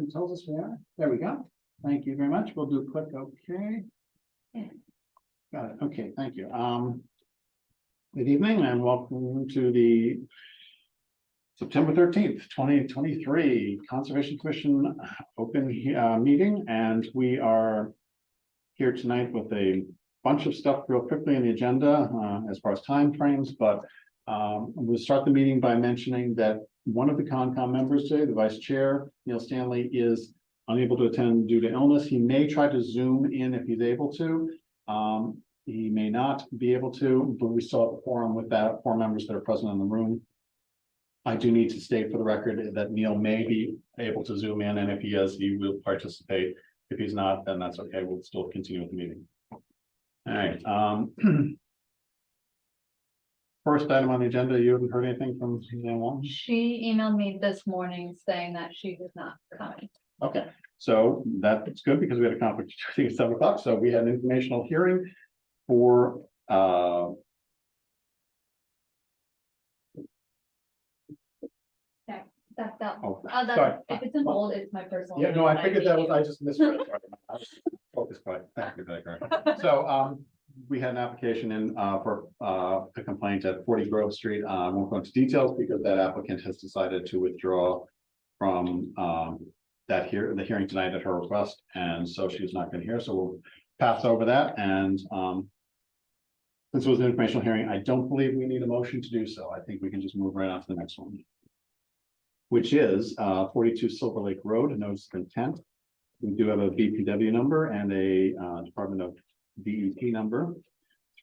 It tells us we are. There we go. Thank you very much. We'll do click OK. Got it. Okay, thank you. Good evening and welcome to the September 13th, 2023 Conservation Commission open meeting. And we are here tonight with a bunch of stuff real quickly in the agenda as far as timeframes, but we'll start the meeting by mentioning that one of the Concom members today, the Vice Chair, Neil Stanley, is unable to attend due to illness. He may try to Zoom in if he's able to. He may not be able to, but we still have a quorum with that, 4 members that are present in the room. I do need to state for the record that Neil may be able to Zoom in, and if he is, he will participate. If he's not, then that's okay. We'll still continue with the meeting. All right. First item on the agenda, you haven't heard anything from Suzanne Walton? She emailed me this morning saying that she was not coming. Okay, so that's good because we had a conflict at 7 o'clock. So we had an informational hearing for That's out. oh, That's, sorry. if it's in bold, it's my personal. Yeah, no, I figured that was, I I just misread it. I was focused, but thank you, so we had an application in for a complaint at 40 Grove Street. I won't go into details because that applicant has decided to withdraw from the hearing tonight at her request, and so she's not going to hear. So we'll pass over that. And since it was an informational hearing, I don't believe we need a motion to do so. I think we can just move right on to the next one, which is 42 Silver Lake Road, a notice of intent. We do have a BPW number and a Department of DEP number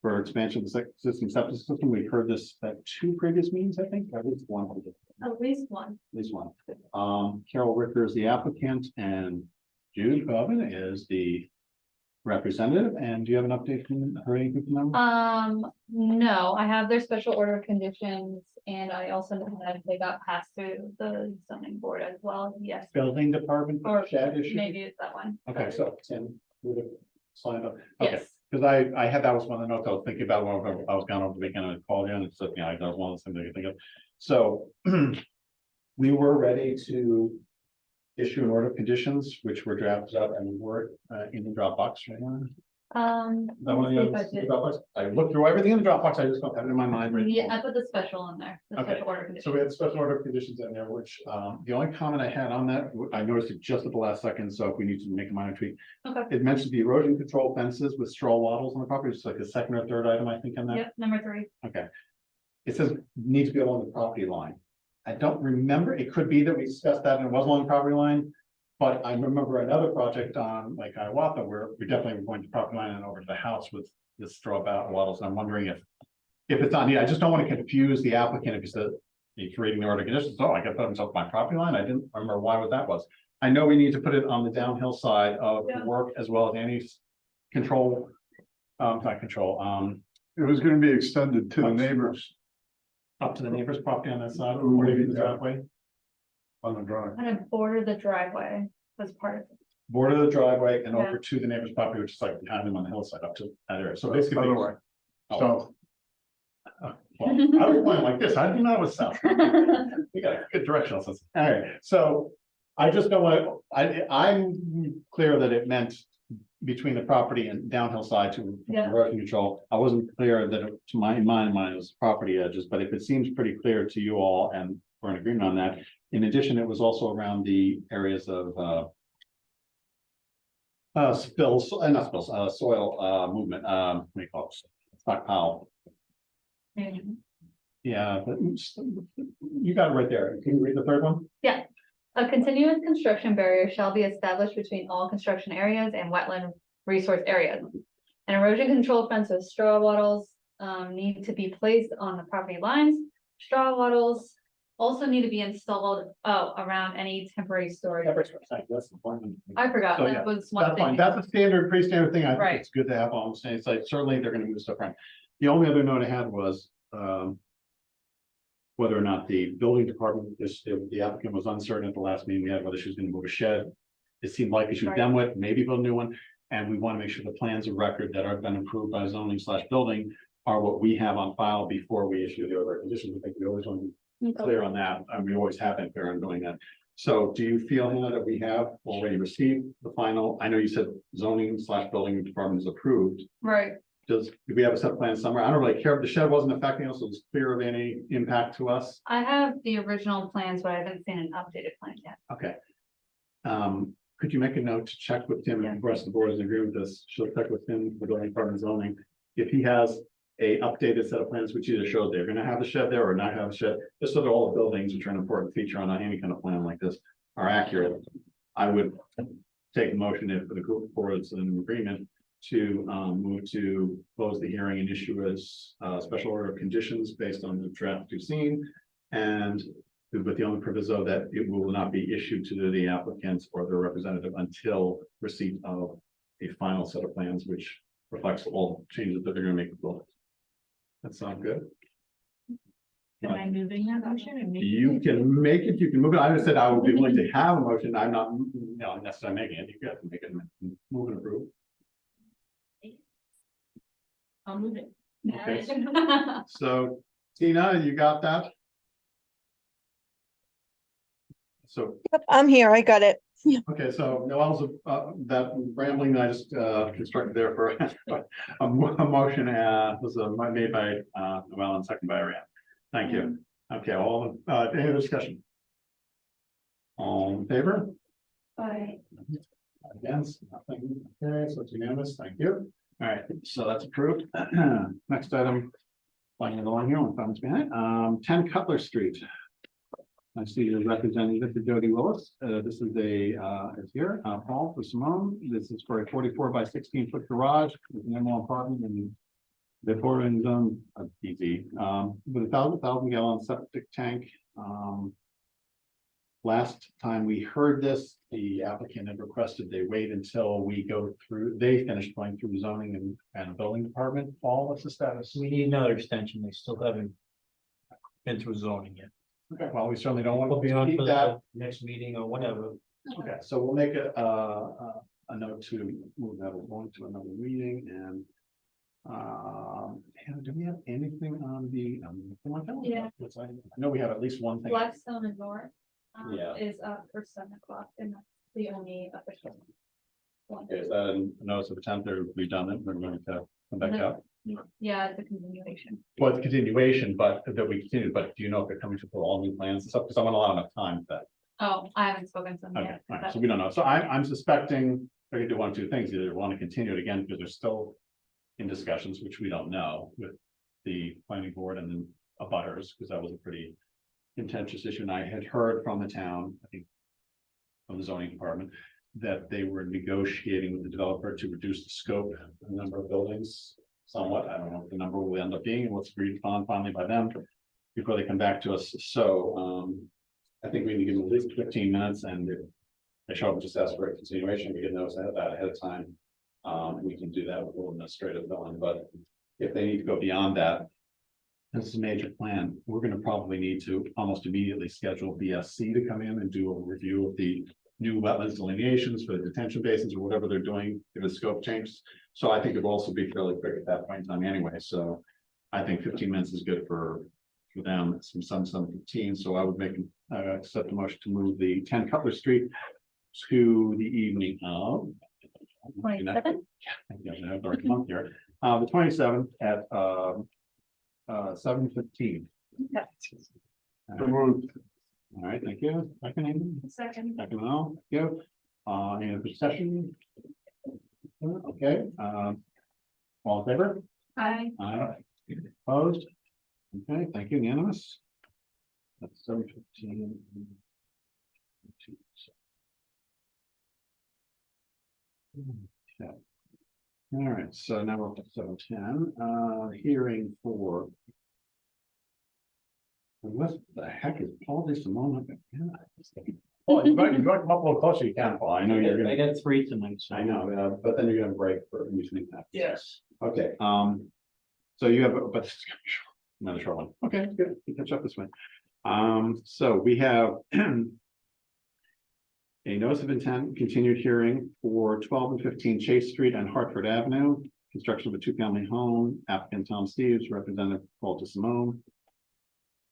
for expansion of the existing septic system. We've heard this at 2 previous meetings, I think, at least one. At least one. At least one. Carol Ricker is the applicant and Jude Coven is the representative. And do you have an update from her? Anything from them? No, I have their special order of conditions, and I also know that they got passed through the zoning board as well. Yes. Building department Or shed issue? maybe it's that one. Okay, so Tim would have signed up. Okay. Yes. Because I had, that was one of the notes I was thinking about when I was gone over the weekend and I called you and it's like, that was one of those things I could think of. So we were ready to issue an order of conditions, which were drafted up and were in the Dropbox right now. That one of the let's see if I did. Dropbox. I looked through everything in the Dropbox. I just don't have it in my mind right Yeah, now. I put the special in there. The Okay. special order condition. So we had the special order of conditions in there, which the only comment I had on that, I noticed it just at the last second. So if we need to make a minor tweak, Okay. it mentioned the erosion control fences with straw wattles on the property. It's like a second or third item, I think, on that. Yep, number 3. Okay. It says need to be along the property line. I don't remember. It could be that we discussed that and it was along the property line. But I remember another project on like Hiawatha where we definitely were going to property line and over to the house with the straw wattles. And I'm wondering if it's not needed. I just don't want to confuse the applicant if he said he's reading the order of conditions. Oh, I got to put himself my property line. I didn't remember why that was. I know we need to put it on the downhill side of the work as well as any control. Not control. It was gonna be extended to the neighbors Up to the neighbor's property on that side, or maybe the driveway. on the drive. Kind of border the driveway was part of it. Border the driveway and Yeah. over to the neighbor's property, which is like behind them on the hillside up to that area. So basically. Other way. Oh. So, Well, I was going like this. I do not know what's south. We got a good directional system. All right, so I just don't want to, I'm clear that it meant between the property and downhill side to Yeah. erosion control. I wasn't clear that to my mind it was property edges, but if it seems pretty clear to you all and we're in agreement on that. In addition, it was also around the areas of spills, not spills, soil movement, what do you call it? Stockpile. Yeah, but you got it right there. Can you read the third one? Yeah. A continuous construction barrier shall be established between all construction areas and wetland resource areas. An erosion control fence with straw wattles need to be placed on the property lines. Straw wattles also need to be installed around any temporary storage. That's the point. I forgot, So, that yeah, was one That's fine. thing. That's a standard, pretty standard thing. I think Right. it's good to have on the same site. Certainly, they're gonna move stuff around. The only other note I had was whether or not the building department, the applicant was uncertain at the last meeting we had whether she was gonna move a shed. It seemed like she was Right. done with, maybe build a new one. And we want to make sure the plans of record that have been approved by zoning/building are what we have on file before we issue the order of conditions. I think we always want to be clear on that. And we always have been clear on doing that. So do you feel, Hannah, that we have already received the final, I know you said zoning / building department is approved. Right. Do we have a set plan somewhere? I don't really care if the shed wasn't affecting us, so it's clear of any impact to us. I have the original plans, but I haven't seen an updated plan yet. Okay. Could you make a note to check with him Yeah. if the rest of the board is in agreement with this? She'll check with him, the building department zoning. If he has a updated set of plans, which either shows they're gonna have the shed there or not have a shed, just so that all the buildings, which are an important feature on any kind of plan like this, are accurate. I would take a motion if the group board is in agreement to move to close the hearing and issue as special order of conditions based on the draft you've seen. And with the only proviso that it will not be issued to the applicants or their representative until receipt of a final set of plans, which reflects all changes that they're gonna make. With the building. That sound good? Am I moving that motion? and making You it? can make it, you can move it. I just said I would be willing to have a motion. I'm not, necessarily making it. You guys can make it, move and approve. I'll move it. Okay. So Tina, you got that? So, Yep, I'm here. I got it. okay, so Noel's, that rambling that I just, constructed there for a motion, was made by, Noel and second by Ariane. Thank you. Okay, all, any other discussion? All in favor? Bye. Against, nothing. Okay, so it's unanimous. Thank you. All right, so that's approved. Next item. Flying along here, one thumbs behind, 10 Cutler Street. I see you're representing Mr. Jody Willis. This is it's here, Paul for Simone. This is for a 44 by 16-foot garage with an M1 apartment and the pouring zone, easy, with a 1,000 gallon septic tank. Last time we heard this, the applicant had requested they wait until we go through, they finished going through zoning and building department. Paul, what's the status? We need another extension. They still haven't been through zoning yet. Okay, well, we certainly don't want We'll be to on keep for that. the next meeting or whatever. Okay, so we'll make a note to move that along to another meeting and. Hannah, do we have anything on the? Yeah. I know we have at least one thing. Blackstone and North. Yeah. Is up for 7 o'clock and that's the only official one. Okay, is that a notice of intent or we've done it? We're going to come back No. up. Yeah, it's a continuation. Well, it's a continuation, but that we continue, but do you know if they're coming to pull all new plans and stuff? Because I want to allow enough time for that. Oh, I haven't spoken to them Okay, yet. all right, but- so we don't know. So I'm suspecting they could do one of two things. Either want to continue it again because they're still in discussions, which we don't know with the planning board and then abutters, because that was a pretty contentious issue. And I had heard from the town, I think, from the zoning department, that they were negotiating with the developer to reduce the scope, the number of buildings somewhat. I don't know what the number will end up being and what's agreed upon finally by them before they come back to us. So I think we need to give them at least 15 minutes, and if they show up and just ask for a continuation, we get notice of that ahead of time. We can do that with a little administrative billing, but if they need to go beyond that, this is a major plan. We're gonna probably need to almost immediately schedule BSC to come in and do a review of the new wetlands delineations for the detention basins or whatever they're doing, if the scope changes. So I think it will also be fairly quick at that point in time anyway, so I think 15 minutes is good for them, some 15, so I would make, accept the motion to move the 10 Cutler Street to the evening of 27? Yeah, I have the right month here. The 27th at 7:15. Okay. All right, thank you. Second, Second. all, thank you. Any other discussion? Okay, all in favor? Aye. Aye. Opposed? Okay, thank you, unanimous. That's 7:15. Okay. All right, so now we're up to 7:10, hearing for. What the heck is Paul DeSimone? Oh, you might come up a little closer, you can, Paul, I know you're I gonna, got 3 tonight, so. I know, but then you're gonna break for usually that. Yes. Okay, so you have, but it's gonna be short, another short one. Okay, good, we catch up this way. So we have a notice of intent, continued hearing for 12 and 15 Chase Street and Hartford Avenue, construction of a 2-family home, applicant Tom Steves, representative Paul DeSimone.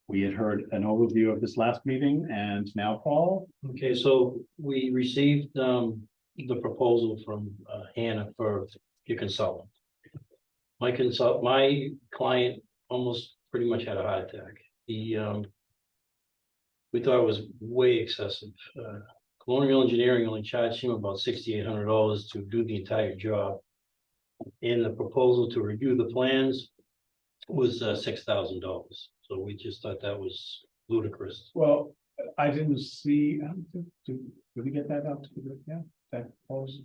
We had heard an overview of this last meeting, and now Paul, Okay, so we received the proposal from Hannah for your consultant. My client almost pretty much had a heart attack. We thought it was way excessive. Colonial Engineering only charged him about $6,800 to do the entire job. And the proposal to review the plans was $6,000. So we just thought that was ludicrous. well, I didn't see, did we get that out to the, yeah, that was,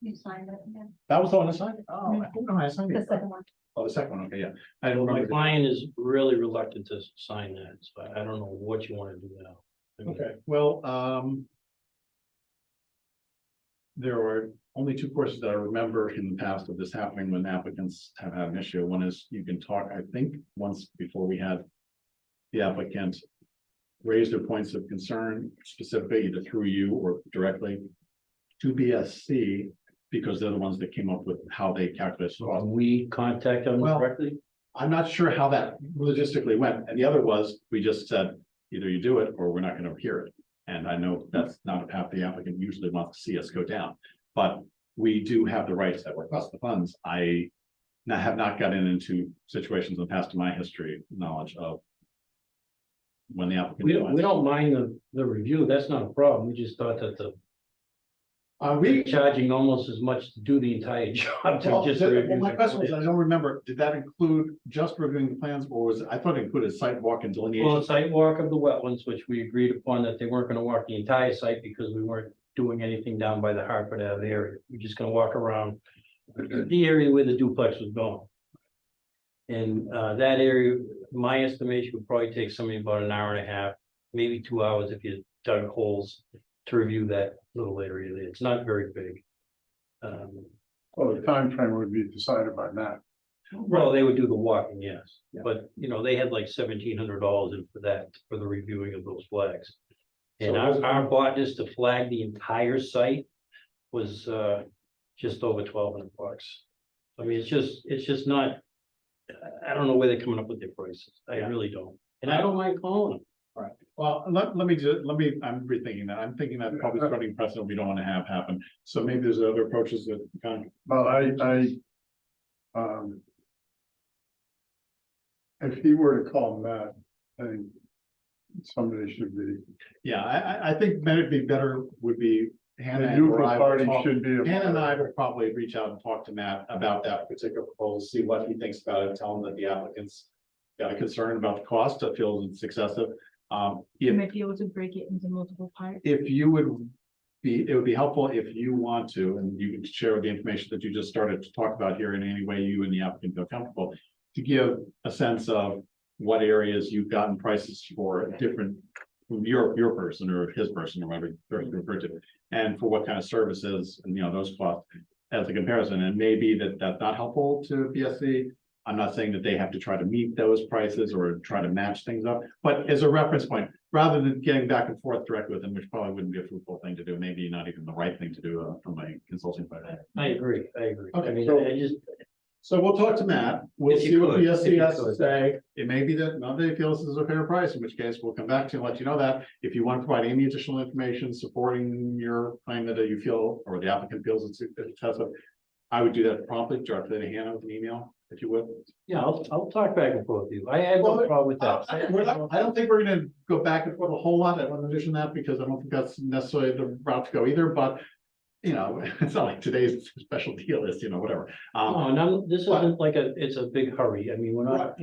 You signed it, yeah. that was the one I signed? Oh, I don't know, I signed The it. second one. Oh, the second one, okay, yeah. I don't My remember. client is really reluctant to sign that, so I don't know what you want to do now. I mean, Okay, well, there were only two courses that I remember in the past of this happening when applicants have had an issue. One is you can talk, I think, once before we had the applicant raise their points of concern specifically either through you or directly to BSC, because they're the ones that came up with how they calculate So cost. can we contact them Well- directly? I'm not sure how that logistically went. And the other was, we just said, either you do it or we're not gonna hear it. And I know that's not a path the applicant usually wants to see us go down, but we do have the rights that request the funds. I have not gotten into situations in the past in my history knowledge of when the applicant. We don't mind the review, that's not a problem. We just thought that We, charging almost as much to do the entire job to well, just. well, review my the question was, I plans. don't remember, did that include just reviewing the plans or was, I thought it included site walk and Well, delineation? a site walk of the wetlands, which we agreed upon that they weren't gonna walk the entire site because we weren't doing anything down by the Hartford Ave area. We're just gonna walk around the area where the duplex was going. And that area, my estimation would probably take somebody about an hour and a half, maybe 2 hours if you dug holes to review that little area there. It's not very big. Well, the time frame would be decided by that. Well, they would do the walking, yes, Yeah. but they had like $1,700 in for that, for the reviewing of those flags. And So was it- our botanist to flag the entire site was just over $1,200. I mean, it's just not, I don't know where they're coming up with their prices, I Yeah. really don't, and I don't mind calling them. Well, let me I'm rethinking that. I'm thinking that probably starting precedent we don't want to have happen. So maybe there's other approaches that kind of. Well, if he were to call Matt, I think somebody should be, Yeah, I think it'd be better would be Hannah the and or neutral I party would talk. should be. a Hannah and I part of would probably reach out and talk to Matt about that particular proposal, see what he thinks about it, tell him that the applicant's got a concern about the cost, feels it's excessive. You If might be able to break it into multiple parts. if you would be, it would be helpful if you want to, and you can share the information that you just started to talk about here in any way you and the applicant feel comfortable, to give a sense of what areas you've gotten prices for different, from your person or his person or whatever person you refer to, and for what kind of services and, those costs as a comparison. And maybe that's not helpful to BSC. I'm not saying that they have to try to meet those prices or try to match things up, but as a reference point, rather than getting back and forth directly with them, which probably wouldn't be a fruitful thing to do, maybe not even the right thing to do from a consulting point of view. I agree. Okay, I mean, so- I just, So we'll talk to Matt. We'll If you see what could, if BSC you has to could. say. It may be that not that he feels this is a fair price, in which case we'll come back to you and let you know that. If you want to provide any additional information supporting your claim that you feel, or the applicant feels it's excessive, I would do that promptly, directly to Hannah with an email, if you would. yeah, I'll talk back and forth with you. I have no Well, problem with that. I don't think we're gonna go back and forth a whole lot in addition to that, because I don't think that's necessarily the route to go either, but. It's not like today's special deal is, whatever. No, no, this isn't like it's a big hurry. I mean, we're not,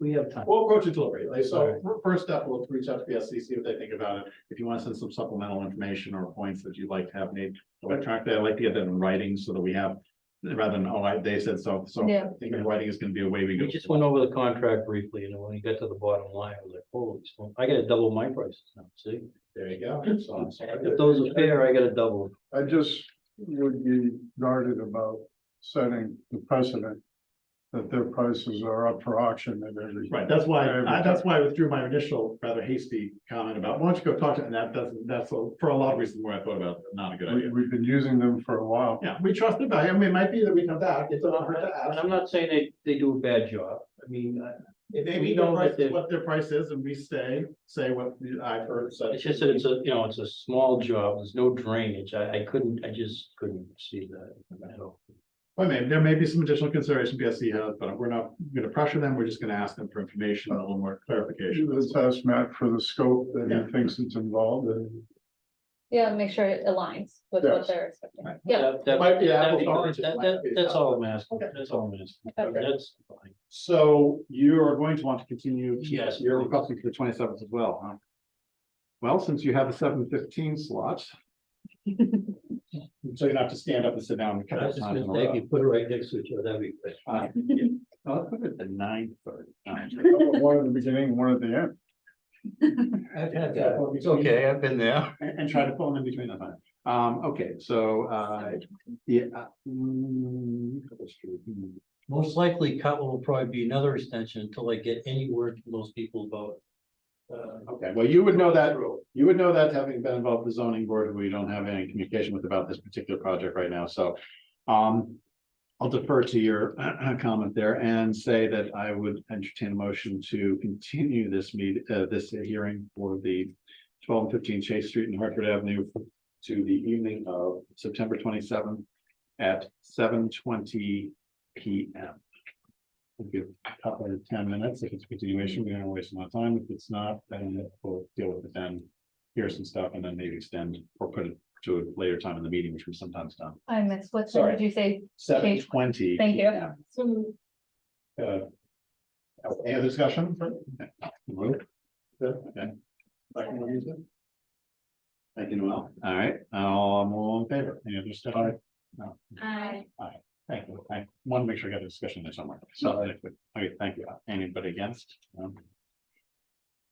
we have time. We'll approach it deliberately. So first step, we'll reach out to BSC, see what they think about it. If you want to send some supplemental information or points that you'd like to have made electronically, I'd like to get that in writing so that we have, rather than, they said so. So I Yeah. think in writing is going to be a way we go. We just went over the contract briefly, and when we got to the bottom line, I was like, holy smoke, I gotta double my prices now, see? There you go. So I'm sorry. If those are fair, I gotta double. I just would be guarded about setting the precedent that their prices are up for auction at every. Right, that's why I withdrew my initial rather hasty comment about, why don't you go talk to, and that's for a lot of reasons where I thought about not a good idea. We've been using them for a while. Yeah, we trust the value. I mean, it might be that we come back. It's not hurt to And ask. I'm not saying they do a bad job. I mean, They We meet know that they're- what their price is and we say what I've heard said. It's just that it's a, it's a small job, there's no drainage, I just couldn't see that. Well, there may be some additional consideration BSC has, but we're not gonna pressure them. We're just gonna ask them for information, a little more clarification. Let's ask Matt for the scope that Yeah. he thinks it's involved in. Yeah, make sure it aligns with what Yes. they're expecting. Right. Yeah, Might be apples to That'd oranges, be- might be That's all I'm asking, Okay. that's all I'm asking, Okay. that's fine. So you are going to want to continue. Yes. You're requesting for the 27th as well, huh? Well, since you have a 7:15 slot. So you don't have to stand up and sit down a I couple was of just times. gonna say, if you put it right next to each other, that'd be great. Oh, let's put it at 9:30. One at the beginning, one at the end. I've had that. It's okay, I've been there. And try to pull them in between the time. Okay, so, yeah. Most likely Cutler will probably be another extension until I get any word from those people about. Okay, well, you would know that having been involved with the zoning board, we don't have any communication with about this particular project right now, so. I'll defer to your comment there and say that I would entertain a motion to continue this this hearing for the 12 and 15 Chase Street and Hartford Avenue to the evening of September 27th at 7:20 PM. We'll give a couple of 10 minutes. If it's a continuation, we don't waste a lot of time. If it's not, then we'll deal with it then. Hear some stuff and then maybe extend or put it to a later time in the meeting, which we've sometimes done. I missed, what time Sorry. did you say? 7:20. Thank you. Any other discussion? Good, okay. Thank you, Noel. All right, I'm all in favor. Any other discussion? No. I, Thank you. I want to make sure I got the discussion there somewhere. So, okay, thank you. Anybody against? All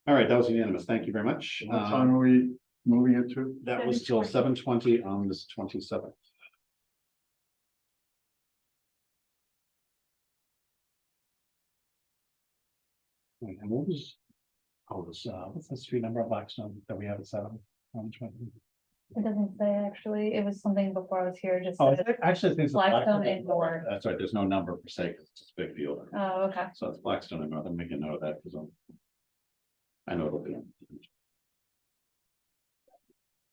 right, that was unanimous. Thank you very much. What time are we moving it to? That was till 7:20 on this 27th. And what was, what's the street number of Blackstone that we have at 7? It doesn't say actually, it was something before I was here, just Oh, said, actually, I think it's Blackstone and North. That's right, there's no number per se, 'cause it's just a big field. oh, okay. So it's Blackstone and North. I'm making note of that because I know it'll be.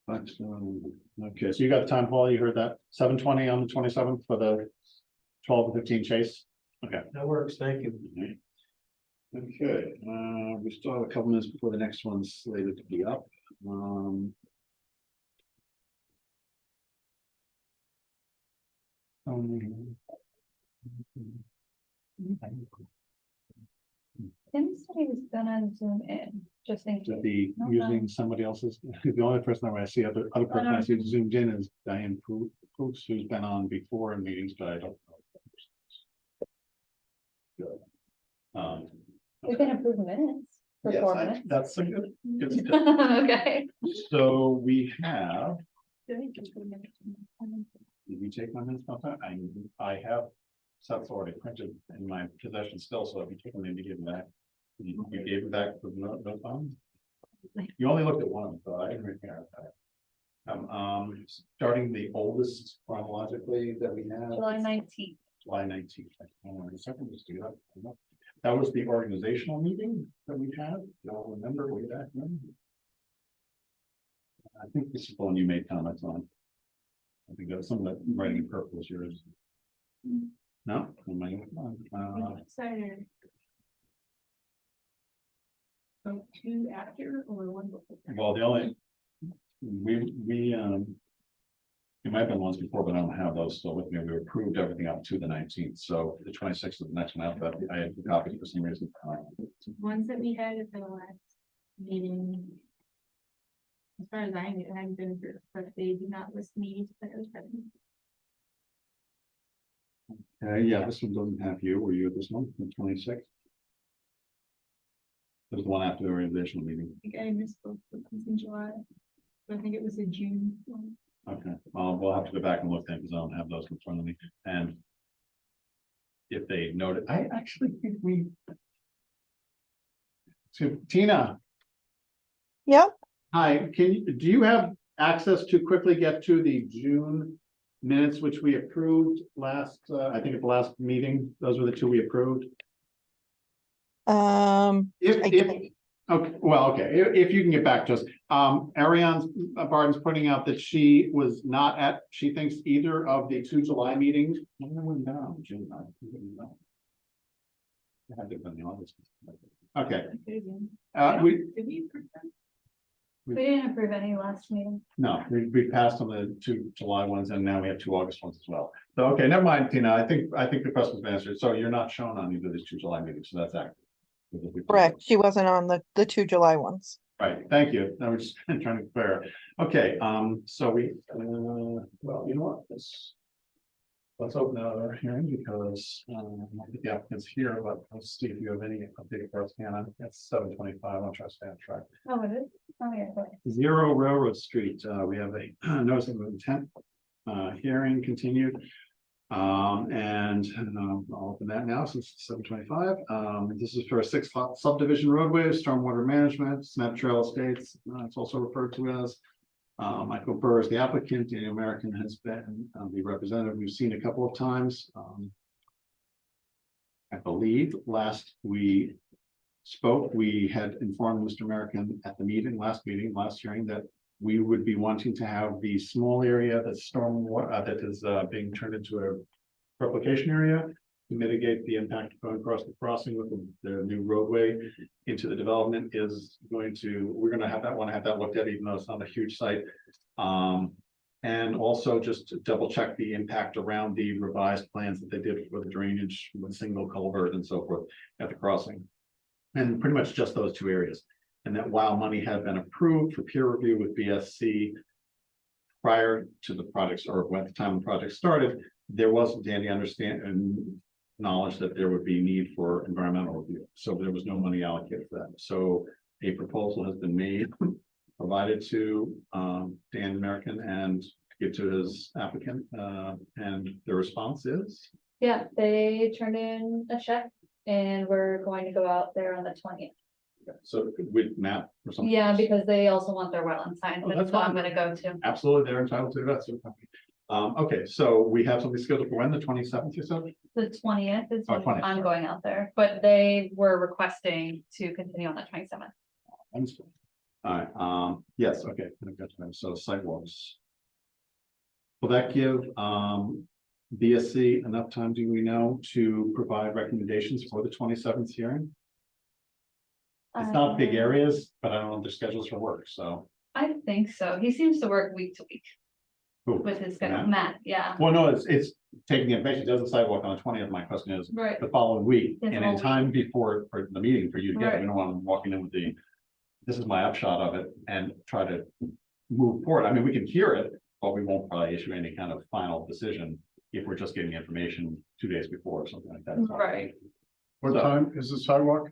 Blackstone, okay, so you got the time, Paul, you heard that, 7:20 on the 27th for the 12 to 15 Chase? Okay. That works, thank you. Okay, we still have a couple minutes before the next one's slated to be up. Tim said he was gonna zoom in, just in To case. be No, using somebody else's, the only person I see, other person I see zoomed in is Diane Fuchs, who's been on before in meetings, but I don't know. Good. We can approve minutes for Yes, 4 minutes. that's a good step. Okay. So we have, I did you take my minutes about that? I have sets already printed in my possession still, so if you take them in to give them back. You gave it back with no fun? You only looked at one, so I didn't care. Starting the oldest chronologically that we have. July 19th. July 19th. Second, just do that. That was the organizational meeting that we had. Y'all remember way back then? I think this is the one you made comments on. I think that some of that writing in purple is yours. No? Excited. So 2 after or 1 before? Well, the only, it might have been ones before, but I don't have those still with me. We approved everything up to the 19th, so the 26th is the next one out, but I had the copy for some reason. Ones that we had at the last meeting. As far as I knew, it hadn't been approved, but they do not list me that I was present. Yeah, this one doesn't have you. Were you at this one, the 26th? There's one after the organizational meeting. I think I missed both of them in July. But I think it was a June one. Okay, we'll have to go back and look then, because I don't have those in front of me, and. If they noted, I actually think we. So Tina, Yep, hi, do you have access to quickly get to the June minutes, which we approved last, I think at the last meeting, those were the two we approved? If, okay, well, okay, if you can get back to us, Ariane Barton's putting out that she was not at, she thinks either of the 2 July meetings. No, June 9th, we wouldn't know. It had to have been the August. Okay, we, Did we approve that? We didn't approve any last meeting. no, we passed on the 2 July ones and now we have 2 August ones as well. So, okay, never mind, Tina, I think the question's been answered. So you're not shown on either of these 2 July meetings, so that's active. Correct. She wasn't on the 2 July ones. Right, thank you. I was just trying to clear. Okay, so we, well, you know what, let's open our hearing because, I don't think the applicant's here, but let's see if you have any update for us, Hannah. It's 7:25, I'll try to stay on track. Oh, it is? Oh, yeah. Okay. 0 Railroad Street, we have a notice of intent, hearing continued. I'll open that now since it's 7:25. This is for a 6-lot subdivision roadway, stormwater management, Snap Trail Estates, it's also referred to as. Michael Burr is the applicant, the American has been the representative we've seen a couple of times. I believe last we spoke, we had informed Mr. American at the last hearing, that we would be wanting to have the small area that's stormwater, that is being turned into a replication area to mitigate the impact of going across the crossing with the new roadway into the development is going to, we're gonna want to have that looked at, even though it's not a huge site. And also just to double check the impact around the revised plans that they did for the drainage with single culvert and so forth at the crossing. And pretty much just those 2 areas. And that while money had been approved for peer review with BSC prior to the projects, or at the time the project started, there wasn't any knowledge that there would be need for environmental review. So there was no money allocated for that. So a proposal has been made, provided to Dan American and give to his applicant, and the response is? Yeah, they turned in a check and we're going to go out there on the 20th. So with map or something? Yeah, because they also want their wetland signs, Oh, which that's so I'm fine. gonna go to. Absolutely, they're entitled to that. So, okay, so we have something scheduled for when, the 27th, you said? The 20th is Oh, when 20th, I'm sorry. going out there, but they were requesting to continue on the 27th. Understood. All right, yes, okay, I've got time. So sidewalks. Will that give BSC enough time, do we know, to provide recommendations for the 27th hearing? It's not big areas, but I don't know if their schedules for work, so. I think so. He seems to work week to week Who? with his schedule. Matt? Matt, yeah. Well, no, it's taking the information, does the sidewalk on the 20th. My question is, Right. the following week, Yes, and all in week. time before for the meeting for you to get, Right. we don't want them walking in with this is my upshot of it and try to move forward. I mean, we can hear it, but we won't probably issue any kind of final decision if we're just getting information 2 days before or something like that. Right. What So- time is the sidewalk?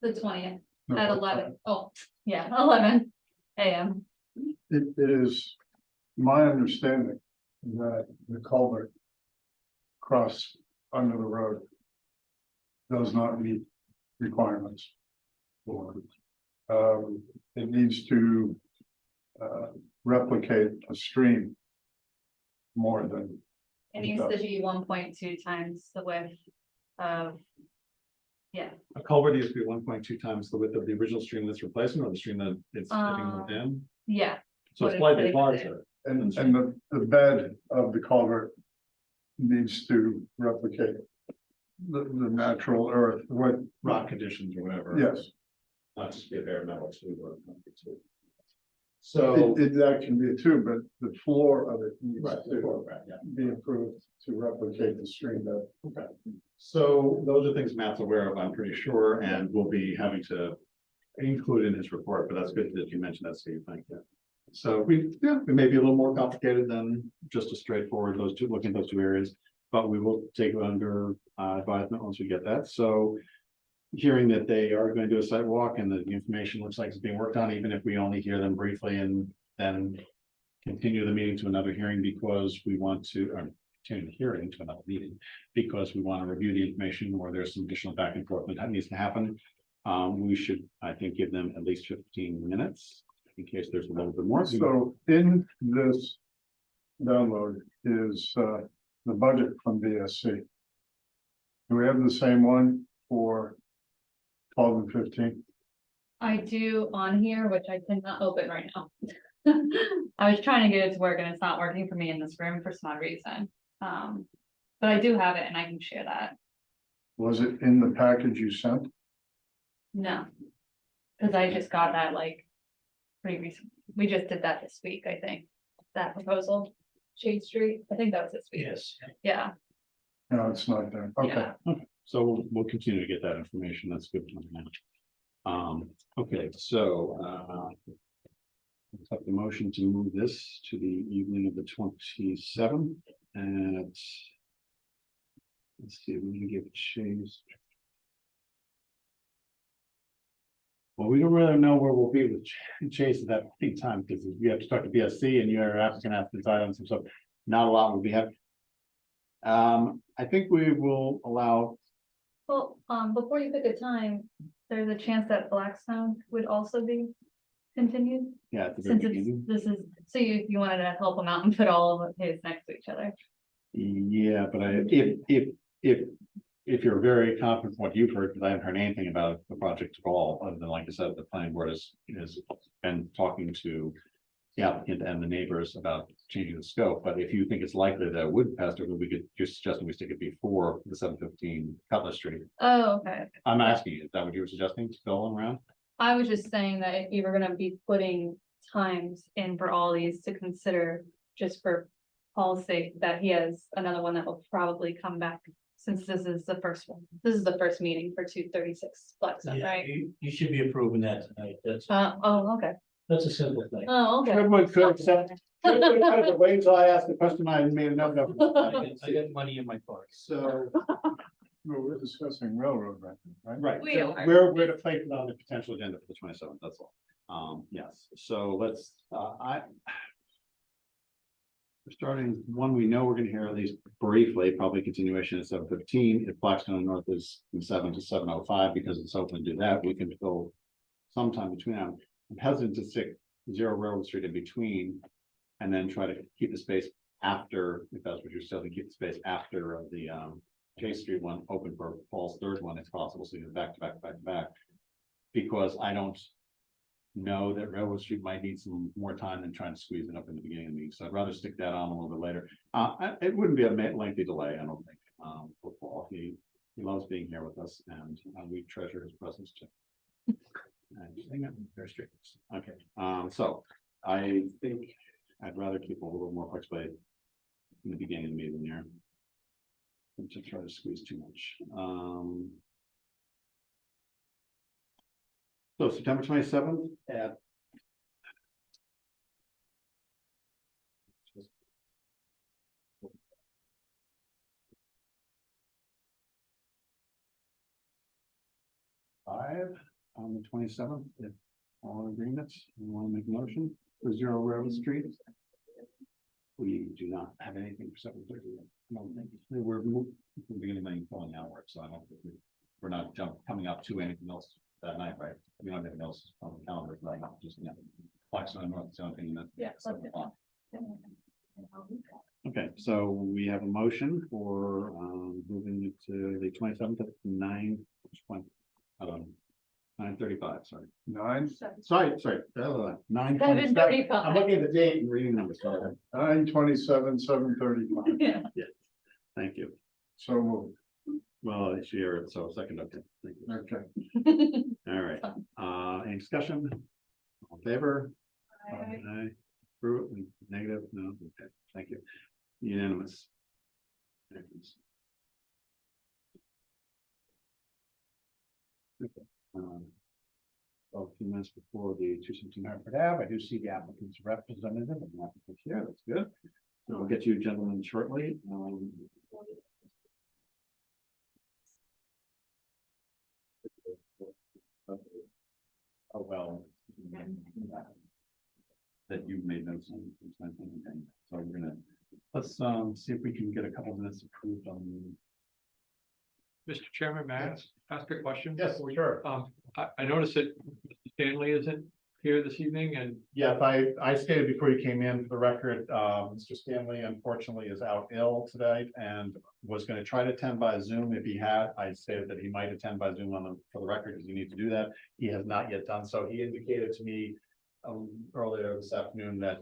The 20th No, at what 11. Oh, yeah, 11 a.m. It is my understanding that the culvert cross under the road does not meet requirements. It needs to replicate a stream more than. It needs to be 1.2 times the width of, yeah, A culvert needs to be 1.2 times the width of the original stream that's replacing, or the stream that it's sitting Um, within. yeah. So what it's it's slightly like larger. And the bed of the culvert needs to replicate the natural earth, what, Rock conditions or whatever. yes, Not just be a bare metal too, or concrete too. So. that can be too, but the floor of it needs Right, to yeah. be improved to replicate the stream bed. Okay, so those are things Matt's aware of, I'm pretty sure, and we'll be having to include in his report, but that's good that you mentioned that, Steve, thank you. So it may be a little more complicated than just a straightforward, looking at those 2 areas, but we will take it under advisement once we get that, so. Hearing that they are going to do a site walk and the information looks like it's being worked on, even if we only hear them briefly and then. Continue the meeting to another hearing because we want to, or continue the hearing to another meeting. Because we want to review the information or there's some additional back and forth that needs to happen. We should, I think, give them at least 15 minutes in case there's a little bit more. So in this download is the budget from BSC. Do we have the same one for 12 and 15. I do on here, which I cannot open right now. I was trying to get it to work and it's not working for me in this room for some odd reason. But I do have it and I can share that. Was it in the package you sent? No. Cause I just got that like pretty recent. We just did that this week, I think. That proposal, Shade Street. I think that was this week. Yes. Yeah. No, it's not there. Okay. Yeah. So we'll continue to get that information. That's good. to know. Okay, so, accept the motion to move this to the evening of the 27th and let's see, we're gonna give Chase. Well, we don't really know where we'll be with Chase at that point in time, because we have to talk to BSC and your applicant has to decide on some stuff. Not a lot will be happening. I think we will allow, Well, before you pick a time, there's a chance that Blackstone would also be continued. yeah, at the very Since it's, beginning. this is, so you wanted to help them out and put all of his next to each other. Yeah, but if you're very confident in what you've heard, because I haven't heard anything about the project at all, other than like I said, the planning board has been talking to the applicant and the neighbors about changing the scope, but if you think it's likely that it would pass through, we could just suggest we stick it before the 715 Cutlass Street. Oh, okay. I'm asking you, is that what you were suggesting, to fill around? I was just saying that if you were gonna be putting times in for all these to consider, just for Paul's sake, that he has another one that will probably come back. Since this is the first one, this is the first meeting for 236 Blackstone, Yeah, right? you should be approving that tonight. Oh, okay. That's a simple thing. Oh, okay. Everyone could accept. Wait until I ask the question, I made a note of. I got money in my pocket. So, Well, we're discussing railroad right now, right? right, We so are. we're to place it on the potential agenda for the 27th, that's all. Yes, so let's, we're starting, one, we know we're gonna hear at least briefly, probably continuation at 7:15. If Blackstone North is from 7 to 7:05, because it's open to do that, we can fill sometime between now. I'm hesitant to stick 0 Railroad Street in between. And then try to keep the space after, if that's what you're still to keep the space after the Chase Street one open for Paul's third one, if possible, so you're back to back, back to back. Because I don't know that Railroad Street might need some more time than trying to squeeze it up in the beginning of the meeting, so I'd rather stick that on a little bit later. It wouldn't be a lengthy delay, I don't think, for Paul. He loves being here with us and we treasure his presence too. And hang on, very strict. Okay, so I think I'd rather keep a little more flexibility in the beginning of the meeting here. Than to try to squeeze too much. So September 27th at. Five on the 27th, if all in agreements, you want to make a motion for 0 Railroad Street? We do not have anything for 7:30. I don't think we're beginning of falling outward, so I don't think we're not coming up to anything else that night, right? We don't have anything else on the calendar, right? Just, Blackstone North, so I think that's Yeah, 7 that's o'clock. Okay, so we have a motion for moving it to the 27th at 9:35, sorry. 9, Sorry, 9. 7:35. I'm looking at the date and reading numbers, sorry. 9:27, 7:35. Yeah. Thank you. So moved. Well, it's here, so second, okay. Thank you. Okay. All right, any discussion? All in favor? Aye. Approve, negative, no, okay, thank you. Unanimous. Okay, a few minutes before the 217 Hartford Ave, I do see the applicant's representative and the applicant here, that's good. So we'll get you gentlemen shortly. Oh, well. That you've made notes on. So we're gonna, let's see if we can get a couple minutes approved on. Mr. Chairman, may I ask a question? Yes, sure. I noticed that Mr. Stanley isn't here this evening and Yes, I stated before you came in for the record, Mr. Stanley unfortunately is out ill today and was gonna try to attend by Zoom if he had. I stated that he might attend by Zoom for the record, because you need to do that. He has not yet done so. He indicated to me earlier this afternoon that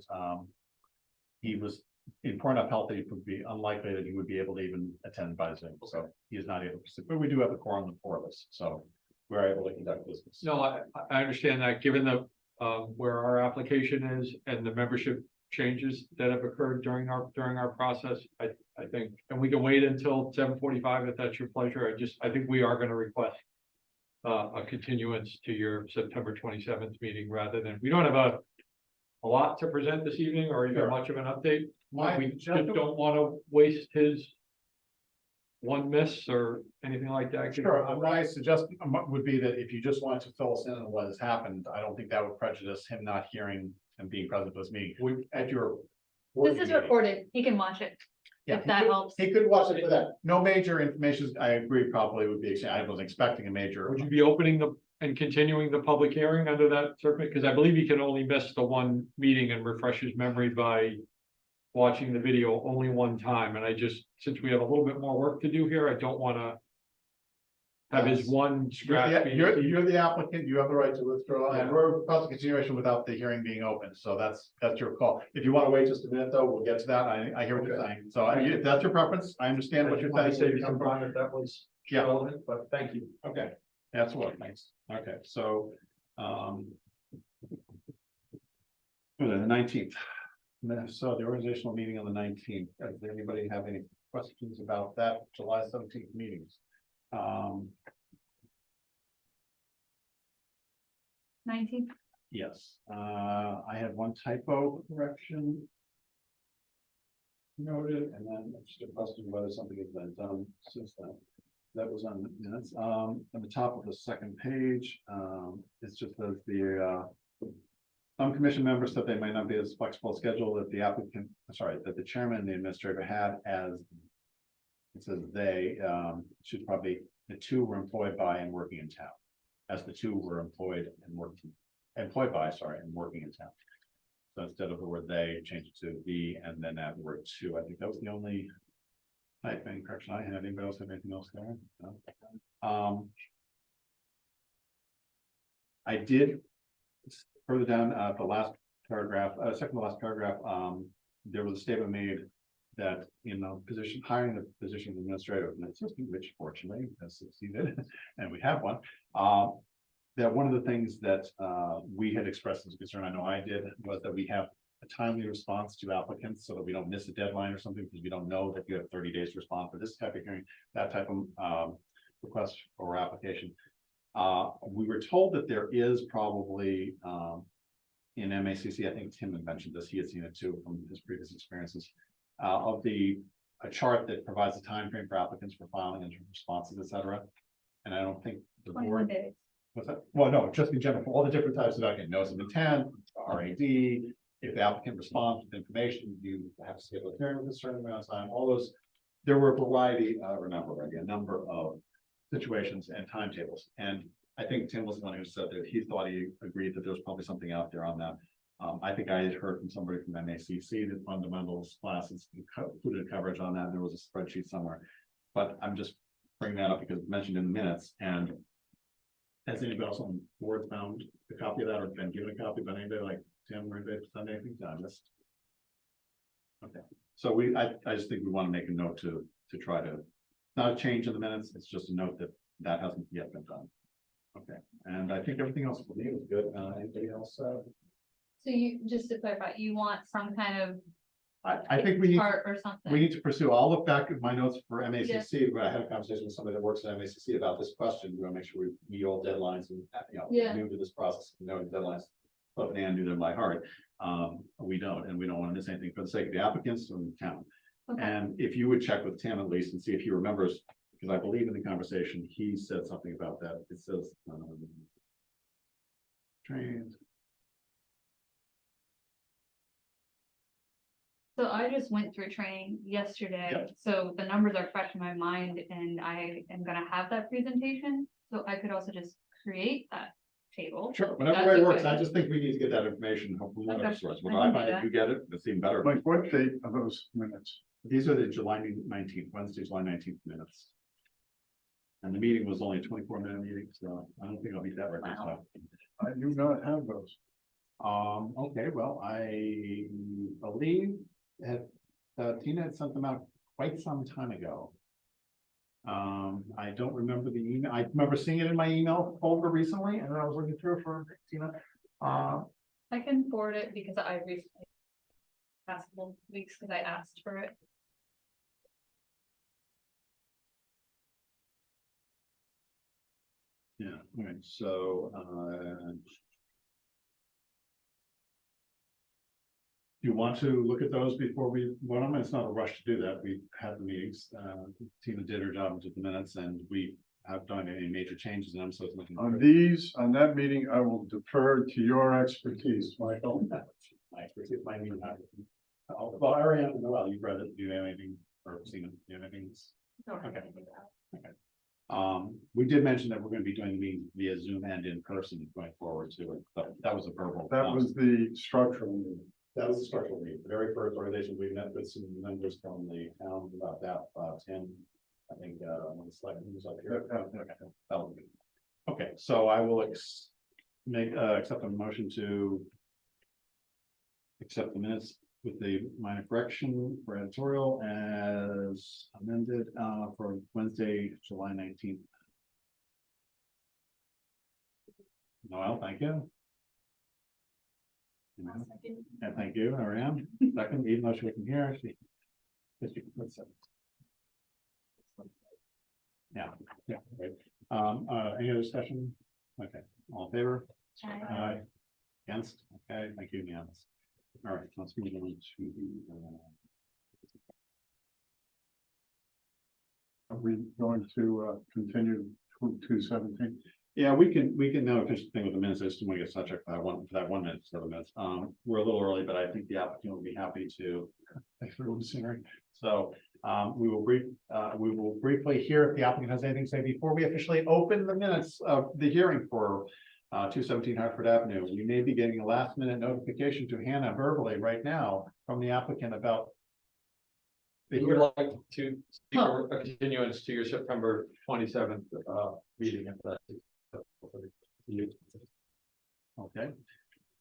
he was in poor enough health that it would be unlikely that he would be able to even attend by Zoom. So he is not able to, but we do have a quorum of 4 of us, so we're able to conduct business. no, I understand that, given the where our application is and the membership changes that have occurred during our process, I think, and we can wait until 7:45 if that's your pleasure. I think we are gonna request a continuance to your September 27th meeting rather than, we don't have a lot to present this evening or even Sure. much of an update. My We just don't wanna waste his one miss or anything like that. Sure, my suggestion would be that if you just wanted to fill us in on what has happened, I don't think that would prejudice him not hearing and being present to this meeting. At your. board This is meeting. recorded. He can watch it. Yeah, if he that could- helps. He could watch it for that. No major information, I agree, probably would be, I was expecting a major. Would you be opening and continuing the public hearing under that circuit? Because I believe he can only miss the one meeting and refresh his memory by watching the video only one time. And since we have a little bit more work to do here, I don't want to have his one scratch. being- You're the applicant, you have the right to withdraw, and we're about continuation without the hearing being open, so that's your call. If you want to wait just a minute, though, we'll get to that, I hear what you're saying, so if that's your preference, I understand what you're I saying. say some time if that was Yeah. relevant, but thank you. Okay, that's what, thanks, okay, so, the 19th. So the organizational meeting on the 19th, does anybody have any questions about that July 17th meetings? 19th. Yes, I had one typo correction. Noted, and then just a question whether something has been done since then. That was on the minutes, at the top of the second page, it's just that some commission members said they might not be as flexible schedule that the applicant, sorry, that the chairman and the administrator had as. It says they, should probably, the 2 were employed by and working in town. As the 2 were employed by, and working in town. So instead of the word they, change it to the, and then add the word 2. I think that was the only typing correction I had. Anybody else have anything else there? No? I did further down the last paragraph, second to last paragraph, there was a statement made that in the position, hiring the position of administrator and assistant, which fortunately has succeeded, and we have one. That one of the things that we had expressed as a concern, I know I did, was that we have a timely response to applicants so that we don't miss a deadline or something, because we don't know that you have 30 days to respond for this type of hearing, that type of request or application. We were told that there is probably in MACC, I think Tim had mentioned this, he had seen it too from his previous experiences, of a chart that provides a time frame for applicants for filing and responses, et cetera. And I don't think the 21 board. days. What's that? Well, no, just in general, for all the different types of document, notice of intent, RAD, if the applicant responds with information, you have to schedule a hearing with a certain amount of time, all those. There were a variety, or not variety, a number of situations and timetables. And I think Tim was the one who said that he thought he agreed that there was probably something out there on that. I think I had heard from somebody from MACC that fundamentals classes included coverage on that. And there was a spreadsheet somewhere, but I'm just bringing that up because it's mentioned in the minutes. And has anybody else on board found a copy of that or been given a copy by anybody like Tim or anybody done anything on this? Okay, so I just think we want to make a note to try to, not a change in the minutes, it's just a note that hasn't yet been done. Okay, and I think everything else for me was good. Anybody else? So you, just to clarify, you want some kind of I think we need. chart or something? We need to pursue, I'll look back at my notes for MACC, where I had a conversation with somebody that works at MACC about this question. We want to make sure we meet all deadlines and, Yeah. new to this process, knowing deadlines. But Nan knew them by heart. We don't, and we don't want to miss anything for the sake of the applicants and the town. Okay. And if you would check with Tim at least and see if he remembers, because I believe in the conversation, he said something about that. It says, trained. So I just went through training yesterday, Yep. so the numbers are fresh in my mind and I am gonna have that presentation. So I could also just create that table. Sure, so whatever that's way works, okay. I just think we need to get that information from whatever Okay, source. I What can I do find, if that. you get it, it's even better. Like, what date are those minutes? These are the July 19th, Wednesday, July 19th minutes. And the meeting was only a 24-minute meeting, so I don't think I'll beat that record. Wow. I do not have those. Okay, well, I believe that Tina had sent them out quite some time ago. I don't remember the email. I remember seeing it in my email folder recently, and then I was looking through it for Tina. I can forward it because I recently past couple weeks because I asked for it. Yeah, all right, so, do you want to look at those before we, well, I mean, it's not a rush to do that. We've had the meetings, Tina did her job with the minutes, and we have done any major changes in them, so it's nothing. On these, on that meeting, I will defer to your expertise, Michael. My expertise, my meeting. Well, Ariane, well, you've read it, do you have anything, or seen it, do you have anything? Don't have Okay. anything to add. We did mention that we're gonna be doing the meeting via Zoom and in person going forward too, but that was a verbal. That was the structural meeting. That was the structural meeting, the very first organization we met with some members from the town about that, 10, I think, when the select was up here. That was good. Okay, so I will accept a motion to accept the minutes with the minor correction for editorial as amended, for Wednesday, July 19th. Noel, thank you. And thank you, Ariane. Second, even though she wasn't here, she. Yeah, yeah, right. Any other discussion? Okay, all in favor? Aye. Against? Okay, thank you, unanimous. All right, let's move on to the. Are we going to continue to 217? Yeah, we can know if there's a thing with the minutes, I just want to get subject for that one minute, so the minutes. We're a little early, but I think the applicant will be happy to. Thanks for listening. So, we will briefly hear if the applicant has anything to say before we officially open the minutes of the hearing for 217 Hartford Avenue. We may be getting a last minute notification to Hannah verbally right now from the applicant about. We would like to seek a continuance to your September 27th meeting. Okay,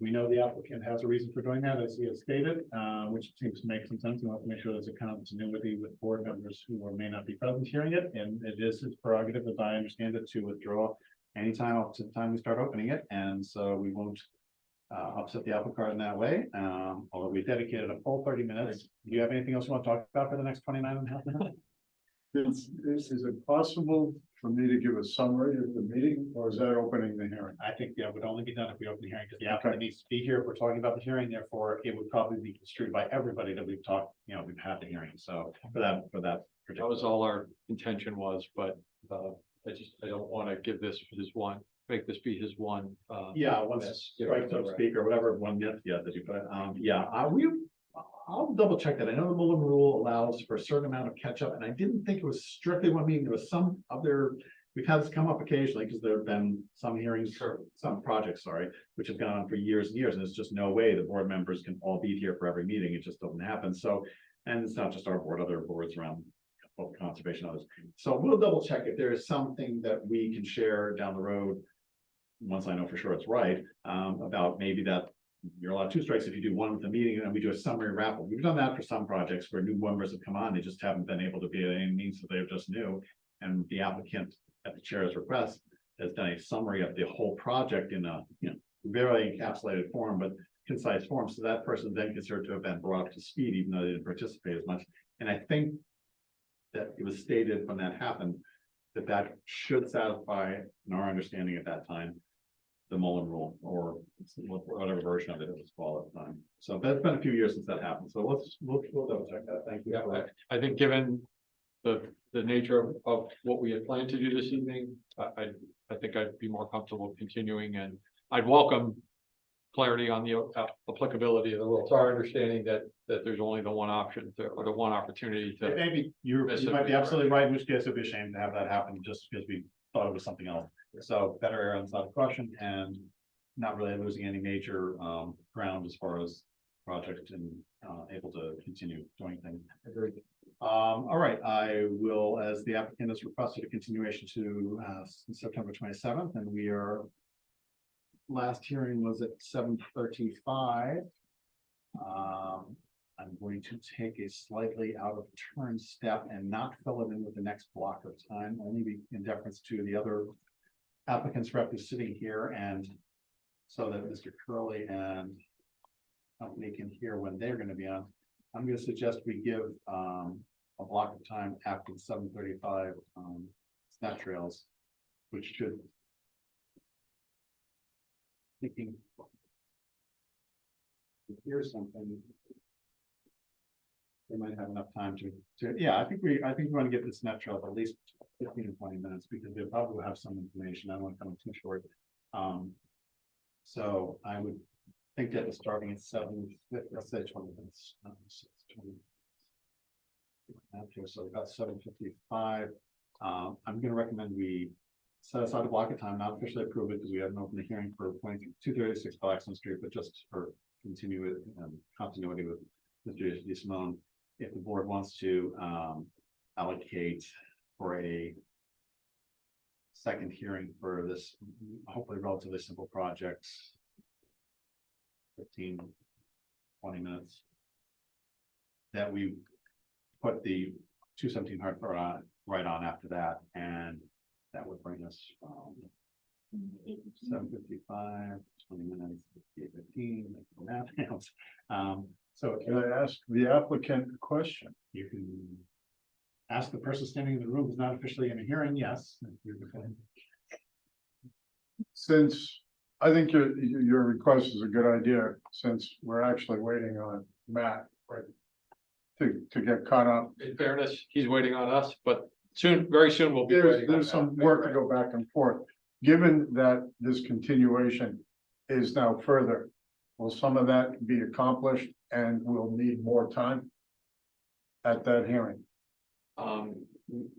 we know the applicant has a reason for doing that, as he has stated, which seems to make some sense. We want to make sure there's a continuity with board members who may not be present hearing it, and it is his prerogative, as I understand it, to withdraw anytime up to the time we start opening it, and so we won't upset the apple cart in that way, although we dedicated a full 30 minutes. Do you have anything else you want to talk about for the next 29 and a half minutes? Is it possible for me to give a summary of the meeting, or is that opening the hearing? I think that would only be done if we open the hearing, because the applicant needs to be here if we're talking about the hearing, therefore it would probably be construed by everybody that we've talked, we've had the hearing, so for that. That was all our intention was, but I don't want to give this his one, make this be his one. Yeah, one strike, so to speak, or whatever one myth, yeah, that you put, I'll double check that. I know the Mullen rule allows for a certain amount of catch up, and I didn't think it was strictly one meeting. There was some other, we've had this come up occasionally because there have been some hearings, some projects, sorry, which have gone on for years and years, and there's just no way the board members can all be here for every meeting. It just doesn't happen. So, and it's not just our board, other boards around both conservation, others. So we'll double check if there is something that we can share down the road. Once I know for sure it's right, about maybe that you're allowed 2 strikes if you do one with the meeting, and we do a summary wrap up. We've done that for some projects where new members have come on, they just haven't been able to be at any means, so they're just new. And the applicant, at the chair's request, has done a summary of the whole project in a very encapsulated form, but concise form. So that person then considered to have been brought up to speed, even though they didn't participate as much. And I think that it was stated when that happened that should satisfy, in our understanding at that time, the Mullen rule, or whatever version of it was called at the time. So that's been a few years since that happened. So we'll double check that. Thank you. Yeah, I think given the nature of what we had planned to do this evening, I think I'd be more comfortable continuing, and I'd welcome clarity on the applicability of the rule. It's our understanding that there's only the one option or the one opportunity to. Maybe you might be absolutely right, in which case it'd be a shame to have that happen just because we thought it was something else. So better error on the side of caution and not really losing any major ground as far as project and able to continue doing things. All right, I will, as the applicant has requested a continuation to September 27th, and we are. Last hearing was at 7:35. I'm going to take a slightly out of turn step and not fill it in with the next block of time, only be in deference to the other applicants rep who's sitting here, and so that Mr. Curley and company can hear when they're going to be on. I'm going to suggest we give a block of time after the 7:35 snap trails, which should thinking here's something. They might have enough time to, yeah, I think we want to get this net trail at least 15 to 20 minutes because they probably will have some information. I don't want to come too short. So I would think that it's starting at 7, let's say 20 minutes. 20. So about 7:55. I'm going to recommend we set aside a block of time, not officially approve it because we haven't opened the hearing for 236 Blackstone Street, but just for continuity with Mr. DeSimone. If the board wants to allocate for a second hearing for this, hopefully relatively simple project, 15, 20 minutes, that we put the 217 Hartford on right on after that, and that would bring us 7:55, 20 minutes, 8:15, like the math counts. So Can I ask the applicant a question? you can ask the person standing in the room who's not officially in a hearing, yes. Since I think your request is a good idea, since we're actually waiting on Matt, right? To get caught up. In fairness, he's waiting on us, but soon, very soon we'll be waiting. There's some work to go back and forth. Given that this continuation is now further, will some of that be accomplished and we'll need more time at that hearing?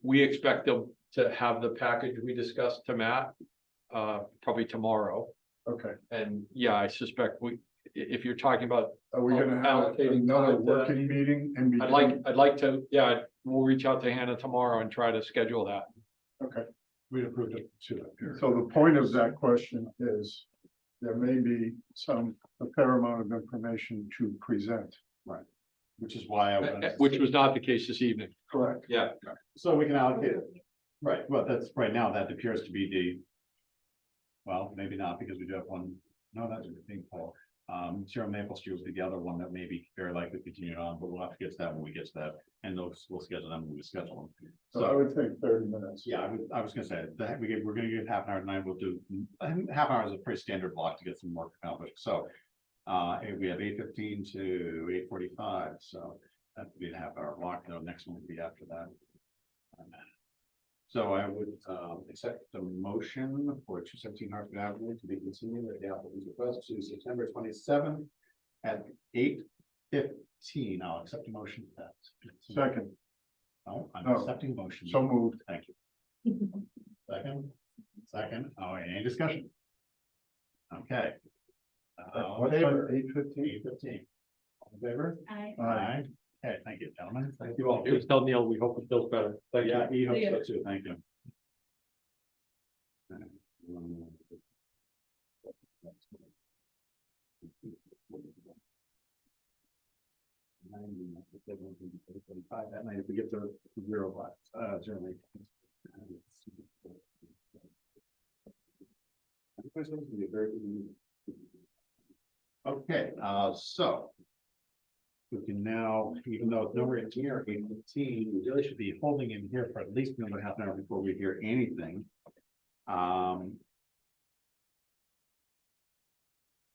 We expect them to have the package we discussed to Matt, probably tomorrow. Okay, And yeah, I suspect if you're talking about, are we gonna have Allocating another time to- working meeting in between? I'd like to, yeah, we'll reach out to Hannah tomorrow and try to schedule that. Okay, We'd approved it too. so the point of that question is there may be a fair amount of information to present. Which is why I wanted to Which was not the case this evening. Correct. Yeah. so we can allocate it. Right, well, that's right now, that appears to be the. Well, maybe not, because we do have one, no, that's a good thing, Paul. Zero Maple Street will be the other one that may be very likely continued on, but we'll have to get to that when we get to that, and those we'll schedule them when we schedule them. So I would think 30 minutes. Yeah, I was gonna say, that we're gonna give half an hour tonight, we'll do, half hour is a pretty standard block to get some work accomplished, so. We have 8:15 to 8:45, so that would be a half hour block, the next one would be after that. So I would accept the motion for 217 Hartford Avenue to be continued at the applicant's request to September 27th at 8:15. I'll accept a motion for that. Second, No, I'm No. accepting motion. so moved. Thank you. Second, any discussion? Okay. All What in time? favor? 8:15? 8:15. All in favor? I, Aye. Okay, thank you, gentlemen. Thank you all. It was tell Neil, we hope it feels better. Thank you. Yeah, he hopes so too. Thank you. That night, if we get to 0 blocks, generally. Okay, so. We can now, even though it's nowhere near 8:15, we really should be holding in here for at least another half an hour before we hear anything. And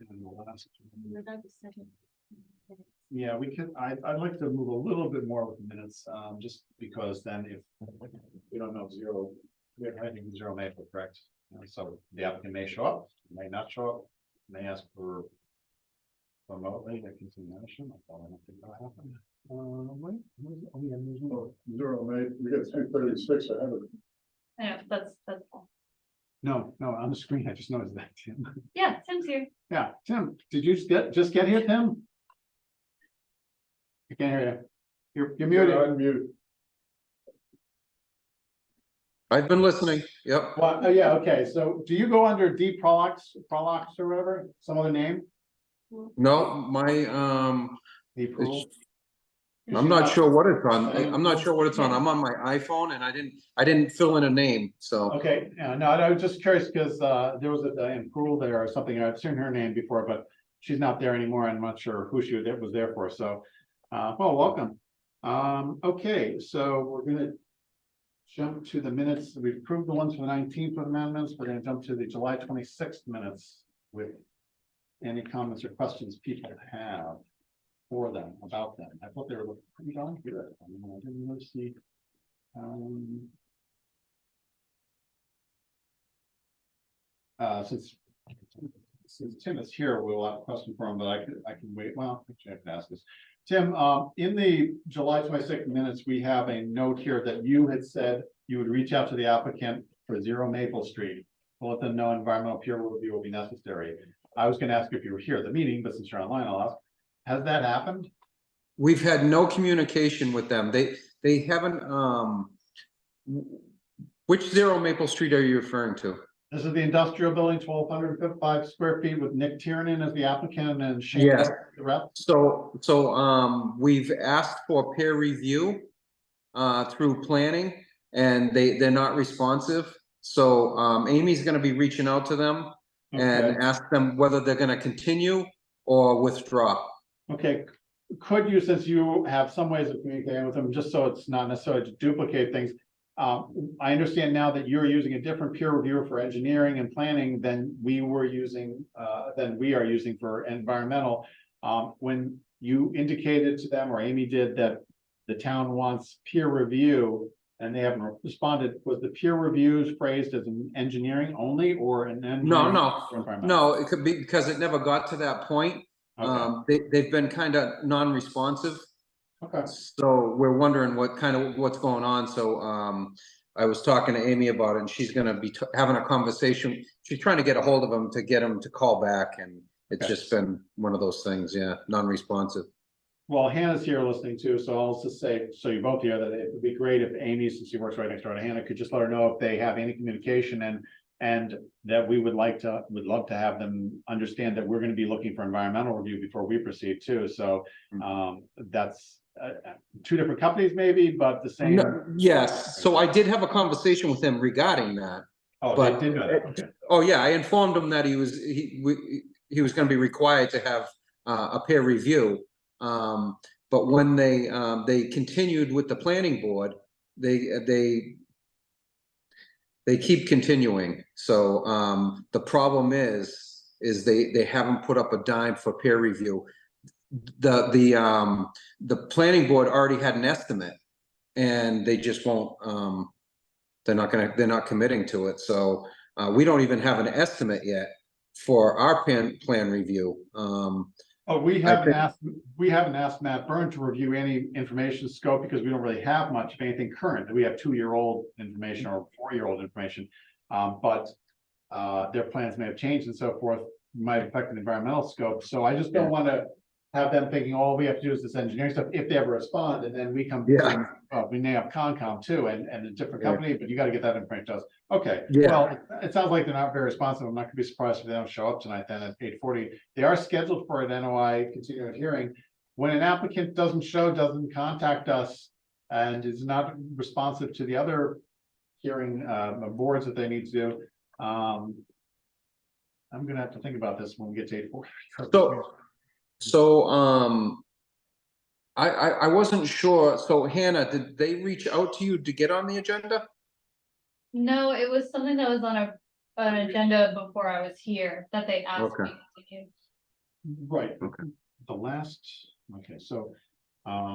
the last, without the second. yeah, we could, I'd like to move a little bit more with the minutes, just because then if we don't know zero, we're having 0 Maple, correct? So the applicant may show up, may not show up, may ask for remotely a continuation. I thought I don't think that'll happen. Wait, Zero, mate, we got 236 ahead of it. Yeah, that's all. No, on the screen, I just noticed that, Tim. Yeah, Tim's here. Yeah, Tim, did you just get here, Tim? I can't hear you. You're muted. Unmute. I've been listening, yep. Well, yeah, okay, so do you go under D Prolox or whatever, some other name? No, my, The approval? I'm not sure what it's on. I'm not sure what it's on. I'm on my iPhone and I didn't fill in a name, so. Okay, yeah, no, I was just curious because there was an approval there or something. I've seen her name before, but she's not there anymore. I'm not sure who she was there for, so. Well, welcome. Okay, so we're gonna jump to the minutes. We've approved the ones for the 19th amendments. We're gonna jump to the July 26th minutes with any comments or questions people have for them, about them. I thought they were looking pretty darn good. I mean, I didn't really see. Since Tim is here, we'll have a question for him, but I can wait. Well, actually I can ask this. Tim, in the July 26th minutes, we have a note here that you had said you would reach out to the applicant for 0 Maple Street. We'll let them know environmental peer review will be necessary. I was gonna ask if you were here at the meeting, but since you're online, I'll ask, has that happened? We've had no communication with them. They haven't, which 0 Maple Street are you referring to? This is the industrial building, 1,255 square feet with Nick Tiernan as the applicant and Shane Yes. the rep. So, we've asked for peer review through planning and they're not responsive. So, Amy's gonna be reaching out to them and Okay. ask them whether they're gonna continue or withdraw. Okay, could you, since you have some ways of communicating with them, just so it's not necessarily to duplicate things. I understand now that you're using a different peer reviewer for engineering and planning than we are using for environmental. When you indicated to them, or Amy did, that the town wants peer review and they haven't responded, was the peer reviews phrased as an engineering only or an engineering? or environmental? No, it could be because it never got to that point. Okay. They've been kind of non-responsive. Okay. So we're wondering what's going on. So, I was talking to Amy about it and she's gonna be having a conversation. She's trying to get a hold of him to get him to call back and it's Okay. just been one of those things, yeah, non-responsive. Well, Hannah's here listening too, so I'll just say, so you both hear that it would be great if Amy, since she works right next door to Hannah, could just let her know if they have any communication and that we would love to have them understand that we're gonna be looking for environmental review before we proceed too, so that's two different companies maybe, but the same. No, yes, so I did have a conversation with him regarding that. Oh, but- they did know that, okay. Oh, yeah, I informed him that he was gonna be required to have a peer review. But when they continued with the planning board, they keep continuing. So, the problem is they haven't put up a dime for peer review. The planning board already had an estimate and they just won't, they're not committing to it. So, we don't even have an estimate yet for our plan review. Oh, we haven't asked Matt Byrne to review any information scope because we don't really have much of anything current. We have 2-year-old information or 4-year-old information. But their plans may have changed and so forth, might affect the environmental scope. So I just don't want to have them thinking, all we have to do is this engineering stuff, if they ever respond, and then we come. Yeah. We may have Concom too, and a different company, but you got to get that information to us. Okay, Yeah. well, it sounds like they're not very responsive. I'm not gonna be surprised if they don't show up tonight then at 8:40. They are scheduled for an NOI continuing hearing. When an applicant doesn't contact us and is not responsive to the other hearing boards that they need to do, I'm gonna have to think about this when we get to 8:40. So, I wasn't sure. So Hannah, did they reach out to you to get on the agenda? No, it was something that was on an agenda before I was here that they asked me to do. Right. Okay. The last, okay, so,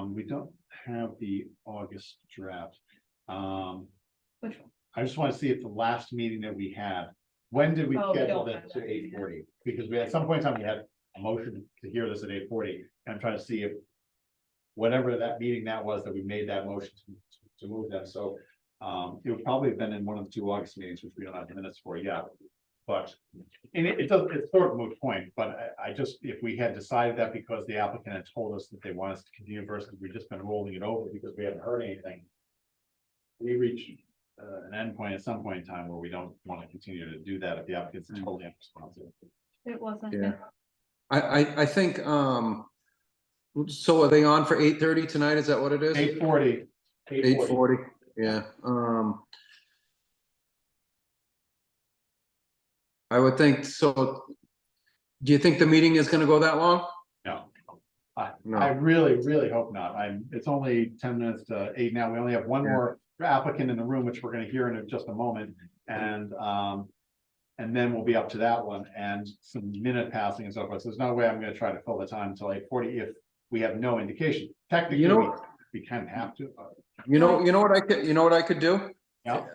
we don't have the August draft. Which one? I just want to see if the last meeting that we had, when did we Oh, we schedule don't that have to that. 8:40? Because we, at some point in time, we had a motion to hear this at 8:40, and I'm trying to see if whatever that meeting that was, that we made that motion to move them, so, It would probably have been in one of the two August meetings, which we don't have the minutes for yet. But, and it does, it's sort of a moot point, but I just, if we had decided that because the applicant had told us that they want us to continue versus we've just been rolling it over because we haven't heard anything. We reach an endpoint at some point in time where we don't want to continue to do that if the applicant's totally unresponsive. It wasn't. Yeah. I think, so are they on for 8:30 tonight? Is that what it is? 8:40. 8:40, yeah, I would think so. Do you think the meeting is gonna go that long? No. No. I really hope not. It's only 10 minutes to 8 now. We only have one Yeah. more applicant in the room, which we're gonna hear in just a moment. And then we'll be up to that one and some minute passing and so forth. So there's no way I'm gonna try to fill the time until 8:40 if we have no indication. Technically, You know- we kind of have to. You know what I could do? Yeah.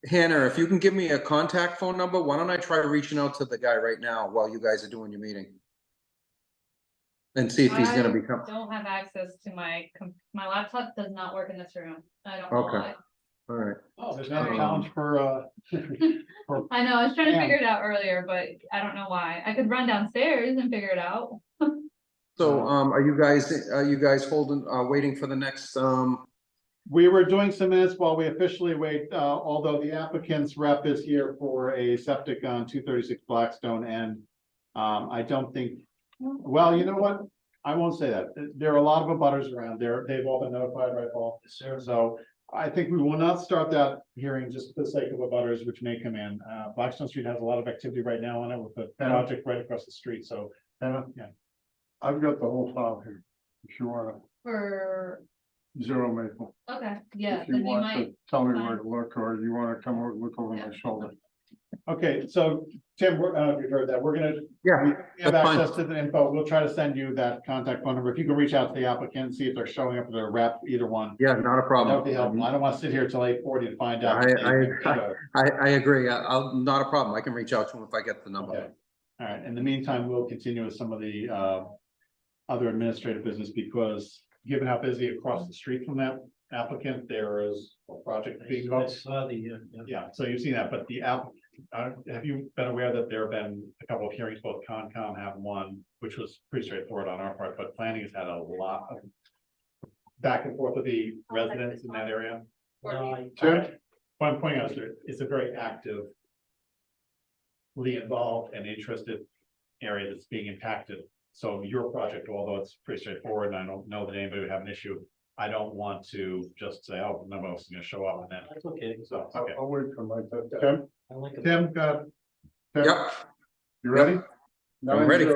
Hannah, if you can give me a contact phone number, why don't I try reaching out to the guy right now while you guys are doing your meeting? And see if he's gonna I become, don't have access to my laptop does not work in this room. I don't know Okay. why. all right, Oh, there's another challenge for, I know, I was trying to Yeah. figure it out earlier, but I don't know why. I could run downstairs and figure it out. so, are you guys holding, waiting for the next, We were doing some minutes while we officially wait, although the applicant's rep is here for a septic on 236 Blackstone and I don't think, well, you know what? I won't say that. There are a lot of abutters around there. They've all been notified, right, Paul? So I think we will not start that hearing just for the sake of abutters, which may come in. Blackstone Street has a lot of activity right now on it with the project right across the street. So, Hannah? Yeah. I've got the whole file here, if you wanna, For, Zero Maple. okay, yeah, If you then you want might, to tell me fine. where to look, or you wanna come over, look over my shoulder. okay, so Tim, you've heard that. We're gonna yeah, we have that's fine. access to the info. We'll try to send you that contact phone number. If you can reach out to the applicant, see if they're showing up with their rep, either one. Yeah, not a That problem. would be helpful. I don't want to sit here till 8:40 to find out. I agree. Not a problem. I can reach out to him if I get the number. Okay. All right. In the meantime, we'll continue with some of the other administrative business because given how busy across the street from that applicant, there is a project being I developed. saw the, Yeah, so you've seen that, but the have you been aware that there have been a couple of hearings, both Concom have one, which was pretty straightforward on our part, but planning has had a lot of back and forth with the residents in that area. Tim? What I'm pointing out is it's a very active, involved and interested area that's being impacted. So your project, although it's pretty straightforward, and I don't know that anybody would have an issue, I don't want to just say, oh, nobody else is gonna show up and then. That's okay. So, I'll okay, I'll wait for my, Tim, I like it. Tim, Tim, Yep, you ready? I'm ready.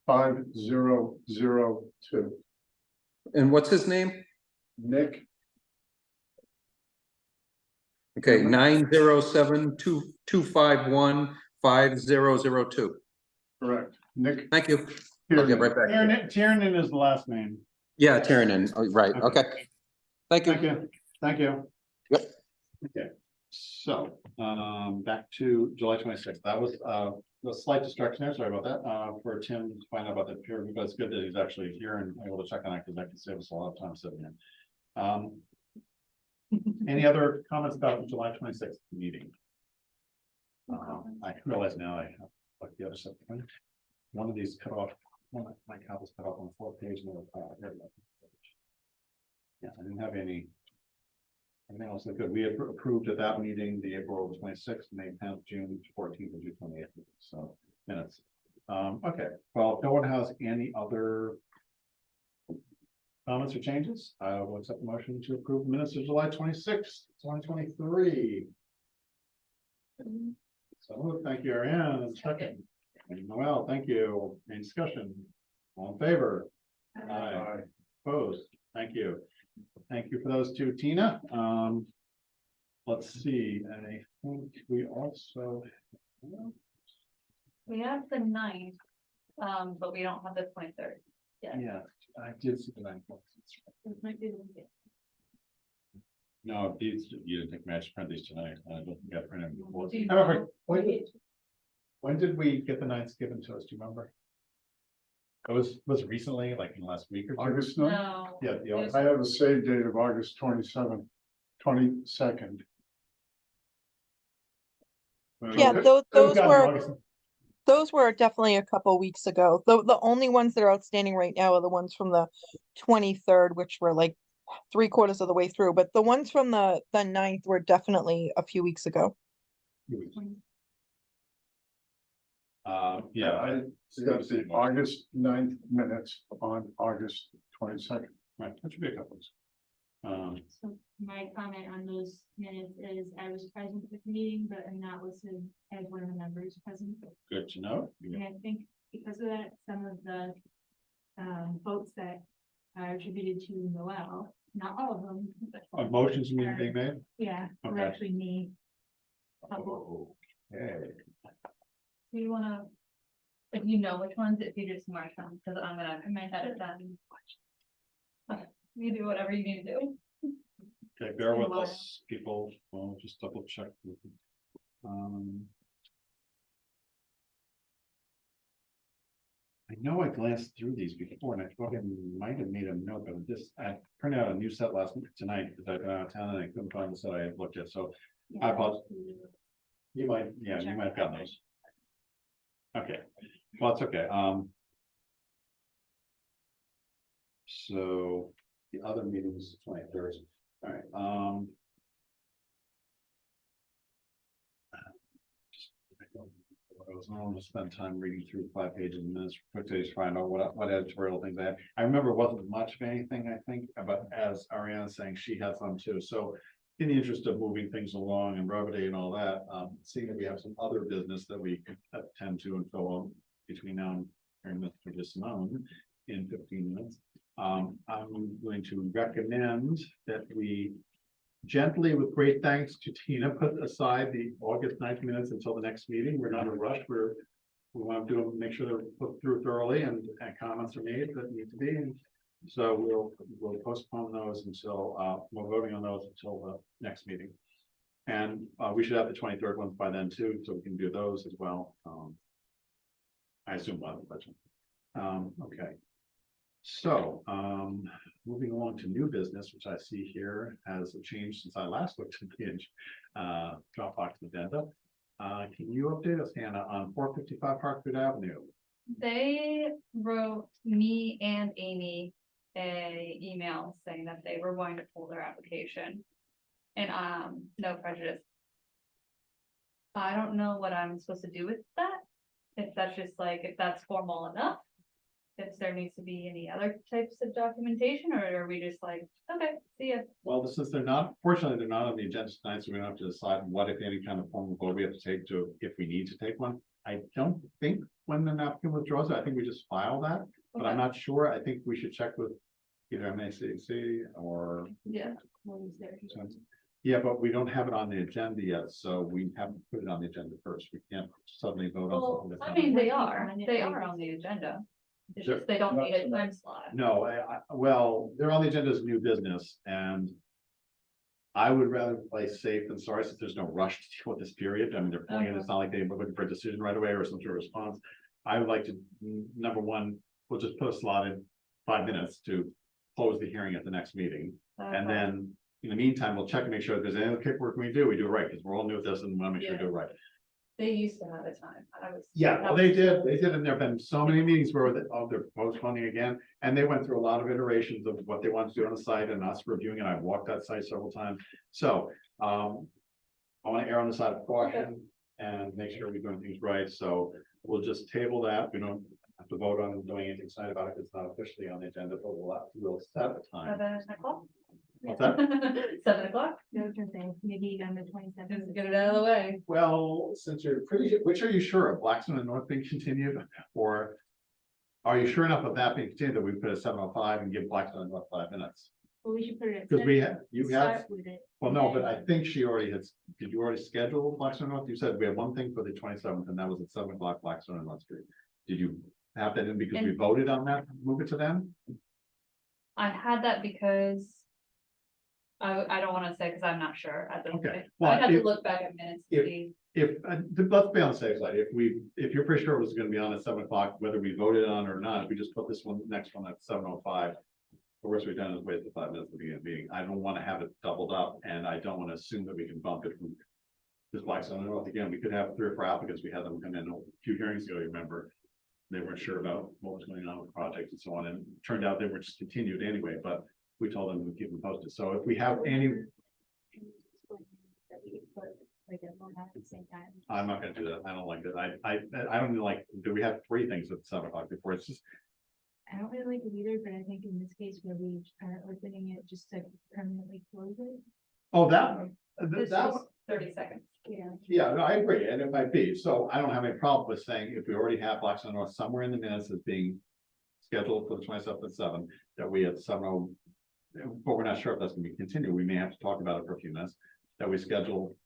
907-251-5002. and what's his name? Nick, Okay, 907-251-5002. correct, Nick. Thank you. I'll get right back. Tiernan is the last name. Yeah, Tiernan, oh, right, okay. Thank Thank you. you, thank you. Yep. Okay, so, back to July 26th. That was, a slight distraction there, sorry about that, for Tim to find out about that peer, but it's good that he's actually here and able to check on it, because that can save us a lot of time sitting here. Any other comments about the July 26th meeting? I realize now I have, like, the other stuff. One of these cut off, one of my copies cut off on the 4th page. And yeah, I didn't have any. Everything else looked good. We had approved at that meeting, the April 26th, May 10th, June 14th, and June 28th. So minutes. Okay, well, if no one has any other comments or changes, I will accept the motion to approve minutes of July 26th, 2023. So thank you, Ariane, and second. And Noel, thank you. Any discussion? All in favor? Aye. Opposed? Thank you. Thank you for those two, Tina. Let's see, and I think we also. we have the 9th, but we don't have the 23rd. Yeah, I did see the 9th. This might be the Wednesday. No, these, you didn't take match print these tonight. I don't think I printed them before. Do you However, know? when did we get the 9th given to us? Do you remember? Was it recently, like in the last week or two? August 9th? No. Yeah, the August- I have a save date of August 22nd. Yeah, Okay. those those were definitely a couple weeks ago. The only ones that are outstanding right now are the ones from the 23rd, which were like 3/4 of the way through, but the ones from the 9th were definitely a few weeks ago. Yeah, I got the August 9th minutes on August 22nd. right, that should be a couple. So my comment on those minutes is I was present at the meeting, but I'm not listed as one of the members present. Good to know. And I think because of that, some of the votes that are attributed to Noel, not all of them, but Motions being made? yeah, were Okay. actually me. Okay. Do you wanna, if you know which ones, if you just mark them, because I'm gonna edit them. Okay, you do whatever you need to do. Okay, bear with Wow. us, people, we'll just double check. I know I glanced through these before and I thought I might have made a note, but this, I printed out a new set tonight because I've been out of town and I couldn't find the set I had looked at, so I apologize. You might, yeah, you might have gotten those. Okay, well, it's okay, so the other meetings, 23rd, all right, I was going to spend time reading through 5 pages in minutes quickly to find out what editorial things I had. I remember it wasn't much of anything, I think, but as Ariana's saying, she had some too, so in the interest of moving things along and brevity and all that, seeing that we have some other business that we can attend to and fill on between now and hearing Mr. DeSimone in 15 minutes. I'm going to recommend that we gently, with great thanks to Tina, put aside the August 9th minutes until the next meeting. We're not in a rush. We want to make sure they're put through thoroughly and comments are made that need to be. And so we'll postpone those until we're voting on those until the next meeting. And we should have the 23rd ones by then too, so we can do those as well. I assume we'll have the budget. Okay. So, moving along to new business, which I see here has changed since I last looked at the Dropbox agenda. Can you update us, Hannah, on 455 Hartford Avenue? They wrote me and Amy a email saying that they were going to pull their application. And no prejudice. I don't know what I'm supposed to do with that. If that's just like, if that's formal enough. If there needs to be any other types of documentation, or are we just like, okay, see ya? Well, since fortunately, they're not on the agenda tonight, so we don't have to decide what, if any, kind of formal vote we have to take to, if we need to take one. I don't think when an applicant withdraws it, I think we just file that, but I'm not sure. I think we should check with either MACC or. Yeah. Yeah, but we don't have it on the agenda yet, so we haven't put it on the agenda first. We can't suddenly vote on Well, something that's I not. mean, they are on the agenda. It's just they don't need a time slot. No, well, they're on the agenda as new business and I would rather play safe than sorry, since there's no rush to deal with this period. I mean, they're pulling it. It's not like they're looking for a decision right away or some sort of response. I would like to, number one, we'll just put a slot in 5 minutes to close the hearing at the next meeting. And then in the meantime, we'll check and make sure if there's any other paperwork we do it right, because we're all new at this and we want to make sure we do it right. They used to have a time. Yeah, well, they did, and there've been so many meetings where they're postponing again, and they went through a lot of iterations of what they want to do on the site and us reviewing it. I've walked that site several times. So, I want to err on the side of caution and make sure we're doing things right. So we'll just table that. We don't have to vote on doing anything tonight about it. It's not officially on the agenda, but we'll set a time. 7 o'clock. What's that? 7 o'clock. Maybe on the 27th. Just get it out of the way. Well, since you're pretty sure, which are you sure of, Blackstone and North being continued, or are you sure enough of that being continued that we put a 7:05 and give Blackstone and North 5 minutes? Well, we should put it. at Because we 7, have, you start have, with it, well, and no, but then- I think she already has, did you already schedule Blackstone North? You said we had one thing for the 27th and that was at 7 o'clock Blackstone and North Street. Did you have that in because we And- voted on that, move it to them? I had that because I don't wanna say, cause I'm not sure at this Okay, point. well, I'd have to if- look back at minutes to if- see. If, let's be on the safe side, if you're pretty sure it was gonna be on at 7 o'clock, whether we voted on it or not, if we just put this one, next one at 7:05. The worst we've done is wait the 5 minutes to begin the meeting. I don't wanna have it doubled up, and I don't wanna assume that we can bump it from. This Blackstone North, again, we could have 3 or 4 applicants, we had them come in a few hearings ago, you remember? They weren't sure about what was going on with the project and so on, and it turned out they were just continued anyway, but we told them to keep them posted, so if we have any. Like a long at the same time. I'm not gonna do that. I don't like that. I don't like, do we have 3 things at 7 o'clock before? It's just, I don't really like it either, but I think in this case where we are opening it just to permanently close it. oh, that, This that, was 30 seconds. Yeah. yeah, no, I agree, and it might be. So I don't have any problem with saying if we already have Blackstone North somewhere in the minutes as being scheduled for the 27th at 7, that we at 7:00, but we're not sure if that's gonna be continued. We may have to talk about it for a few minutes, that we schedule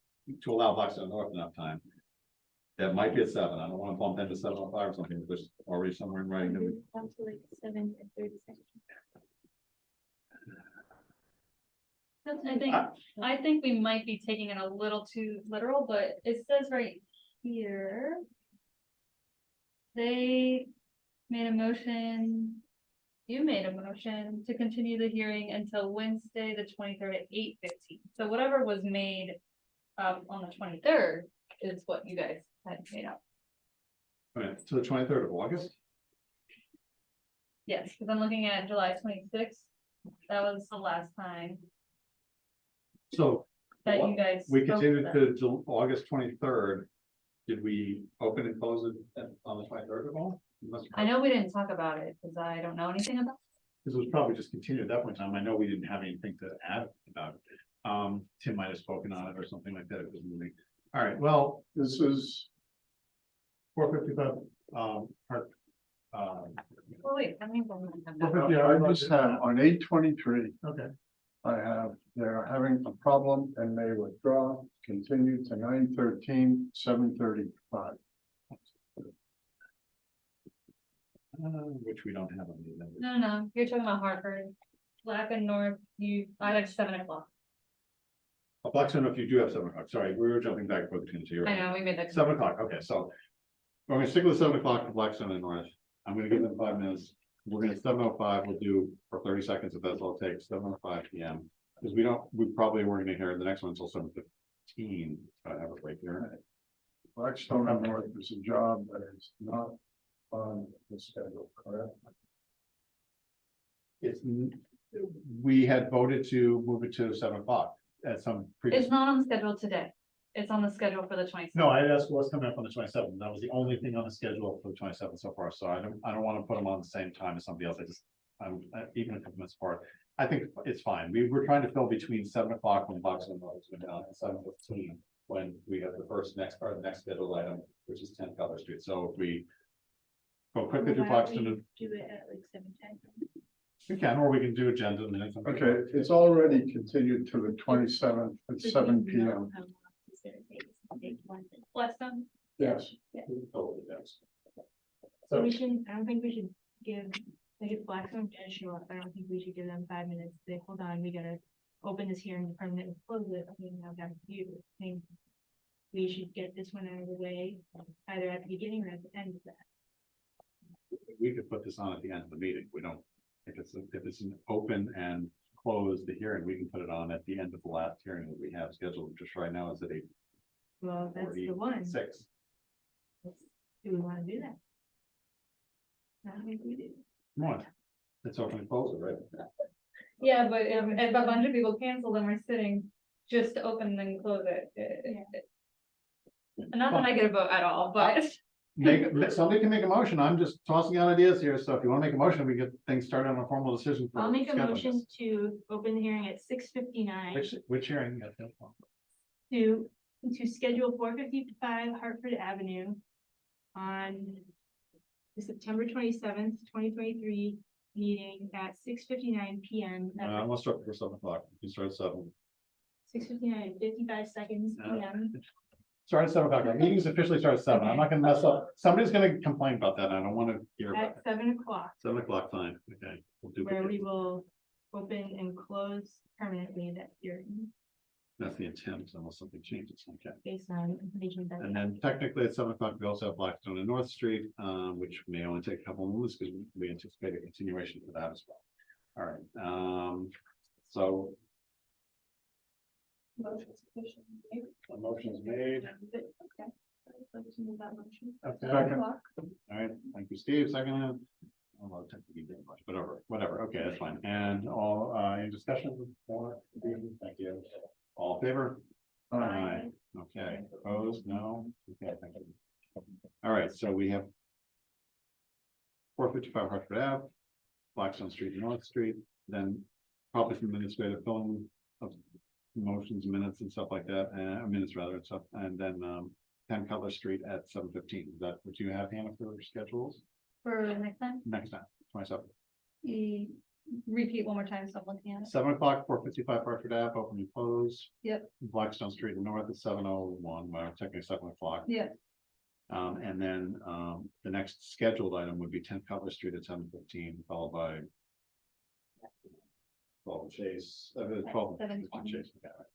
to allow Blackstone North enough time. That might be at 7. I don't wanna bump into 7:05 or something, if there's already somewhere in writing that we. Down to like 7 and 30 seconds. I think we might be taking it a little too literal, but it says right here. They made a motion. You made a motion to continue the hearing until Wednesday, the 23rd at 8:15. So whatever was made on the 23rd is what you guys had made up. Right, to the 23rd of August? Yes, because I'm looking at July 26th. That was the last time So that you guys. we spoke continued them. to August 23rd. Did we open and close it on the 23rd of all? I know we didn't talk about it because I don't know anything about. This was probably just continued at that point in time. I know we didn't have anything to add about it. Tim might have spoken on it or something like that. It was moving. All right, well, this is 455, Oh, wait, let me. go and have that. Perfect. Yeah, I just have on 8/23, okay. I have, they're having a problem and they withdraw, continue to 9/13, 7/35. Which we don't have on the agenda. No, you're talking about Hartford, Black and North, I had 7 o'clock. Blackstone, if you do have 7 o'clock, sorry, we were jumping back for the two, so you're I right. know, we made that. 7 o'clock, okay, so. We're gonna stick with 7 o'clock for Blackstone and North. I'm gonna give them 5 minutes. We're gonna 7:05, we'll do for 30 seconds if that's all it takes, 7:05 PM. Because we probably weren't gonna hear the next one until 7:15. I have it right here. Blackstone and North is a job that is not on the schedule, correct? It's, we had voted to move it to 7 o'clock at some previous. It's not on the schedule today. It's on the schedule for the 27th. No, I asked what's coming up on the 27th. That was the only thing on the schedule for the 27th so far, so I don't want to put them on the same time as somebody else. Even if it's apart, I think it's fine. We were trying to fill between 7 o'clock when Blackstone was went down and 7:15 when we have the next scheduled item, which is 10 Cutler Street. So if we go quickly through Why don't Blackstone, we do it at like 7:10. we can, or we can do agenda and then. Okay, it's already continued to the 27th at 7 PM. Blackstone? Yes. Totally, yes. So we shouldn't, I don't think we should give, like if Blackstone does show up, I don't think we should give them 5 minutes. Say, hold on, we gotta open this hearing permanently close it. I mean, now back to you. I think we should get this one out of the way, either at the beginning or at the end of that. We could put this on at the end of the meeting. We don't, if it's an open and close the hearing, we can put it on at the end of the last hearing that we have scheduled, just right now is at Well, that's the one. 8:46. Do we wanna do that? I think we do. What? It's open and close, it, right? Yeah, but if a bunch of people cancel, then we're sitting just to open and then close it. Not that I get a vote at all, but. Somebody can make a motion. I'm just tossing out ideas here. So if you want to make a motion, we get things started on a formal decision. for I'll make a scheduling motion this. to open the hearing at 6:59 Which hearing? to schedule 455 Hartford Avenue on the September 27th, 2023 meeting at 6:59 PM. Let's start for 7 o'clock. You start at 7. 6:59, 55 seconds PM. Start at 7 o'clock. Our meetings officially start at 7. I'm not gonna mess up. Somebody's gonna complain about that. I don't want to hear about At it. 7 o'clock, 7 o'clock, fine. Okay. We'll do. where we will open and close permanently that hearing That's the intent, unless something changes, okay. based on information that. And then technically at 7 o'clock, we also have Blackstone and North Street, which may only take a couple of moments because we anticipate a continuation for that as well. All right, so a motion is made. Okay. Second. All right, thank you, Steve, second. Although technically didn't much, but whatever, okay, that's fine. And all, any discussion? More? Thank you. All in favor? Aye. Okay, opposed, no? Okay, thank you. All right, so we have 455 Hartford Ave, Blackstone Street, North Street, then probably some administrative filling of motions, minutes and stuff like that, minutes rather, and stuff, and then 10 Cutler Street at 7:15. Is that what you have, Hannah, for schedules? For next time, Next time, 27. repeat one more time, so I'm looking at it. 7 o'clock, 455 Hartford Ave, open and close. Yep. Blackstone Street North at 7:01, well, technically 7 o'clock. Yeah, And then the next scheduled item would be 10 Cutler Street at 7:15, followed by 12 Chase, 12 7:20. Chase, okay, right.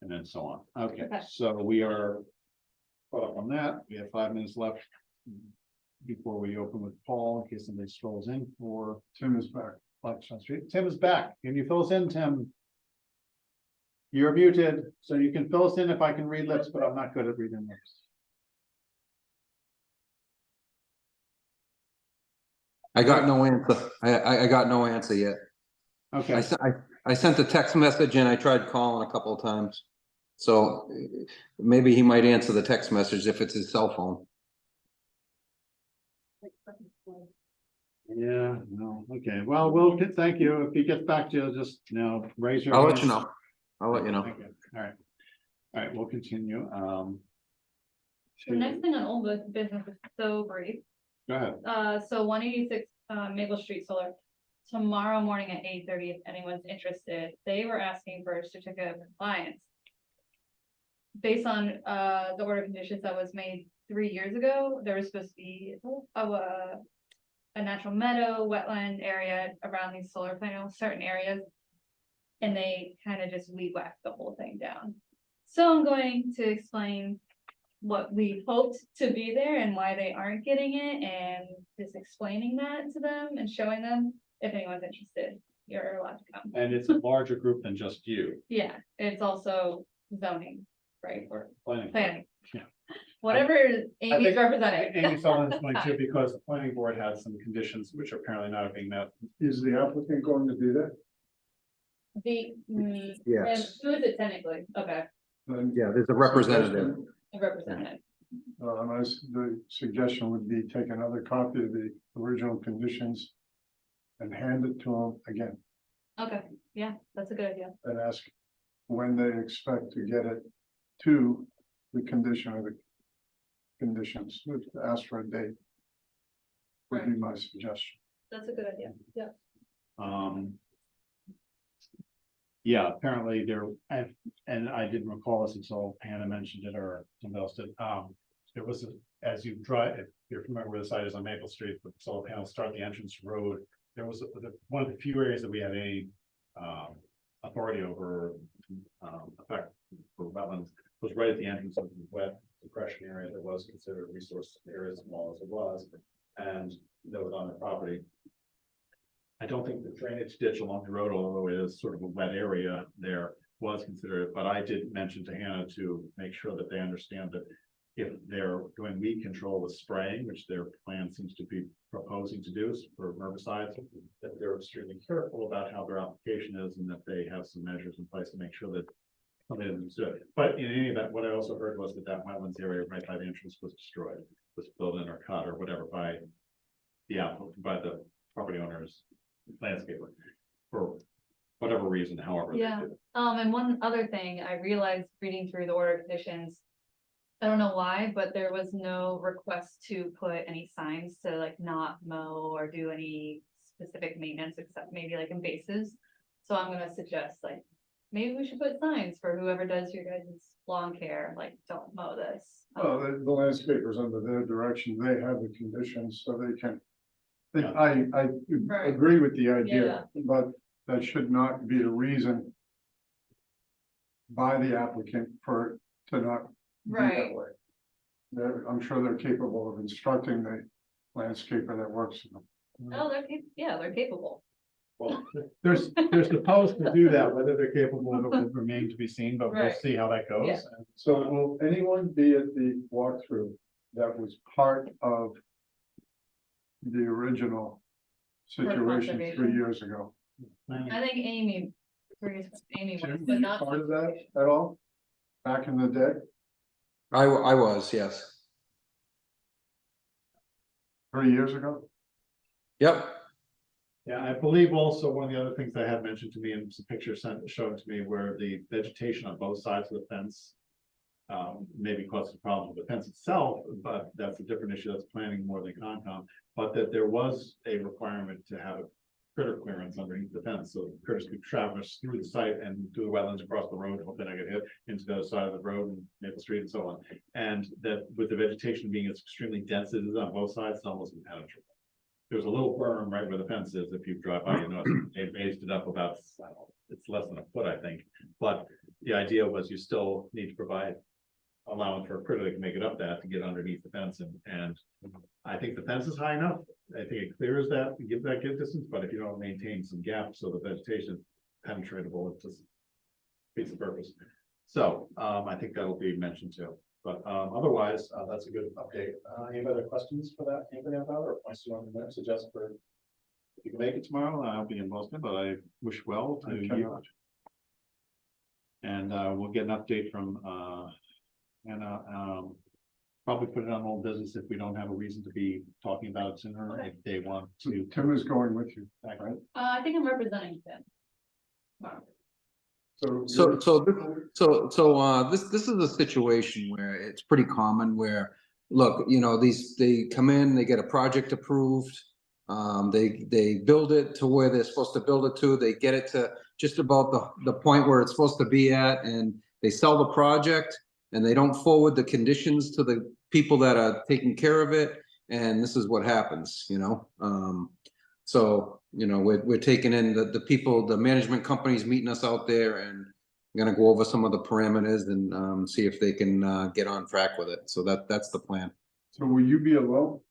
And then so on. Okay, Okay. so we are caught up on that. We have 5 minutes left before we open with Paul, in case somebody strolls in for Tim is back. Blackstone Street. Tim is back. Can you fill us in, Tim? You're muted, so you can fill us in if I can read lips, but I'm not good at reading lips. I got no answer. I got no answer yet. Okay, I sent a text message and I tried calling a couple of times. So maybe he might answer the text message if it's his cell phone. yeah, no, okay, well, thank you. If he gets back to you, just, raise your. I'll let you hand. know. I'll let you know. Thank you. All right. All right, we'll continue. the next thing on old business is so brief. Go ahead. So 186 Maple Street Solar. Tomorrow morning at 8:30, if anyone's interested, they were asking for a certificate of compliance. Based on the order of conditions that was made 3 years ago, there was supposed to be a natural meadow, wetland area around these solar panels, certain areas. And they kind of just weed whacked the whole thing down. So I'm going to explain what we hoped to be there and why they aren't getting it, and just explaining that to them and showing them. If anyone's interested, you're allowed to come. And it's a larger group than just you. Yeah, it's also zoning, right, or Planning. planning. Yeah. Whatever Amy's think representing. Amy Sullivan's going to, because the planning board has some conditions which are apparently not being met. Is the applicant going to be there? And Yes. who is it technically? Okay, Then, Yeah, there's a representative. a representative. the suggestion would be take another copy of the original conditions and hand it to them again Okay, yeah, that's a good idea. and ask when they expect to get it to the condition of the conditions, ask for a date. Would be my suggestion. That's a good idea. Yeah. Yeah, apparently and I didn't recall this until Hannah mentioned it or somebody else did. There was, as you drive, if you're familiar where the site is on Maple Street, the solar panels start the entrance road. There was one of the few areas that we had any authority over, effect for wetlands, was right at the entrance of the wet depression area that was considered a resource area, as small as it was, and that was on the property. I don't think the drainage ditch along the road, although it is sort of a wet area there, was considered, but I did mention to Hannah to make sure that they understand that if they're doing weed control with spraying, which their plan seems to be proposing to do for herbicides, that they're extremely careful about how their application is and that they have some measures in place to make sure that something doesn't do it. But in any event, what I also heard was that wetlands area right by the entrance was destroyed, was filled in or cut or whatever by the property owners, landscaper, for whatever reason, however. they Yeah. did it. And one other thing, I realized reading through the order of conditions. I don't know why, but there was no request to put any signs to like not mow or do any specific maintenance except maybe like invasives. So I'm gonna suggest like, maybe we should put signs for whoever does your guys' lawn care, like, don't mow this. Well, the landscapers under their direction, they have the conditions so they can. Yeah. I Right. agree with the idea, Yeah. but that should not be a reason by the applicant for, to not be that Right. way. I'm sure they're capable of instructing the landscaper that works for them. Oh, yeah, they're capable. Well, they're supposed to do that, whether they're capable of it will remain to be seen, but we'll Right. see how that goes. Yeah. So will anyone be at the walkthrough that was part of the original situation 3 conservation. years ago? I think Amy was, Jim, were but you not. part of that at all? Back in the day, I was, yes. 3 years ago? Yep, Yeah, I believe also one of the other things that had mentioned to me and some pictures sent, showed to me where the vegetation on both sides of the fence. Maybe caused a problem with the fence itself, but that's a different issue. That's planning more than Concom. But that there was a requirement to have a critter clearance underneath the fence, so critters could traverse through the site and through the wetlands across the road, hope they don't get hit into the other side of the road and Maple Street and so on. And that with the vegetation being as extremely dense as it is on both sides, it's almost impenetrable. There's a little berm right where the fence is. If you drive by, you know, they raised it up about, I don't know, it's less than a foot, I think. But the idea was you still need to provide allowance for a critter that can make it up that to get underneath the fence, and I think the fence is high enough. I think it clears that, gives that good distance, but if you don't maintain some gaps so the vegetation is penetratable, it just defeats the purpose. So, I think that'll be mentioned too, but, otherwise, that's a good update. Any other questions for that, anybody have that, or points you want to suggest for? If you can make it tomorrow, I'll be in Boston, but I wish well to I you. cannot. And, we'll get an update from, and probably put it on old business if we don't have a reason to be talking about it sooner, Okay. if they want to. Tim is going with you, Right. right? I think I'm representing them. Wow. This is a situation where it's pretty common where, look, you know, they come in, they get a project approved. They build it to where they're supposed to build it to, they get it to just about the point where it's supposed to be at, and they sell the project. And they don't forward the conditions to the people that are taking care of it, and this is what happens, you know? So, you know, we're taking in the people, the management companies meeting us out there, and gonna go over some of the parameters and, see if they can, get on track with it, so that's the plan. So will you be alone?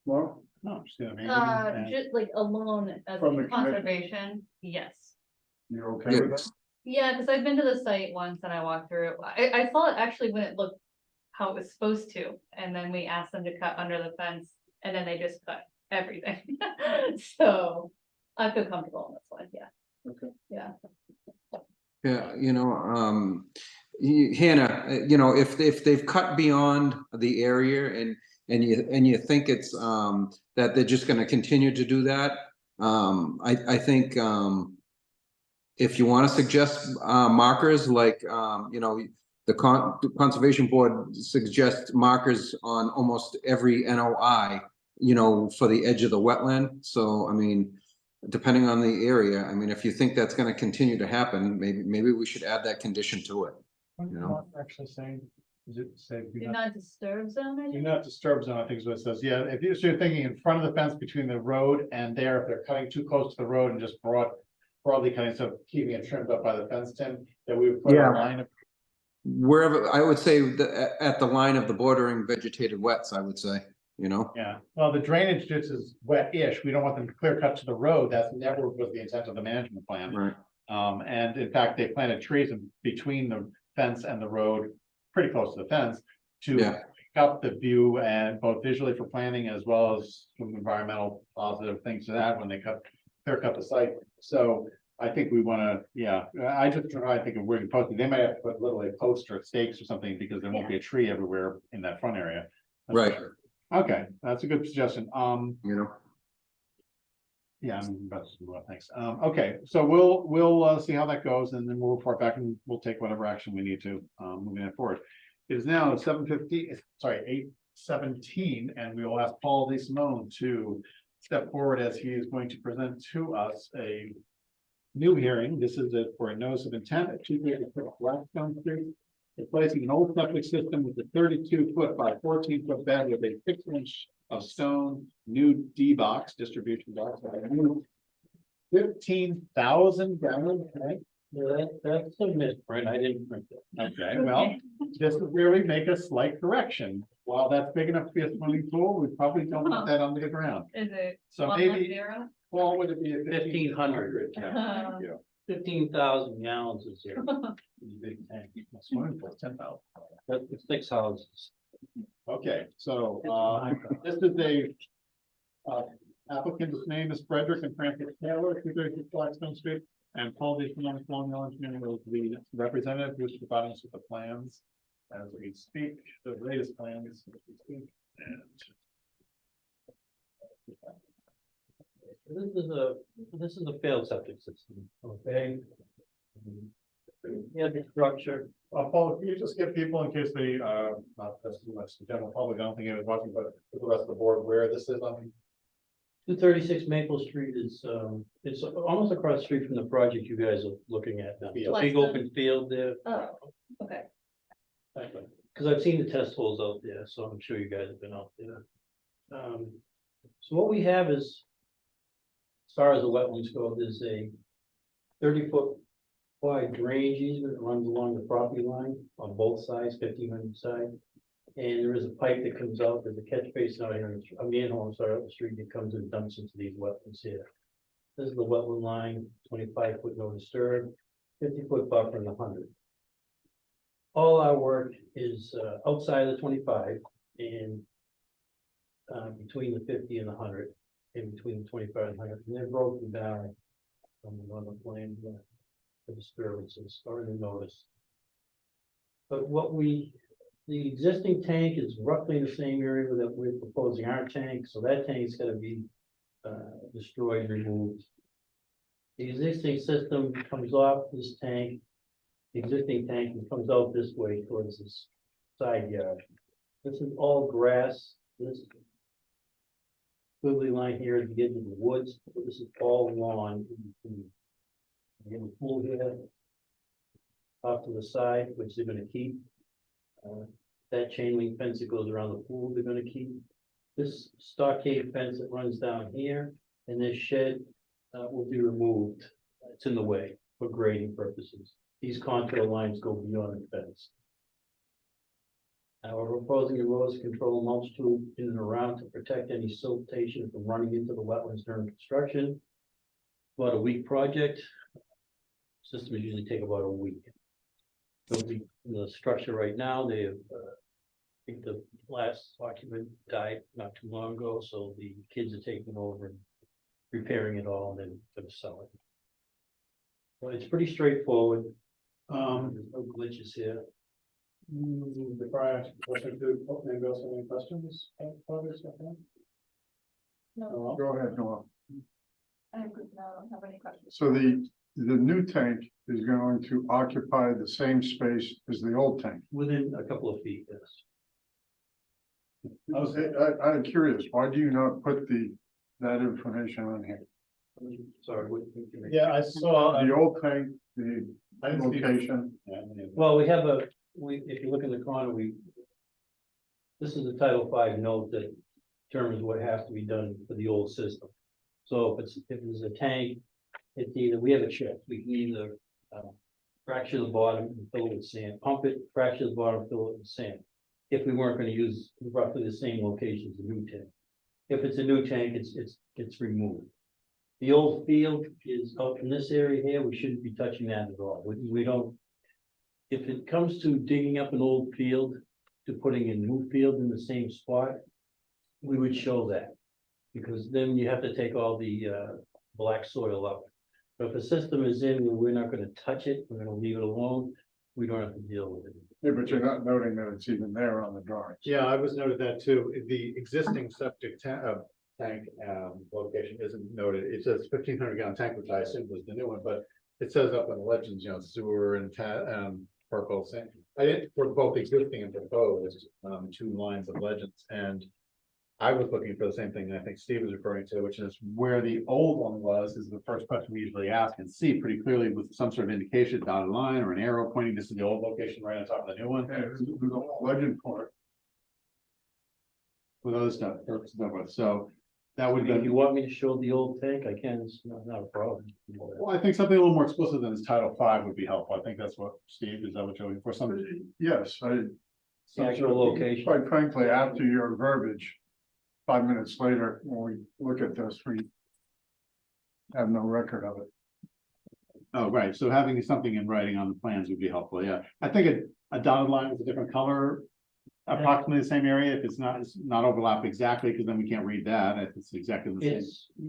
Well, No, just gonna make it and- Just like alone as From the commission. conservation, yes. you're okay with that? Yeah, because I've been to the site once and I walked through it. I saw it actually when it looked how it was supposed to. And then we asked them to cut under the fence and then they just cut everything. So I feel comfortable on this one, yeah. Okay. Yeah. Yeah, you know, Hannah, you know, if they've cut beyond the area and you think it's, that they're just gonna continue to do that, I think, if you want to suggest markers, like, you know, the Conservation Board suggests markers on almost every NOI, you know, for the edge of the wetland. So, I mean, depending on the area, I mean, if you think that's going to continue to happen, maybe we should add that condition to it. What You is know? it actually saying? Is it say? Do not disturb zone, I Do think? not disturb zone, I think is what it says. Yeah, if you're thinking in front of the fence between the road and there, if they're cutting too close to the road and just broadly cutting, so keeping it trimmed up by the fence, Tim, that we would put Yeah. a line of. Wherever, I would say at the line of the bordering vegetated wets, I would say, you know? Yeah, well, the drainage ditch is wet-ish. We don't want them to clear cut to the road. That's never was the intent of the management plan. Right. And in fact, they planted trees in between the fence and the road, pretty close to the fence, to Yeah. pick up the view and both visually for planning as well as some environmental positive things to that when they clear cut the site. So I think we wanna, yeah, I just try to think of where you post it. They might have to put literally posts or stakes or something because there won't be a tree everywhere in that front area. That's for Right. sure. Okay, that's a good suggestion. You know? Yeah, thanks. Okay, so we'll see how that goes and then we'll report back and we'll take whatever action we need to, moving it forward. It is now 8:17, and we will ask Paul DeSimone to step forward as he is going to present to us a new hearing. This is for a notice of intent at 234 Blackstone Street. Replacing an old septic system with a 32-foot by 14-foot bed with a 6-inch of stone, new D box, distribution box, a new 15,000 gallons, right? That's a misprint, I didn't print it. Okay, well, just to really make a slight correction. While that's big enough to be a swimming pool, we probably don't want that under the ground. Is it? So one less maybe, zero? Paul, would it be a 1,500. Thank you. 15,000 gallons is here. Big tank, a swimming pool, 10,000. That's 6 houses. Okay, so, this is a, applicant's name is Frederick and Francis Taylor, 236 Blackstone Street. And Paul DeSimone, Colonial Engineering, will be the representative who's providing us with the plans as we speak, the latest plans as we speak. And This is a failed septic system, okay? Yeah, the structure, Paul, can you just give people in case they, not just the general public, I don't think anyone's watching, but for the rest of the board, where this is on? 236 Maple Street is, it's almost across the street from the project you guys are looking at now. It's a big open field there. Oh, okay. Because I've seen the test holes out there, so I'm sure you guys have been out there. So what we have is, as far as the wetlands go, there's a 30-foot wide drainage easement that runs along the property line on both sides, 1,500 side. And there is a pipe that comes out, there's a catch basin out here, a manhole, sorry, up the street that comes and dumps into these wetlands here. This is the wetland line, 25-foot no disturb, 50-foot buffer and 100. All our work is outside of the 25 and between the 50 and the 100, in between the 25 and 100, and they're broken down on the plan for disturbances or in the notice. But the existing tank is roughly in the same area that we're proposing our tank, so that tank is gonna be destroyed, removed. The existing system comes off this tank, the existing tank, and comes out this way towards this side yard. This is all grass, this wiggly line here is getting into the woods, so this is all lawn. We have a pool here off to the side, which they're gonna keep. That chain link fence that goes around the pool, they're gonna keep. This stockade fence that runs down here, and this shed will be removed. It's in the way for grading purposes. These contour lines go beyond the fence. Now we're proposing erosion control mulch tube in and around to protect any siltation from running into the wetlands during construction. About a week project. Systems usually take about a week. So the structure right now, they have, I think the last occupant died not too long ago, so the kids are taking over and repairing it all and then gonna sell it. Well, it's pretty straightforward. There's no glitches here. Before I ask a question, do anybody else have any questions? No, Go ahead, Noah. I don't have any questions. So the new tank is going to occupy the same space as the old tank. Within a couple of feet, yes. I'm curious, why do you not put that information on here? Sorry, what? Yeah, I saw, The old tank, the I didn't see. location, Well, we have if you look in the corner, this is the Title V note that determines what has to be done for the old system. So if there's a tank, it's either, we have a check, we can either fracture the bottom and fill it with sand, pump it, fracture the bottom, fill it with sand. If we weren't gonna use roughly the same location as the new tank. If it's a new tank, it's removed. The old field is up in this area here, we shouldn't be touching that at all. We don't. If it comes to digging up an old field to putting a new field in the same spot, we would show that. Because then you have to take all the black soil up. But if a system is in where we're not gonna touch it, we're gonna leave it alone, we don't have to deal with it. yeah, but you're not noting that it's even there on the drawings. yeah, I was noted that too. The existing septic tank location isn't noted. It says 1,500 gallon tank, which I assumed was the new one, but it says up in the legends, sewer and purple sand. I didn't, for both existing and proposed, 2 lines of legends, and I was looking for the same thing I think Steve was referring to, which is where the old one was, is the first question we usually ask and see pretty clearly with some sort of indication, dotted line or an arrow pointing this is the old location right on top of the new one. Yeah, there's a legend for it. With other stuff, so That would If you be, want me to show the old tank, I can, it's not a problem. well, I think something a little more explicit than this Title V would be helpful. I think that's what, Steve, is that what you're looking for? Some, Yes, The actual location. quite frankly, after your verbiage, 5 minutes later, when we look at this, we have no record of it. oh, right, so having something in writing on the plans would be helpful, yeah. I think a dotted line with a different color, approximately the same area, if it's not overlap exactly, because then we can't read that, if it's exactly the same.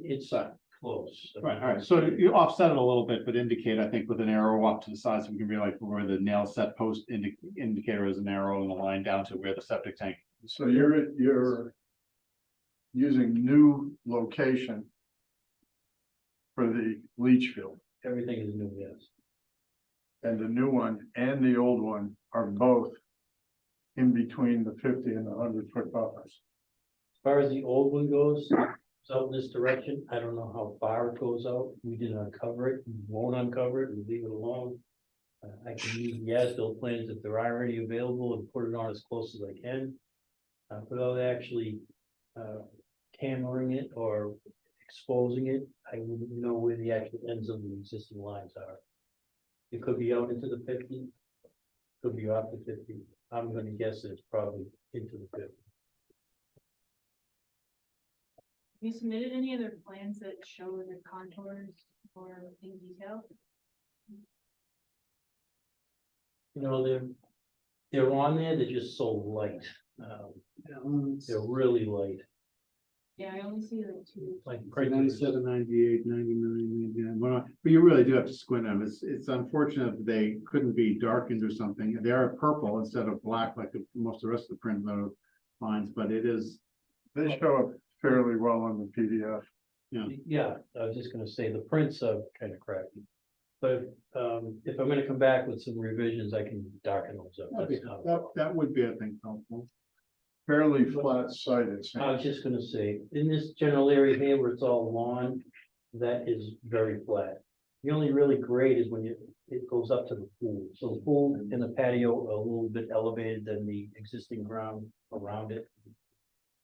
It's close. Right, all right, so you offset it a little bit, but indicate, I think, with an arrow off to the side, so we can realize where the nail set post indicator is an arrow and a line down to where the septic tank. So you're using new location for the leach field, Everything is new, yes. and the new one and the old one are both in between the 50 and the 100-foot buffers. As far as the old one goes, it's out in this direction. I don't know how far it goes out. We didn't uncover it, we won't uncover it, we leave it alone. I can use the as-built plans if there are any available and put it on as close as I can. Without actually hammering it or exposing it, I wouldn't know where the actual ends of the existing lines are. It could be out into the 50, could be off the 50. I'm gonna guess it's probably into the 50. You submitted any other plans that show the contours or in detail? You know, they're on there, they're just so light. They're really light, Yeah, I only see like two. like. 97, 98, 99, 99. Well, but you really do have to squint them. It's unfortunate that they couldn't be darkened or something. They are purple instead of black like most of the rest of the print lines, but it is, They show up fairly well on the PDF. Yeah, I was just gonna say the prints are kind of crappy. But if I'm gonna come back with some revisions, I can darken those up. That's not a problem. that would be, I think, helpful. Fairly flat site, it I seems. was just gonna say, in this general area here where it's all lawn, that is very flat. The only really grade is when it goes up to the pool. So the pool and the patio are a little bit elevated than the existing ground around it.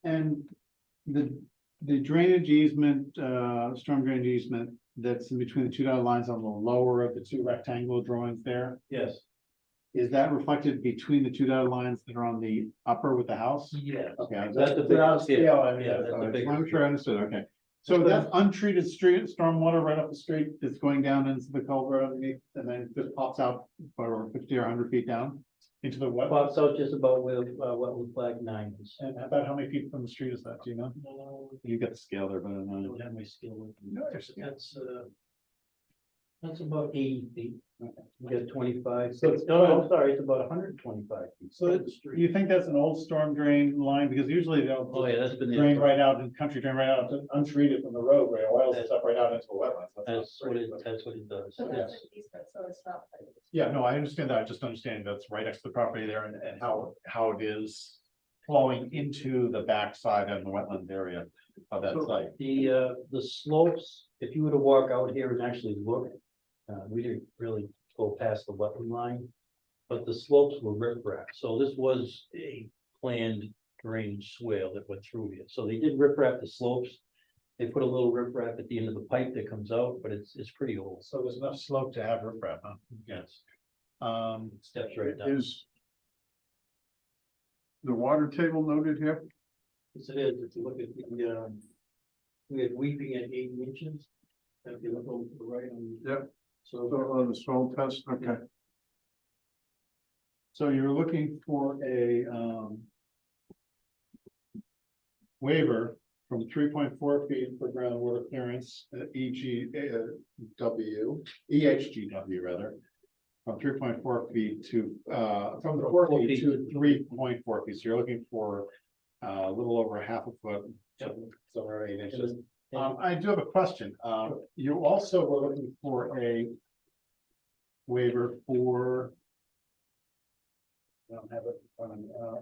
And the drainage easement, storm drainage easement, that's in between the two dotted lines on the lower of the two rectangular drawings there. Yes. Is that reflected between the two dotted lines that are on the upper with the house? Yes. Okay. That's a big scale. I mean, Yeah, that's a big. I'm sure I understood, okay. So that's untreated street, stormwater right up the street that's going down into the culvert underneath, and then it just pops out for 50 or 100 feet down into the what? Pops out just about where wetland flag 9 is. And about how many feet from the street is that, do you know? You got the scale there, but I don't I know. don't have my scale with me. No, your scale. That's about 80 feet. We got 25. So it's- No, I'm sorry, it's about 125 feet. So from the street. you think that's an old storm drain line? Because usually they'll Oh, yeah, that's been there. drain right out and country drain right out, to untreated from the road, where it oils and stuff right out into the wetlands. That's what it does. It's- Yeah, no, I understand that. I just understand that's right next to the property there and how it is flowing into the backside of the wetland area of that site. The slopes, if you were to walk out here and actually look, we didn't really go past the wetland line. But the slopes were riprap, so this was a planned drainage swale that went through here. So they did riprap the slopes. They put a little riprap at the end of the pipe that comes out, but it's pretty old. So there's enough slope to have riprap, huh? Yes, Um, steps right down. Is the water table noted here? Yes, it is. If you look at the, we had weeping at 80 inches. If you look over to the right on. Yep. So So, the soil test, okay. so you're looking for a, waiver from 3.4 feet for groundwater clearance, EHGW rather. From 3.4 feet to, from the 4 feet to 3.4 feet, so you're looking for a little over half a foot. Yep. Somewhere 8 inches. I do have a question, you also were looking for a waiver for. I don't have it,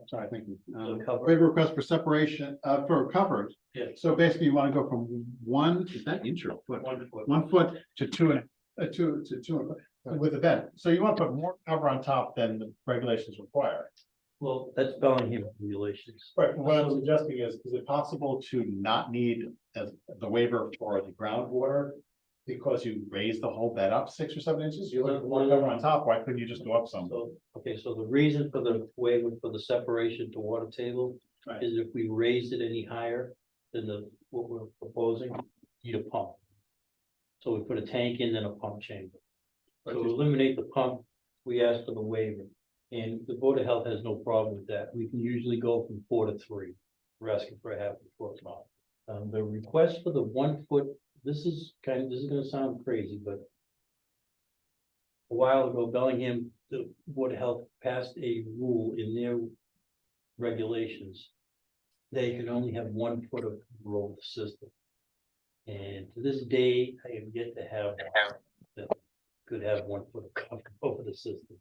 sorry, thank you. The cover. Waiver request for separation, for coverage. Yeah. So basically you want to go from 1, is that inch or foot? 1 foot. 1 foot to 2 and 2 with a bed. So you want to put more cover on top than the regulations require. Well, that's Bellingham regulations. Right, what I'm suggesting is it possible to not need as the waiver for the groundwater? Because you raise the whole bed up 6 or 7 inches, you look more cover on top, why couldn't you just go up some? So, okay, so the reason for the waiver for the separation to water table Right. is if we raised it any higher than what we're proposing, need a pump. So we put a tank in, then a pump chamber. So to eliminate the pump, we ask for the waiver, and the Board of Health has no problem with that. We can usually go from 4 to 3. We're asking for a half a foot pump. The request for the 1 foot, this is gonna sound crazy, but a while ago, Bellingham, the Board of Health passed a rule in their regulations. They can only have 1 foot of cover over the system. And to this day, I have yet to have that could have 1 foot of cover over the system.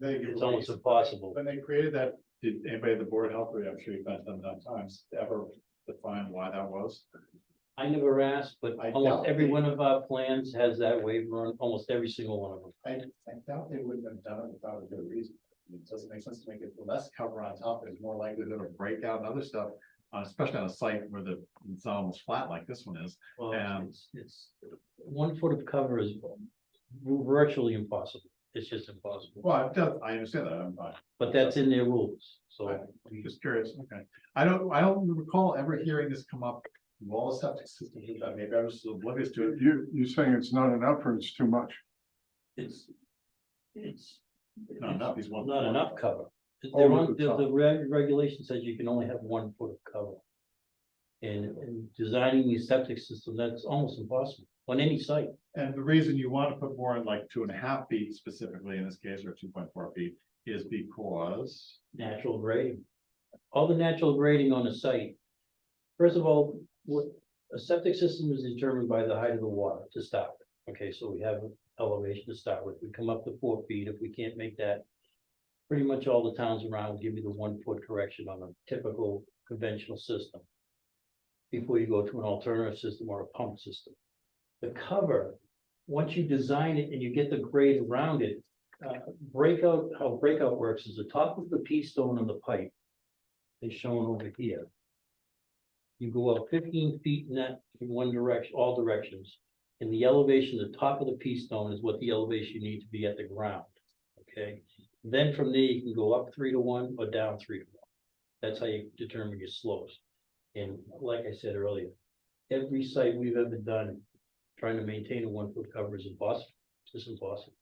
It's almost impossible. When they created that, did anybody at the Board of Health, or I'm sure you've been done times, ever define why that was? I never asked, but I almost doubt every they- one of our plans has that waiver on almost every single one of them. I doubt they wouldn't have done it without a good reason. I mean, it doesn't make sense to make it less cover on top, there's more likelihood of breakout and other stuff. Especially on a site where it's almost flat like this one is. Well, And- it's 1 foot of cover is virtually impossible. It's just impossible. Well, I understand that, I'm fine. But that's in their rules, so. I'm just curious, okay. I don't recall ever hearing this come up, with all the septic systems, maybe I was oblivious to it. You're saying it's not enough or it's too much? It's Not enough, he's one. not enough cover. Over They're on, the top. the regulation says you can only have 1 foot of cover. And designing these septic system, that's almost impossible on any site. And the reason you want to put more in like 2.5 feet specifically in this case, or 2.4 feet, is because. Natural grading. All the natural grading on a site. First of all, what a septic system is determined by the height of the water to start with. Okay, so we have an elevation to start with. We come up to 4 feet. If we can't make that, pretty much all the towns around will give you the 1 foot correction on a typical conventional system. Before you go to an alternative system or a pump system. The cover, once you design it and you get the grade around it, how breakout works is the top of the P stone on the pipe is shown over here. You go up 15 feet in one direction, all directions. And the elevation, the top of the P stone is what the elevation you need to be at the ground, okay? Then from there, you can go up 3 to 1 or down 3 to 1. That's how you determine your slopes. And like I said earlier, every site we've ever done, trying to maintain a 1 foot cover is impossible. It's just impossible.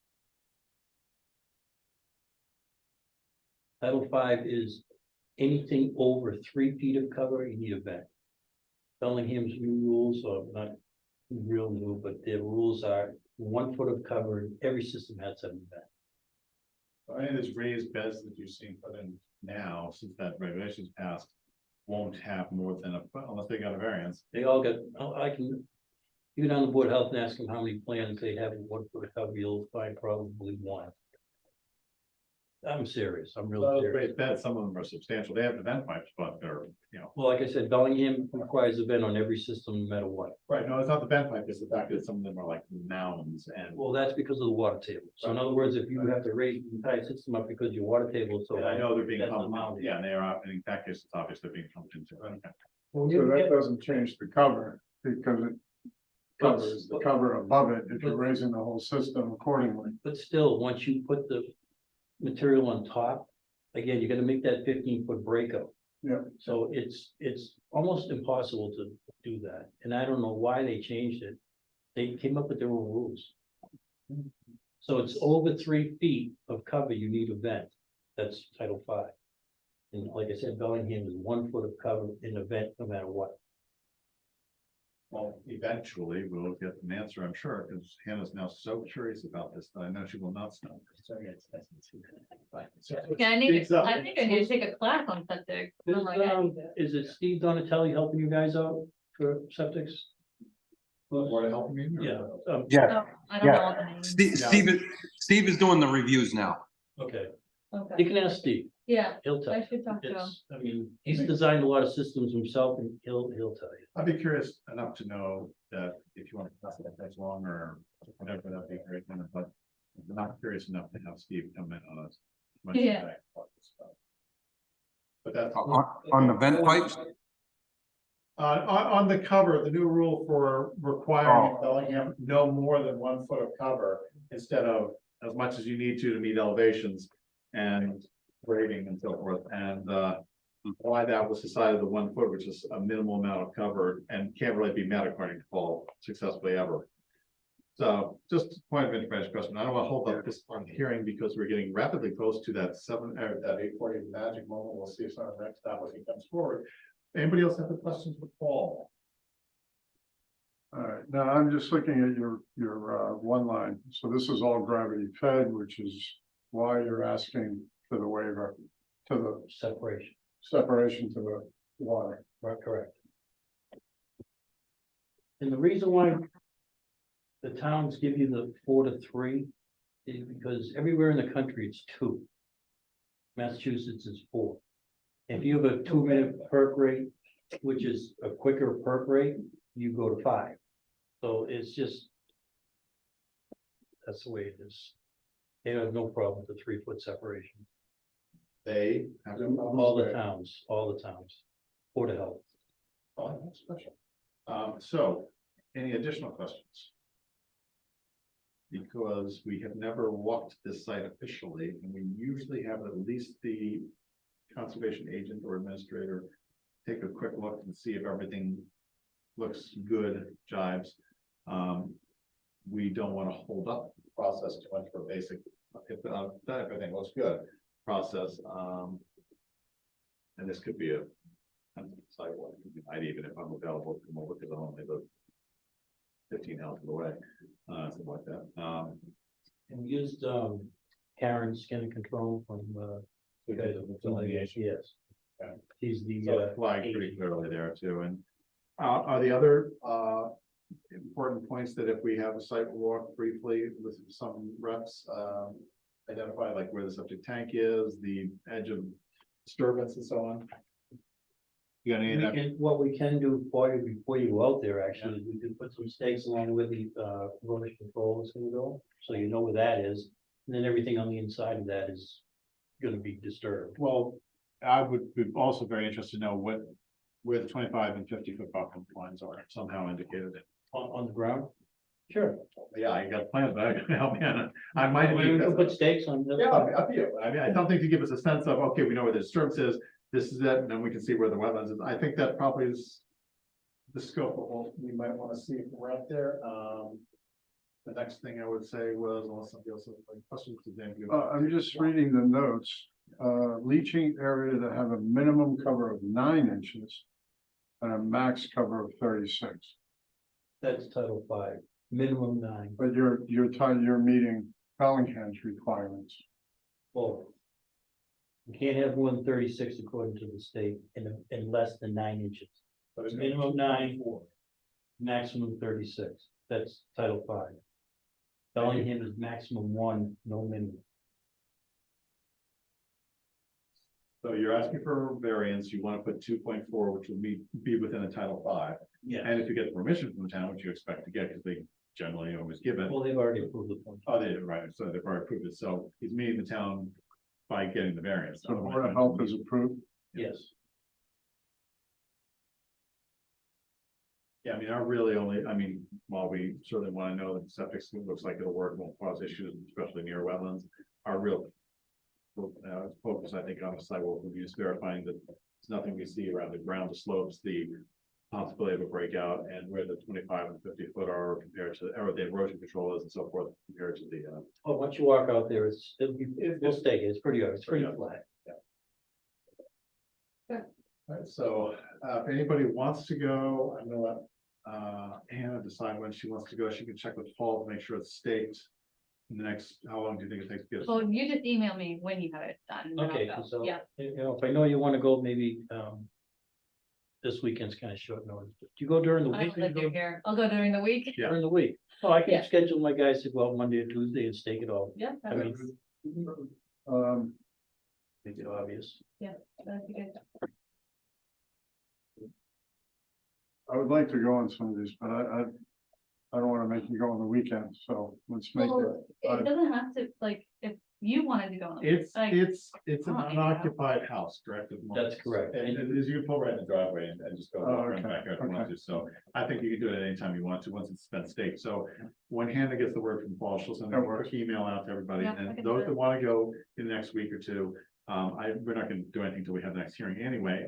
Title V is anything over 3 feet of cover, you need a vent. Bellingham's new rules are not real new, but their rules are 1 foot of cover, and every system has to have a vent. Any of these raised beds that you've seen put in now, since that regulation's passed, won't have more than a foot unless they got a variance. They all got, I can, you go down the Board of Health and ask them how many plans they have in 1 foot of cover, you'll find probably 1. I'm serious, I'm really Those serious. raised beds, some of them are substantial, they have the vent pipes, but they're, Well, like I said, Bellingham requires a vent on every system, no matter what. right, no, it's not the vent pipe, it's the fact that some of them are like mounds and. Well, that's because of the water table. So in other words, if you have to raise the entire system up because your water table is so And I high. know they're being that's pumped, mounted. yeah, and they are, and in that case, it's obvious they're being pumped into, okay. So that doesn't change the cover because it covers the cover above it if you're raising the whole system accordingly. But still, once you put the material on top, again, you're gonna make that 15-foot breakout. Yeah. So it's almost impossible to do that. And I don't know why they changed it. They came up with their own rules. So it's over 3 feet of cover, you need a vent. That's Title V. And like I said, Bellingham is 1 foot of cover in a vent, no matter what. Well, eventually we'll get an answer, I'm sure, because Hannah's now so curious about this, that I know she will not stop. Yeah, I think I need to take a class on septic. This, I'm like, I need to- is it Steve Donatelli helping you guys out for septics? Board of Health meeting? or- Yeah, Yeah, Oh, I don't know what the name is. Steve is doing the reviews now. okay. You Okay, can ask Steve, yeah, he'll tell I you. should talk to him. It's, I mean, he's designed a lot of systems himself and he'll tell you. I'd be curious enough to know that if you want to pass it next long or whatever, that'd be great, but I'm not curious enough to have Steve come in on us. Yeah. But that's. On the vent pipes? On the cover, the new rule for requiring Bellingham no more than 1 foot of cover instead of as much as you need to meet elevations and grading and so forth. And why that was decided the 1 foot, which is a minimal amount of cover and can't really be met according to Paul successfully ever. So just a point of information question. I don't want to hold up this on hearing because we're getting rapidly close to that that 8:40 magic moment. We'll see if some of the next applicant comes forward. Anybody else have any questions for Paul? All right, now I'm just looking at your one line. So this is all gravity fed, which is why you're asking for the waiver to the Separation, separation to the water. right, correct. And the reason why the towns give you the 4 to 3 is because everywhere in the country it's 2. Massachusetts is 4. If you have a 2-minute perk rate, which is a quicker perk rate, you go to 5. So it's just. That's the way it is. They have no problem with the 3-foot separation. They have no problems All the with- towns, Board of Health. Oh, that's special. So, any additional questions? Because we have never walked this site officially, and we usually have at least the conservation agent or administrator take a quick look and see if everything looks good, jives. We don't want to hold up the process too much for basic, if everything looks good, process. And this could be a sidewalk, I'd even if I'm available, come over because I'm only about 15 houses away, something like that. And we used Karen's skin control from Delineation. yes. Okay. He's the So it's flagged pretty clearly there too, and are the other important points that if we have a site walk briefly with some reps, identify like where the septic tank is, the edge of disturbance and so on? You got any of that? what we can do for you before you go out there, actually, we can put some stakes along with the erosion control is gonna go, so you know where that is. And then everything on the inside of that is gonna be disturbed. Well, I would be also very interested to know where the 25 and 50 foot buffer lines are somehow indicated. On the ground? Sure. Yeah, I got plans, but oh man, I might have. We can put stakes on. Yeah, up to you. I mean, something to give us a sense of, okay, we know where the disturbance is, this is it, and then we can see where the wetlands is. I think that probably is the scope of what we might want to see if we're out there. The next thing I would say was, unless somebody else has any questions, then you. I'm just reading the notes, leaching area that have a minimum cover of 9 inches and a max cover of 36. That's Title 5, minimum 9. But you're meeting Bellingham's requirements. Well, you can't have more than 36 according to the state in less than 9 inches. Minimum 9, maximum 36. That's Title 5. Bellingham is maximum 1, no minimum. So you're asking for variance, you want to put 2.4, which will be within a Title 5. Yeah. And if you get permission from the town, which you expect to get, because they generally always give it. Well, they've already approved the point. Oh, they did, right, so they've already approved it, so he's meeting the town by getting the variance. So the Board of Health is approved. Yes. Yeah, I mean, while we certainly want to know that the septic system looks like it'll work, won't cause issues, especially near wetlands, our real focus, I think, on the sidewalk will be just verifying that there's nothing we see around the ground, the slopes, the possibility of a breakout, and where the 25 and 50 foot are compared to, or the erosion control is and so forth, compared to the, Oh, once you walk out there, we'll stake it. It's pretty flat. Alright, so, if anybody wants to go, I'm gonna let, Hannah decide when she wants to go. She can check with Paul to make sure it's staked. In the next, how long do you think it takes to get? Well, you just email me when you have it done. and then I'll Okay, go. so, Yeah, if I know you wanna go, maybe, this weekend's kinda short notice. Do you go during the I week? don't live near here. I'll go during the week. Yeah. During the week? Oh, I can Yeah. schedule my guys to go out Monday or Tuesday and stake it all. Yeah, I mean, make it obvious. that'd be good. I would like to go on some of these, but I don't want to make you go on the weekend, so let's make it. Well, it doesn't have to, like, if you wanted to go on. the- It's like, an oh, yeah. unoccupied house, correct? at the moment? That's correct. And as you can pull right in the driveway and just go Oh, right okay, back out if you want okay. to, so I think you can do it anytime you want to, once it's been staked, so. When Hannah gets the word from Paul, she'll send a work email out to everybody, Yeah, I and can those do that it. want to go in the next week or two. We're not gonna do anything till we have the next hearing anyway,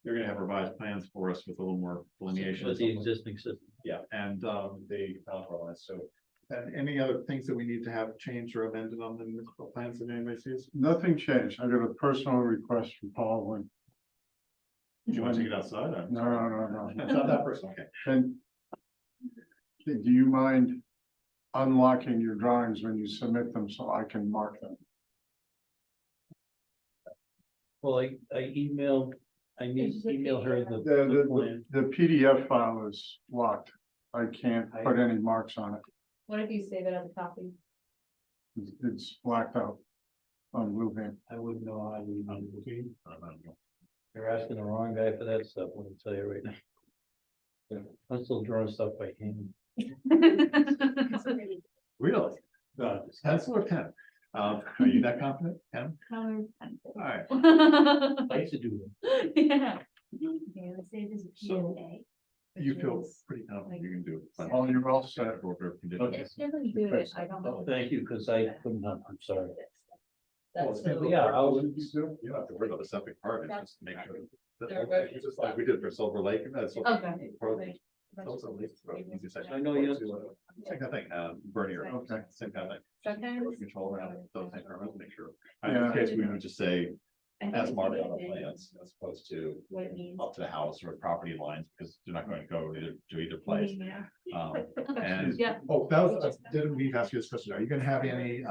they're gonna have revised plans for us with a little more delineation. With the existing system. Yeah, and the lines, so. And any other things that we need to have changed or amended on the municipal plans that anybody sees? Nothing changed. I got a personal request from Paul when. Do you want to take it outside? I'm No, sorry. no. It's not that personal, okay. And do you mind unlocking your drawings when you submit them so I can mark them? Well, I emailed, It's just a email her the The plan. PDF file is locked. I can't put any marks on it. What if you save it as a copy? It's blacked out on Bluebeam. I wouldn't know how to email it. You're asking the wrong guy for that stuff, let me tell you right now. Yeah, I'm still drawing stuff by hand. Really? No, Pencil or pen? Are you that confident? Pen? Color pencil. All right. I used to do Yeah. Okay, let's say this is So- PFA. You feel pretty confident you can do it. Oh, you're all set. Order of conditions. Okay. If she doesn't do it, I don't Oh, know. thank you, because I couldn't, I'm sorry. That's Well, really. yeah, I'll- You don't have to worry about the septic part, it's just to make sure. They're that- It's just like we did for Silver Lake, and that's. Okay. Silver Lake, easy section. I know you- Same kind of thing, Bernier, Okay. same kind of thing. Sometimes. Erosion control around those things, to make sure. Yeah. In this case, we would just say, I think as it's marked on the PFA, plans, as opposed to What it means. up to the house or property lines, because they're not going to go to either place. Yeah. And, Yeah. oh, that was, didn't we ask you this question, are you gonna have any,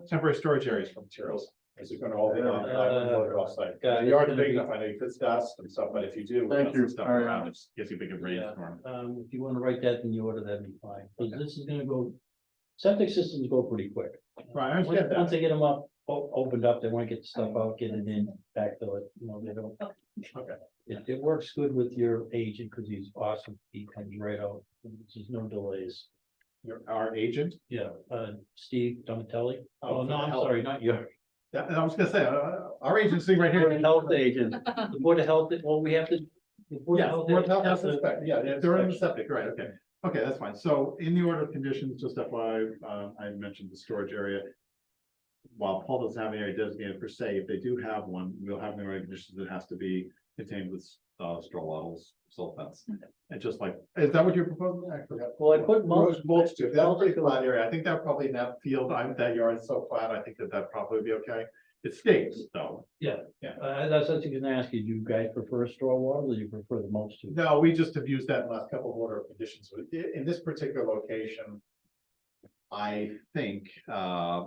temporary storage areas for materials? Is it gonna all be on off-site? God, The it's yard gonna is big be- enough, I know you fit dust and stuff, but if you do. Thank you. Stuff All right. around, it just gives you a bigger Yeah, brainstorm. if you wanna write that in the order, that'd be fine, because this is gonna go, septic systems go pretty quick. Right, I Once they get them up, opened up, they wanna get the stuff out, get it in, backfill it, they don't. Okay. It works good with your agent, cause he's awesome, he comes right out, there's no delays. Our agent, Yeah, Steve Donatelli, Oh, oh, no, for I'm the sorry, not your. yeah, and I was gonna say, our agency right Board of here. Health agent, the Board of Health, well, we have to. the Board of Yeah, Health Board of Health has has to to- inspect, yeah, they're in the septic, right, okay. Okay, that's fine. So in the order of conditions, just FYI, I mentioned the storage area. While Paul doesn't have any area designated per se, if they do have one, we'll have the order of conditions that has to be contained with straw wattles, silt fence. And just like, is that what you're proposing? Actually, Well, I put mulch, mulch too. That's a pretty flat area. I think that probably in that field, that yard is so flat, I think that probably be okay. It stinks though. yeah, Yeah. that's what I was gonna ask you, do you guys prefer straw water, or do you prefer the mulch too? No, we just have used that in the last couple of order of conditions. In this particular location, I think,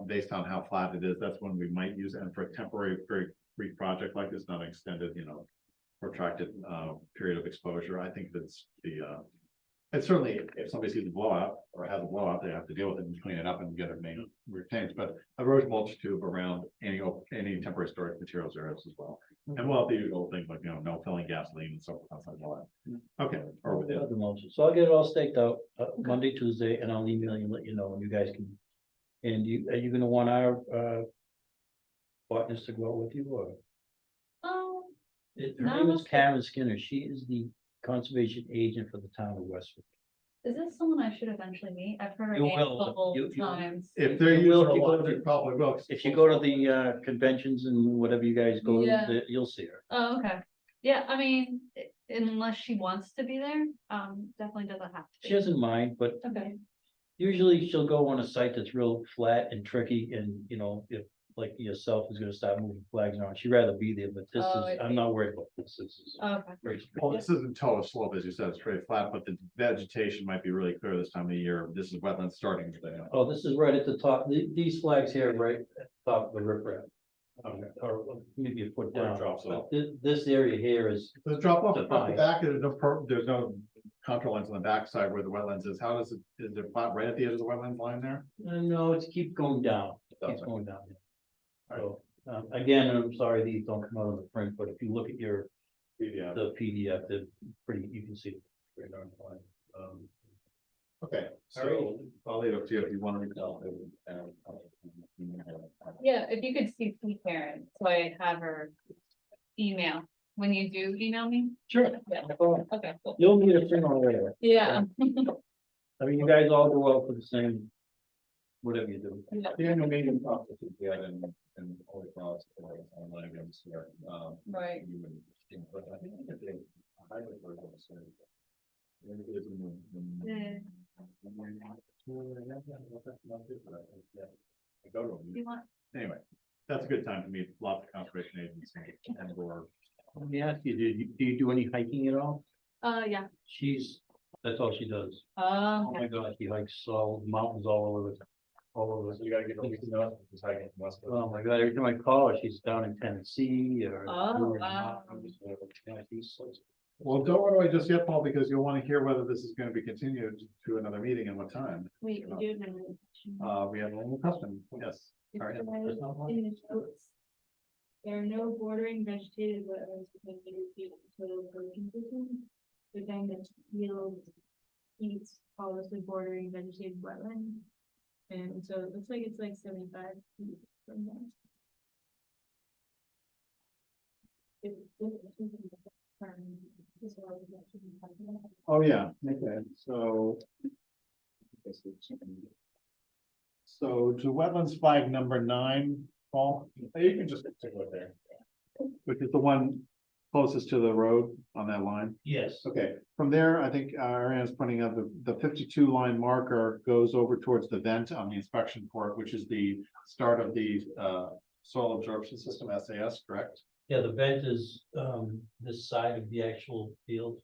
based on how flat it is, that's when we might use it. And for a temporary, very brief project like this, not an extended, protracted, period of exposure, I think that's and certainly if somebody sees a blowout or has a blowout, they have to deal with it and clean it up and get it retained. But a road mulch tube around any temporary storage materials areas as well. And we'll have the usual things like, no filling gasoline and so forth, outside all that. Okay, or with The mulch. So I'll get it all staked out, Monday, Tuesday, and I'll email you, and let you know, and you guys can. And are you gonna want our, partners to go out with you, or? Oh, Her name is Karen Skinner, she is the conservation agent for the town of Westford. is this someone I should eventually meet? I've heard her You name a will. couple You- times. If they're You will using a if you go lot, to- they probably will. If you go to the, conventions and whatever you guys go, Yeah. you'll see her. Oh, okay. Yeah, I mean, unless she wants to be there, definitely doesn't have to. She be. doesn't mind, but Okay, usually she'll go on a site that's real flat and tricky, and if like yourself is gonna start moving flags around, she'd rather be there, but this Oh, is, I I'm see. not worried about this, this is. okay. very Well, this isn't total slope, as you said, it's pretty flat, but the vegetation might be really clear this time of year. This is wetlands starting today. Oh, this is right at the top, these flags here, right at the top of the riprap. Or maybe a foot Where it down, drops but off. this area here is, The drop off at the Fine. back, there's no contour lines on the backside where the wetlands is. How does it, is it flat right at the edge of the wetlands line there? no, it's keep going down, keeps Okay. going down. So, again, I'm sorry, these don't come out on the print, but if you look at Yeah, the PDF, they're pretty, you can see. Right on the line. okay, so I'll leave it up to you if you want to. Yeah, if you could see Karen, so I have her email, when you do email me. Sure. Yeah. Okay, cool. You'll need a thing later. Yeah. I mean, you guys all go out for the same, whatever you do. The annual meeting process is we had in Holy Cross, online against here. Right. You would input, I think it's a hybrid version of this. Maybe it is in- I go to them. You want? Anyway, that's a good time to meet lots of conservation agents and or. Let me ask you, do you do any hiking at all? Yeah. That's all she does. Oh, Oh my God, she hikes all mountains all over So you gotta get a week enough, just hiking from West Coast. Oh my God, every time I call her, she's down in Tennessee or. Oh, doing wow. mountains or- yeah, Well, don't run away just yet, Paul, because you'll want to hear whether this is going to be continued to another meeting and what time. Wait, we do have another question. We have a little custom, yes. If All right. I- in the notes, there are no bordering vegetated wetlands within 80 feet of total erosion system. But then the field eats follows the bordering vegetated wetland. And so it looks like it's like 75 feet from that. Oh, yeah, okay, so. So to wetlands flag number 9, Paul, you can just take a look there. Which is the one closest to the road on that line. Yes. Okay, from there, I think Ariana's pointing out the 52 line marker goes over towards the vent on the inspection port, which is the start of the soil absorption system, SAS, correct? Yeah, the vent is, this side of the actual field,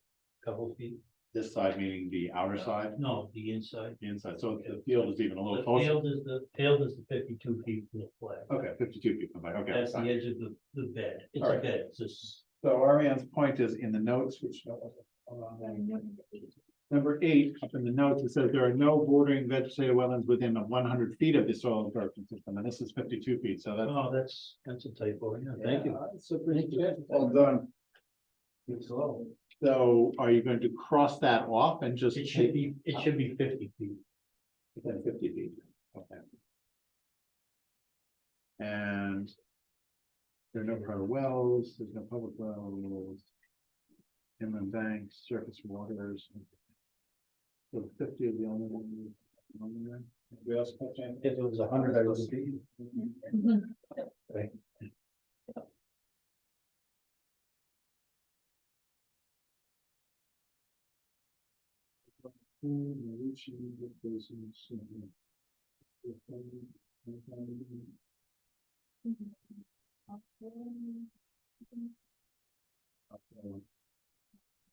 couple feet. This side meaning the outer side, No, the inside. the inside, so the field is even a The little closer. field is the 52 feet from the flag. Okay, 52 feet from there, okay. That's the fine. edge of the bed. It's All a right. bed. It's just, So Ariane's point is in the notes, which. Number 8, up in the notes, it says there are no bordering vegetated wetlands within 100 feet of the soil absorption system, and this is 52 feet, so that's. oh, that's a typo. Yeah, thank you. So pretty good. Well done. So are you going to cross that off and just? It should be 50 feet. Within 50 feet, okay. And. There are no private wells, there's no public wells. Inland banks, surface waters. So 50 is the only one. We also. If it was 100, I would be. Right.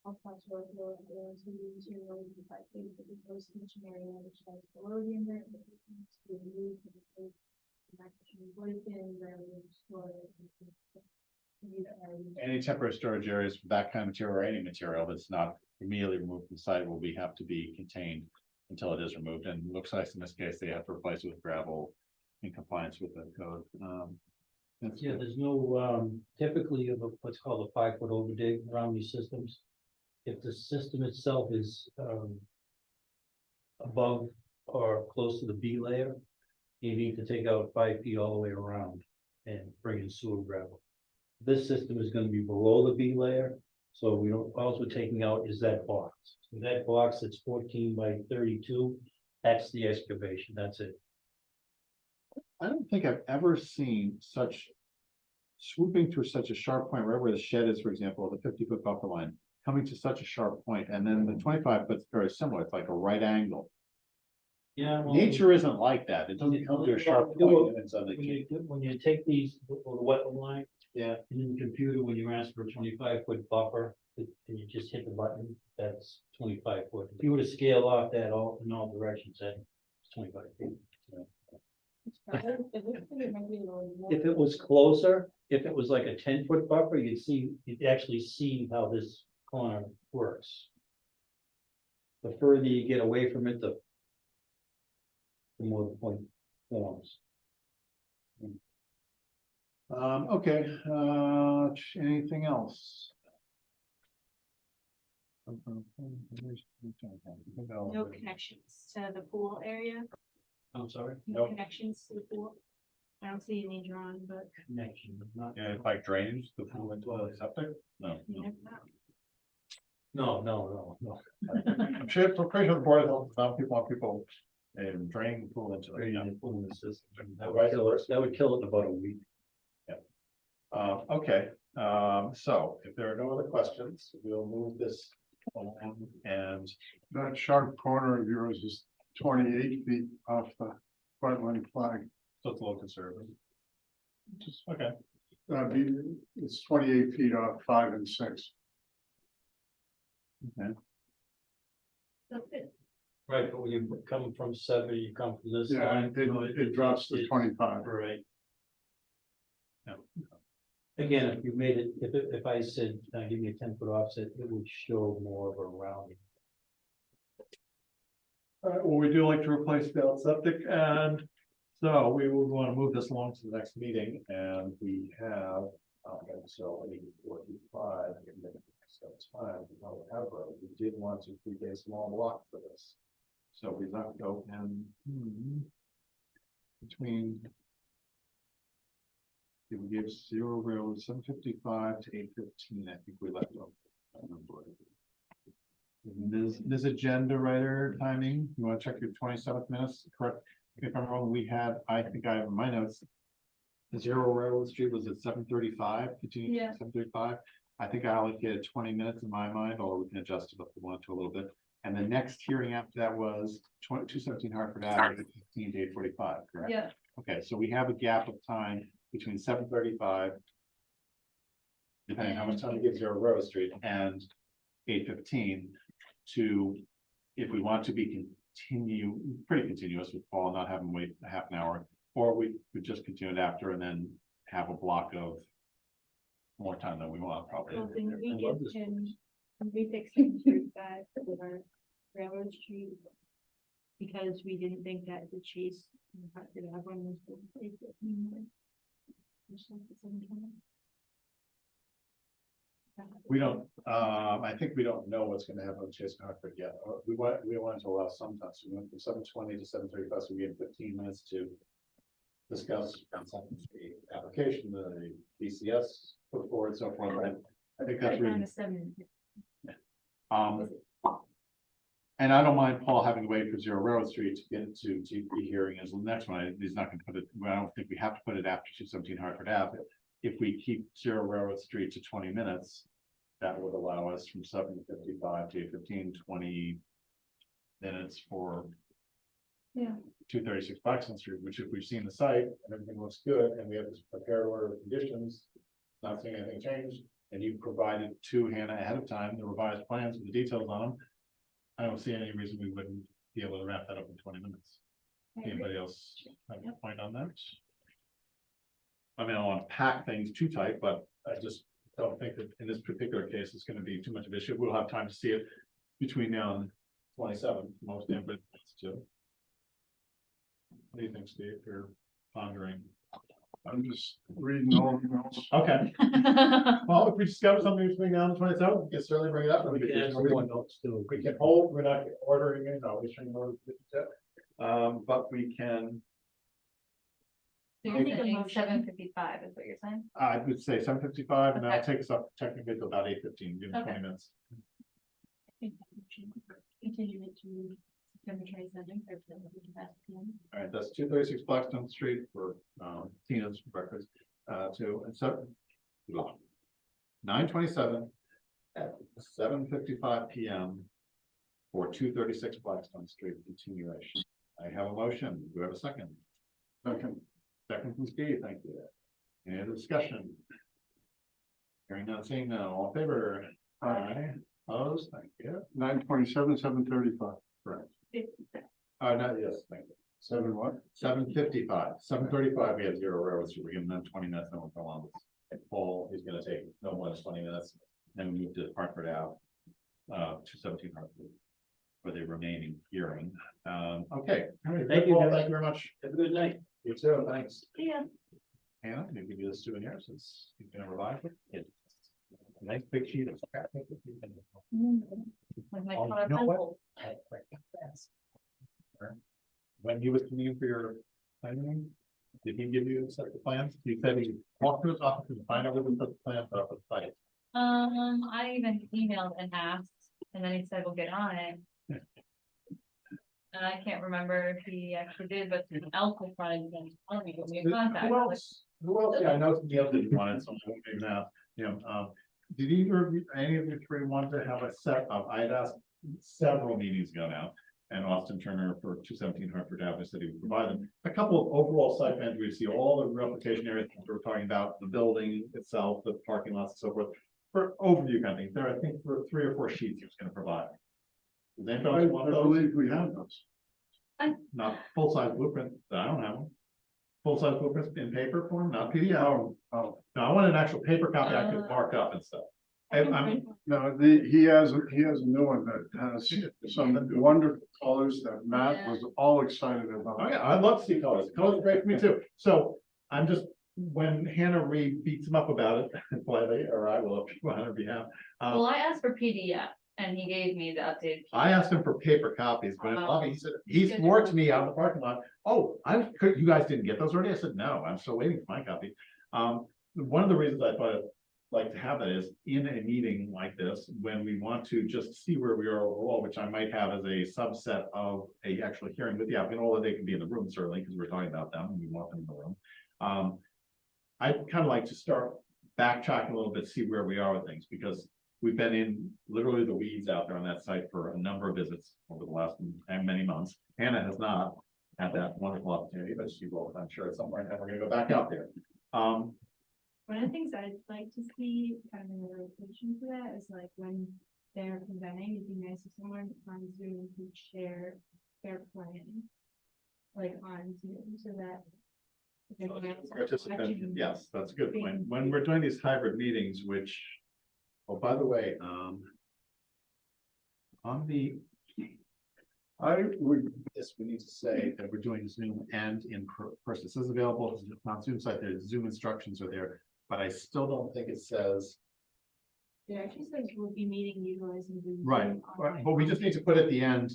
All possible areas to be material in the 5 feet of the post mentioned area which has below the invert. To remove the what has been stored. Any temporary storage areas for that kind of material or any material that's not immediately removed from the site will have to be contained until it is removed, and it looks like in this case, they have to replace it with gravel in compliance with the code. That's Yeah, good. there's no, typically of what's called a 5-foot over dig around these systems. If the system itself is, above or close to the B layer, you need to take out 5 feet all the way around and bring in sewer gravel. This system is gonna be below the B layer, so we don't, all we're taking out is that box. So that box that's 14 by 32, that's the excavation, that's it. I don't think I've ever seen such swooping to such a sharp point, right where the shed is, for example, the 50-foot buffer line, coming to such a sharp point, and then the 25 foot's very similar, it's like a right angle. Yeah. well, Nature isn't like that, it doesn't come to a sharp point and then suddenly. When you take these, the wetland line. Yeah. In the computer, when you ask for a 25-foot buffer, and you just hit the button, that's 25 foot. If you were to scale off that all in all directions, then it's 25 feet. If it was closer, if it was like a 10-foot buffer, you'd actually see how this corner works. The further you get away from it, the more the point forms. Okay, anything else? No connections to the pool area, I'm sorry? no connections to the pool. I don't see any drawn, but. Connection, not. And like drainage, the pool into the septic? No. you never know. No. I'm sure, I'm pretty sure the board of health, some people want people draining the pool into it. Yeah. Pool system. That would kill it in about a week. Okay, so if there are no other questions, we'll move this along and That sharp corner of yours is 28 feet off the wetland flag. so it's a little conservative. Just, Okay, it's 28 feet off 5 and 6. That's it. Right, but when you come from 70, you come from this Yeah, line. it drops to 25. Right. Yeah. Again, if you made it, if I said, give me a 10-foot offset, it would show more of a rounding. all right, well, we do like to replace the septic, and so we will want to move this along to the next meeting, and we have, so 8:45. So time, however, we did want to keep a small block for this. So we left open between. We gave 0 road 7:55 to 8:15, I think we left open. This agenda writer timing, you want to check your 27th minutes, correct? If I'm wrong, we had, I think I have in my notes. The 0 Railroad Street was at 7:35, continue Yeah. 7:35. I think I allocated 20 minutes in my mind, although we can adjust it if we want to a little bit. And the next hearing after that was 217 Hartford Avenue, 15 to 8:45, correct? Yeah, Okay, so we have a gap of time between 7:35. Depending on how much time we give 0 Rose Street and 8:15 to, if we want to be pretty continuous with Paul, not have him wait a half an hour. Or we could just continue it after and then have a block of more time than we want, probably. Well, then we love give this him, we fixed him through that with our railroad street. Because we didn't think that the chase. Everyone was. We don't, I think we don't know what's gonna happen with Chase and Hartford yet. We wanted to allow some time, so we went from 7:20 to 7:35, so we had 15 minutes to discuss the application, the BCS put forward, so forth. I think that's Down really, to 7. and I don't mind Paul having to wait for 0 Railroad Street to get into GP hearing as the next one. He's not gonna put it, well, I don't think we have to put it after 217 Hartford Ave. If we keep 0 Railroad Street to 20 minutes, that would allow us from 7:55 to 8:15, 20 minutes for yeah. 236 Blackstone Street, which if we've seen the site and everything looks good and we have this prepared order of conditions, not seeing anything change, and you provided to Hannah ahead of time, the revised plans with the details on them, I don't see any reason we wouldn't be able to wrap that up in 20 minutes. Anybody else have a point on that? I mean, I don't want to pack things too tight, but I just don't think that in this particular case, it's going to be too much of an issue. We'll have time to see it between now and 27, most input too. What do you think, Steve? You're pondering. I'm just reading all the notes. Okay, well, if we discover something between now and 27, we can certainly bring it up. We can add everyone else too. We can hold, we're not ordering it, no, issuing orders. But we can, So I'll you're make a saying motion. 7:55 is what you're saying? I would say 7:55, and that'll Okay. take us up technically to about 8:15, give them 20 Okay. minutes. Continue it to September 27th or 7:55 p.m. All right, that's 236 Blackstone Street for Tina's breakfast, and so 9:27 at 7:55 p.m. for 236 Blackstone Street continuation. I have a motion. Do we have a second? Second from Steve, thank you. Any other discussion? Hearing none, seeing none, all in favor? Aye. Opposed, thank you. 9:27, 7:35. Correct. Not, yes, thank you. 7 what? 7:55, 7:35, we have 0 railroads, so we're giving them 20 minutes, then we'll go on. And Paul is gonna take no more than 20 minutes, then we move to Hartford Ave, 217 Hartford, for the remaining hearing. Okay. All right, Thank you, Paul, guys. thank you very much. Have a good night. You too, thanks. Yeah. Hannah, can you give you the souvenir since you're gonna revive it? Nice big sheet of scrap paper. With my Oh, color you know what? pencils. When he was coming in for your planning, Did he give you a set of plans? He said he walked through his office and find out where the plans are for the site. I even emailed and asked, and then he said, we'll get on it. And I can't remember if he actually did, but someone else was trying to tell me, when we in contact. Who else? Who else? Yeah, I know Neil didn't want it, so I won't even ask him. Did either of you, any of you three want to have a set of, I'd asked several meetings ago now. And Austin Turner for 217 Hartford Avenue said he would provide them. A couple of overall site plans, we see all the replication areas that we're talking about, the building itself, the parking lots and so forth. For overview kind of thing, there, I think for 3 or 4 sheets he was gonna provide. Does anybody want those? believe we have those. Not full-size blueprint, I don't have one. Full-size blueprints in paper form, not PDF. Oh, No, I want an actual paper copy I could mark up and stuff. I'm, no, he has a new one that has some wonderful colors that Matt was all excited about. oh yeah, I'd love to see colors. Colors are great for me too. So I'm just, when Hannah Reed beats him up about it, politely, or I will on her behalf. Well, I asked for PDF and he gave me the updated. I asked him for paper copies, but in lobby, he said, he swore to me out in the parking lot, oh, you guys didn't get those already? I said, no, I'm still waiting for my copy. One of the reasons I thought I'd like to have that is in a meeting like this, when we want to just see where we are overall, which I might have as a subset of a actual hearing with the applicant, although they can be in the room certainly, because we're talking about them and we want them in the room. I'd kind of like to start backtracking a little bit, see where we are with things, because we've been in literally the weeds out there on that site for a number of visits over the last many months. Hannah has not had that wonderful opportunity, but she will, I'm sure at some point, and we're gonna go back out there. One of the things I'd like to see kind of in the rotation for that is like when they're presenting, it'd be nice if someone on Zoom could share their plan. Like on Zoom so that. if everyone else is Participant, watching, yes, that's a good point. things. When we're doing these hybrid meetings, which, oh, by the way, on the, I would, yes, we need to say that we're doing Zoom and in person. This is available on Zoom site. There's Zoom instructions are there, but I still don't think it says. It actually says we'll be meeting utilizing. Zoom Right, online. but we just need to put at the end,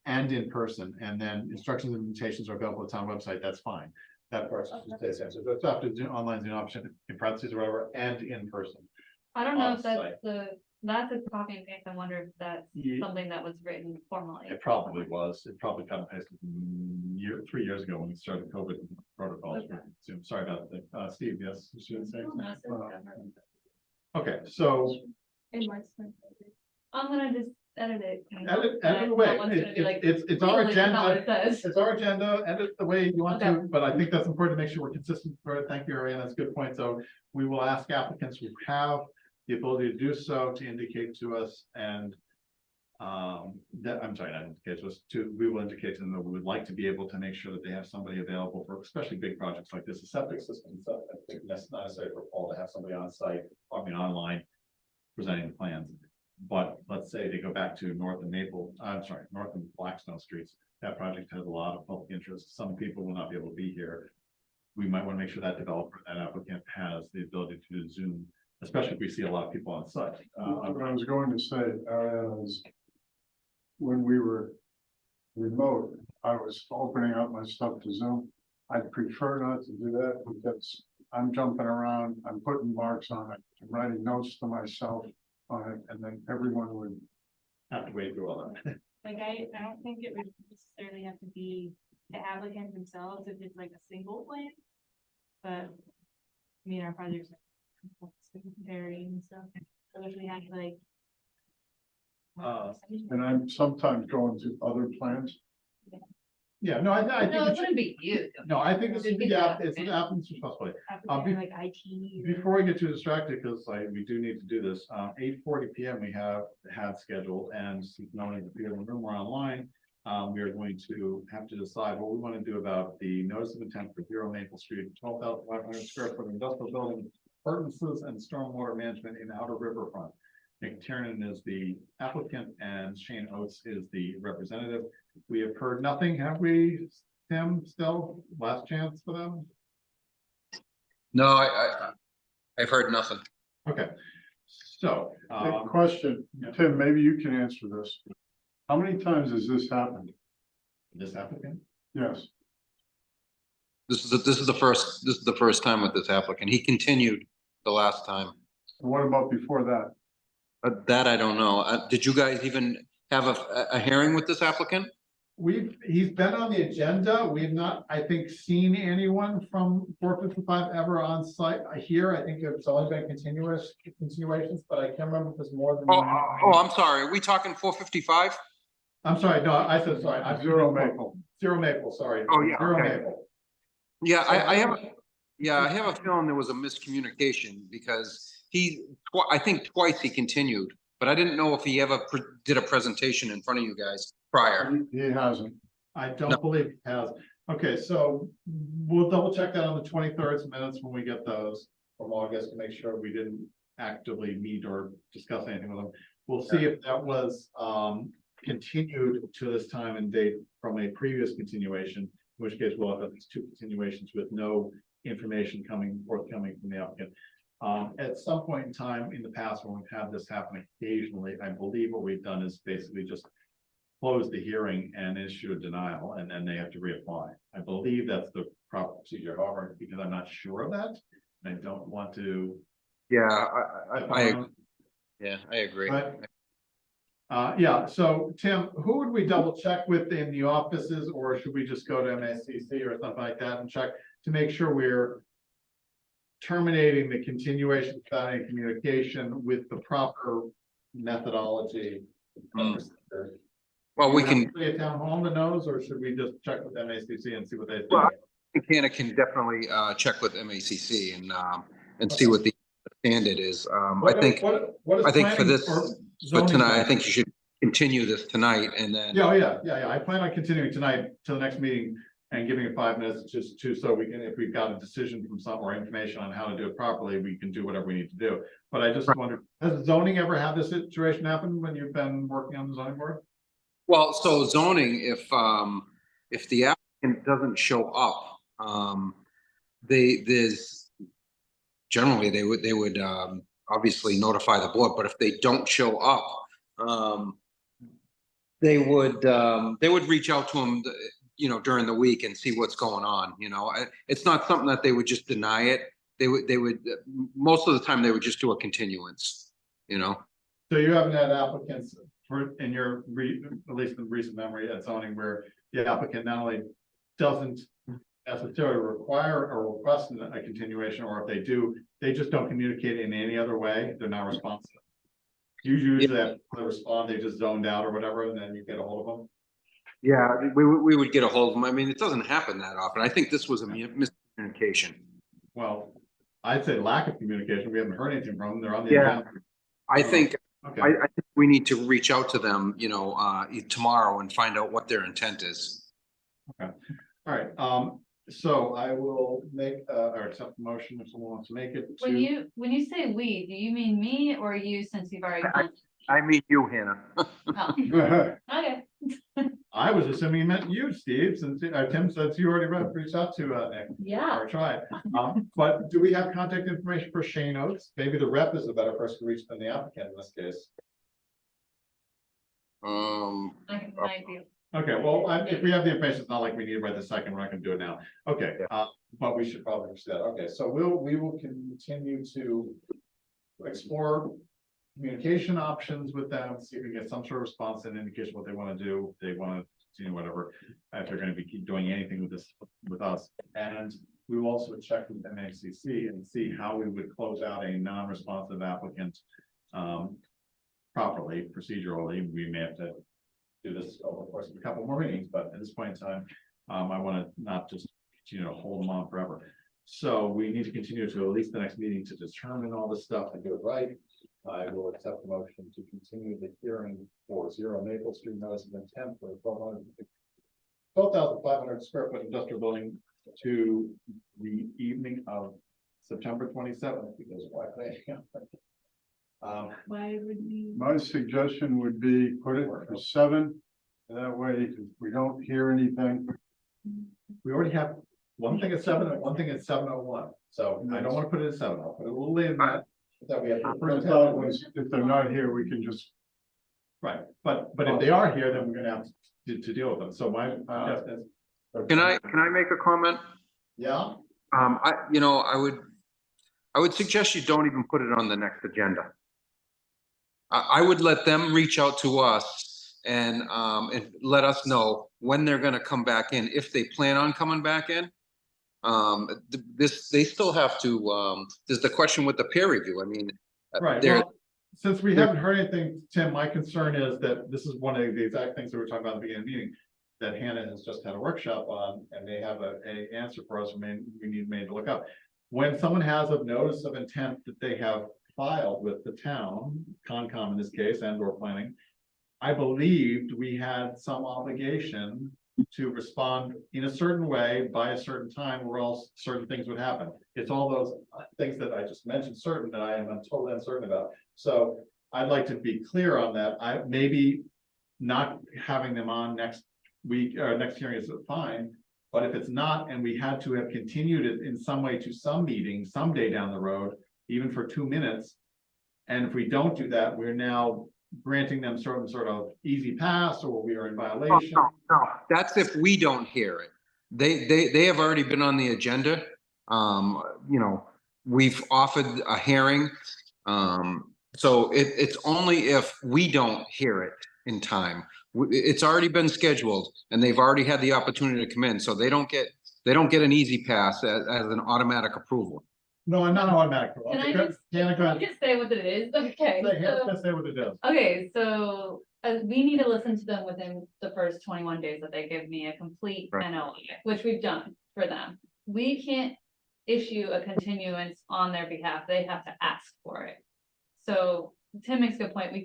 and in person, and then instructions and invitations are available at the town website, that's fine. That part just stays the same, so it's after Zoom, online Zoom option, in parentheses or whatever, and in person. I don't know if On-site. that's a copy and paste. I wonder if that's Yeah. something that was written formally. It probably was, it probably cut and pasted 3 years ago when we started COVID protocols for Zoom, sorry about that, Steve, yes, you should say. No, it's something? Okay, so. It was. I'm gonna just edit it. Edit it away. No one's gonna be like, It's our "Legally, that's not what agenda. it says." It's our agenda, edit the way you want to, Okay. but I think that's important to make sure we're consistent. Thank you, Ariane, that's a good point. So we will ask applicants who have the ability to do so to indicate to us and that, I'm sorry, not indicate to us, we will indicate to them that we would like to be able to make sure that they have somebody available for especially big projects like this, a septic system and stuff. I think that's not necessary for Paul to have somebody on site, online presenting the plans. But let's say they go back to North and North and Blackstone Streets. That project has a lot of public interest. Some people will not be able to be here. We might want to make sure that developer, that applicant has the ability to do Zoom, especially if we see a lot of people on site. what I was going to say, Ariana, is when we were remote, I was opening up my stuff to Zoom. I'd prefer not to do that because I'm jumping around, I'm putting marks on it, I'm writing notes to myself on it, and then everyone would. Have to wait through all that. Like, I don't think it would necessarily have to be the applicant themselves if it's like a single plan. But, I mean, our projects are varying and stuff, so if we have like. And I'm sometimes going to other plans. Yeah, no, I No, think it it should, wouldn't be you. no, I think this It'd is be the the it's an applicant's responsibility. Applicant, like IT. or- Before we get too distracted, because we do need to do this, 8:40 PM we had scheduled, and no one is here in the room or online. We are going to have to decide what we want to do about the notice of intent for 0 Maple Street, 12,500 square foot industrial building, purposes and stormwater management in Outer Riverfront. Nick Tiernan is the applicant and Shane Oates is the representative. We have heard nothing, have we, Tim, still, last chance for them? No, I've heard nothing. Okay, so, Big question, yeah. Tim, maybe you can answer this. How many times has this happened? this applicant, Yes, This is the first time with this applicant. He continued the last time. What about before that? That I don't know. Did you guys even have a hearing with this applicant? He's been on the agenda. We've not, I think, seen anyone from 455 ever on site here. I think it's only been continuations, but I can't remember if it's more than. Oh, I'm sorry. Are we talking 455? I'm sorry, no, I said, sorry. I'm Zero Maple. Zero Maple, sorry. Oh, yeah, Zero okay. Maple. Yeah, So I have a feeling there was a miscommunication because I think twice he continued, but I didn't know if he ever did a presentation in front of you guys prior. He hasn't. I don't believe it has. Okay, so we'll double check that on the 23rd minutes when we get those from August to make sure we didn't actively meet or discuss anything with them. We'll see if that was continued to this time and date from a previous continuation, in which case we'll have at least 2 continuations with no information forthcoming from the applicant. At some point in time in the past, when we've had this happen occasionally, I believe what we've done is basically just close the hearing and issue a denial, and then they have to reapply. I believe that's the proper procedure, however, because I'm not sure of that, I don't want to. Yeah, I agree. But, yeah, so Tim, who would we double check with in the offices, or should we just go to MACC or something like that and check to make sure we're terminating the continuation without any communication with the proper methodology? Well, we can. A town hall that knows, or should we just check with MACC and see what they Well, think? Canada can definitely check with MACC and see what the standard is. I think for this, for tonight, I think you should continue this tonight and then. Yeah. I plan on continuing tonight to the next meeting and giving it 5 minutes just so we can, if we've got a decision from some or information on how to do it properly, we can do whatever we need to do. But I just wondered, has zoning ever had this situation happen when you've been working on the zoning board? Well, so zoning, if the applicant doesn't show up, there's generally they would obviously notify the board, but if they don't show up, they would reach out to them, during the week and see what's going on. It's not something that they would just deny it. They would most of the time they would just do a continuance. So you haven't had applicants in your at least in recent memory at zoning where the applicant not only doesn't necessarily require or request a continuation, or if they do, they just don't communicate in any other way. They're not responsive. You usually have to respond, they just zoned out or whatever, and then you get a hold of them. Yeah, we would get a hold of them. I mean, it doesn't happen that often. I think this was a miscommunication. Well, I'd say lack of communication. We haven't heard anything from them. They're on the Yeah. agenda. I think Okay. I think we need to reach out to them, tomorrow and find out what their intent is. Okay. All right. So I will make or accept the motion if someone wants to make it. When you say we, do you mean me or you, since you've already done? I mean you, Hannah. Oh, okay. I was assuming you meant you, Steve, since Tim says you already reached out to Nick. Yeah. Or tried. But do we have contact information for Shane Oates? Maybe the rep is a better person to reach than the applicant in this case. I can find you. Okay, well, if we have the information, it's not like we need it right this second. We're not gonna do it now. Okay, but we should probably pursue that. Okay, so we will continue to explore communication options with them, see if we get some sort of response and indication what they want to do. They want to continue whatever, if they're going to keep doing anything with this with us. And we will also check with MACC and see how we would close out a non-responsive applicant properly, procedurally. We may have to do this over the course of a couple more meetings, but at this point in time, I want to not just continue to hold them on forever. So we need to continue to at least the next meeting to determine all this stuff and do it right. I will accept the motion to continue the hearing for 0 Maple Street notice of intent for 12,500 square foot industrial building to the evening of September 27th, because why? Why would we? My suggestion would be put it for 7. That way, if we don't hear anything. We already have one thing at 7 and one thing at 7:01. So I don't want to put it at 7. I'll put it a little later than that. That we have. I thought it was, if they're not here, we can just. Right, but if they are here, then we're gonna have to deal with them. So my Can I make a comment? Yeah, I would suggest you don't even put it on the next agenda. I would let them reach out to us and let us know when they're gonna come back in, if they plan on coming back in. They still have to, there's the question with the peer review. I mean, Right, they're, well, since we haven't heard anything, Tim, my concern is that this is one of the exact things that we were talking about at the beginning of the meeting. That Hannah has just had a workshop on, and they have a answer for us, we need to look up. When someone has a notice of intent that they have filed with the town, Concom in this case, and or planning. I believed we had some obligation to respond in a certain way by a certain time, or else certain things would happen. It's all those things that I just mentioned, certain that I am totally uncertain about. So I'd like to be clear on that. I maybe not having them on next week or next hearing is fine. But if it's not, and we had to have continued it in some way to some meeting someday down the road, even for 2 minutes. And if we don't do that, we're now granting them sort of easy pass, or we are in violation. no, that's if we don't hear it. They have already been on the agenda. We've offered a hearing. So it's only if we don't hear it in time. It's already been scheduled and they've already had the opportunity to come in, so they don't get an easy pass as an automatic approval. No, I'm not automatic. Can I Okay, just- Hannah, go Can I ahead. just say what it is? Okay. Hannah's so- gonna say what it is. Okay, so we need to listen to them within the first 21 days that they give me a complete Right. NOI, which we've done for them. We can't issue a continuance on their behalf. They have to ask for it. So Tim makes a good point. We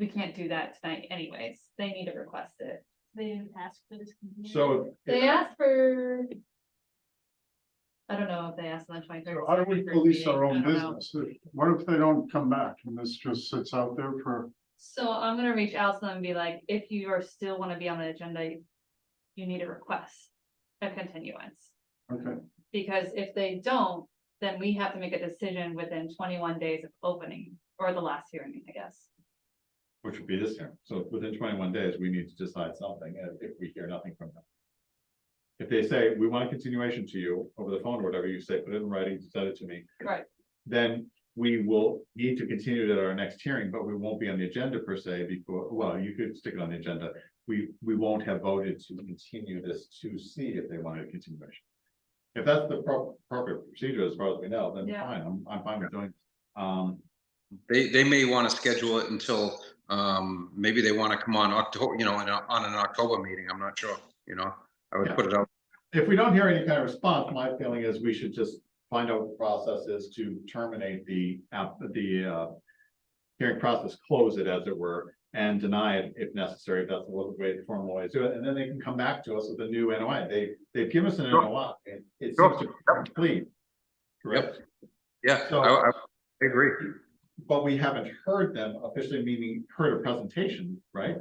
can't do that tonight anyways. They need to request it. They didn't ask for this. So. They asked for. I don't know if they asked on the 23rd. so how do we police our own I don't know. business? What if they don't come back and this just sits out there for? So I'm gonna reach out to them and be like, if you are still wanna be on the agenda, you need to request a continuance. Okay, Because if they don't, then we have to make a decision within 21 days of opening, or the last hearing, I guess. Which would be this year. So within 21 days, we need to decide something, and if we hear nothing from them. If they say, we want a continuation to you over the phone or whatever, you say, put it in writing, send it to me. Right. Then we will need to continue it at our next hearing, but we won't be on the agenda per se before, well, you could stick it on the agenda. We won't have voted to continue this to see if they wanted a continuation. If that's the appropriate procedure, as far as we know, then Yeah. fine, I'm fine with doing. They may want to schedule it until, maybe they want to come on October, on an October meeting. I'm not sure, I would Yeah. put it out. If we don't hear any kind of response, my feeling is we should just find out what the process is to terminate the hearing process, close it as it were, and deny it if necessary, if that's the way, the formal way to do it, and then they can come back to us with a new NOI. They've given us an Sure. NOI, and it Sure. seems to be complete. Correct? Yeah, So- I agree. But we haven't heard them officially, meaning heard a presentation, right?